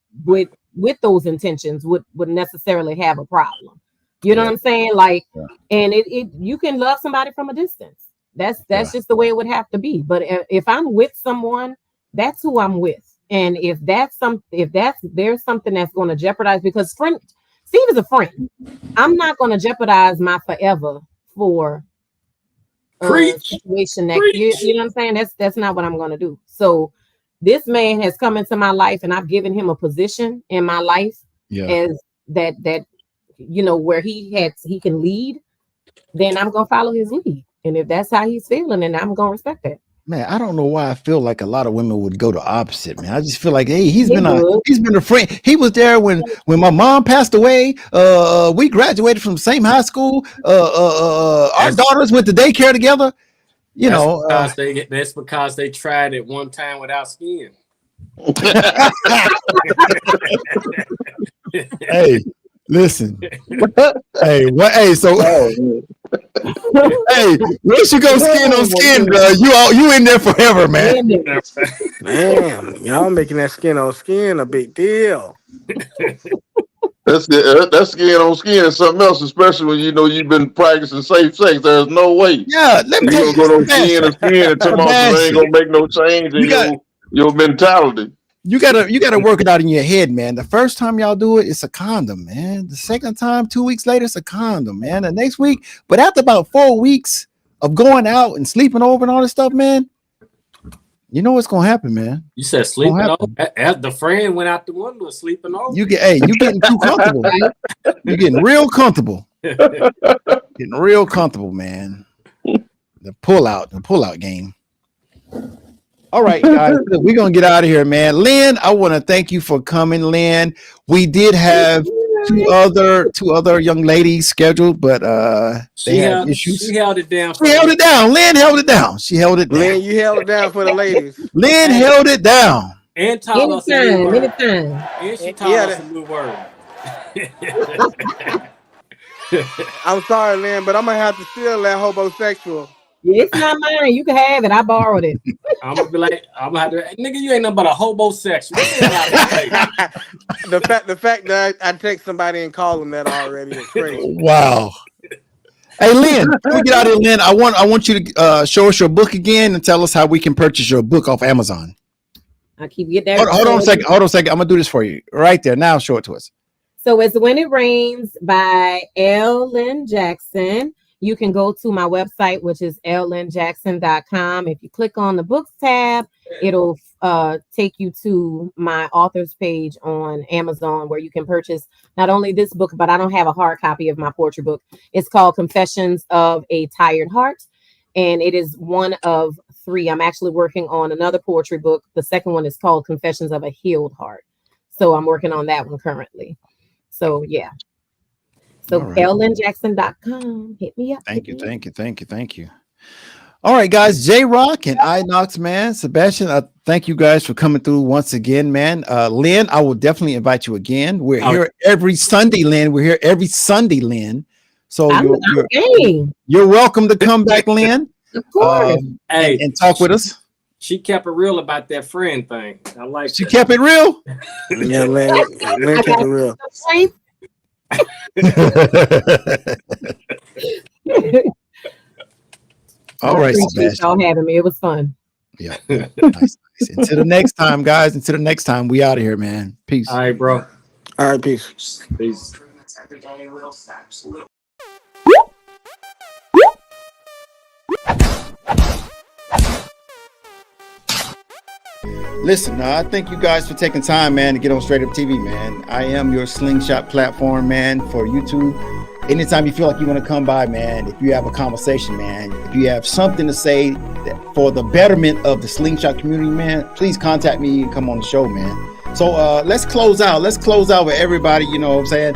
those intentions would necessarily have a problem. You know what I'm saying? Like, and it you can love somebody from a distance. That's just the way it would have to be. But if I'm with someone, that's who I'm with. And if there's something that's going to jeopardize, because Steve is a friend. I'm not going to jeopardize my forever for a situation that you know what I'm saying? That's not what I'm going to do. So this man has come into my life, and I've given him a position in my life as that where he can lead. Then I'm gonna follow his lead, and if that's how he's feeling, then I'm gonna respect that. Man, I don't know why I feel like a lot of women would go the opposite, man. I just feel like, hey, he's been a friend. He was there when my mom passed away. We graduated from the same high school. Our daughters went to daycare together. That's because they tried it one time without skin. Hey, listen. Hey, what? Hey, so hey, once you go skin on skin, bro, you in there forever, man. Man, y'all making that skin on skin a big deal. That's skin on skin and something else, especially when you know you've been practicing safe sex. There's no way. Yeah, let me you gonna go no skin to skin and tomorrow ain't gonna make no change in your mentality. You gotta work it out in your head, man. The first time y'all do it, it's a condom, man. The second time, 2 weeks later, it's a condom, man. The next week, but after about 4 weeks of going out and sleeping over and all this stuff, man, you know what's gonna happen, man. You said sleeping over. The friend went out the window sleeping over. You getting too comfortable, man. You're getting real comfortable. Getting real comfortable, man. The pullout game. All right, guys, we're gonna get out of here, man. Lynn, I want to thank you for coming, Lynn. We did have two other young ladies scheduled, but they had issues. She held it down. She held it down. Lynn held it down. She held it down. Lynn, you held it down for the ladies. Lynn held it down. And taught us a new word. And she taught us that- a new word. I'm sorry, Lynn, but I'm gonna have to steal that homosexual. It's not mine. You can have it. I borrowed it. I'm gonna be like, I'm gonna have to, nigga, you ain't nothing but a homosexual. The fact that I text somebody and call them that already is crazy. Wow. Hey, Lynn, before we get out of here, Lynn, I want you to show us your book again and tell us how we can purchase your book off Amazon. I keep getting that. Hold on a second. I'm gonna do this for you right there. Now show it to us. So it's When It Rains by L. Lynn Jackson. You can go to my website, which is llynnjackson.com. If you click on the books tab, it'll take you to my author's page on Amazon, where you can purchase not only this book, but I don't have a hard copy of my poetry book. It's called Confessions of a Tired Heart, and it is one of 3. I'm actually working on another poetry book. The second one is called Confessions of a Healed Heart. So I'm working on that one currently. So yeah. So right. llynnjackson.com. Hit me up. Thank you. All right, guys. J-Rock and iKnox, man. Sebastian, I thank you guys for coming through once again, man. Lynn, I will definitely invite you again. We're here every Sunday, Lynn. So you're welcome to come back, Lynn. Of course. And talk with us. She kept it real about that friend thing. I like. She kept it real. Yeah, Lynn kept it real. All right, Sebastian. Y'all having me. It was fun. Yeah. Nice. Until the next time, guys. We out of here, man. Peace. All right, bro. All right, peace. Peace. Listen, I thank you guys for taking time, man, to get on Straight Up TV, man. I am your slingshot platform, man, for YouTube. Anytime you feel like you want to come by, man, if you have a conversation, man, if you have something to say for the betterment of the slingshot community, man, please contact me and come on the show, man. So let's close out. Let's close out with everybody, you know what I'm saying?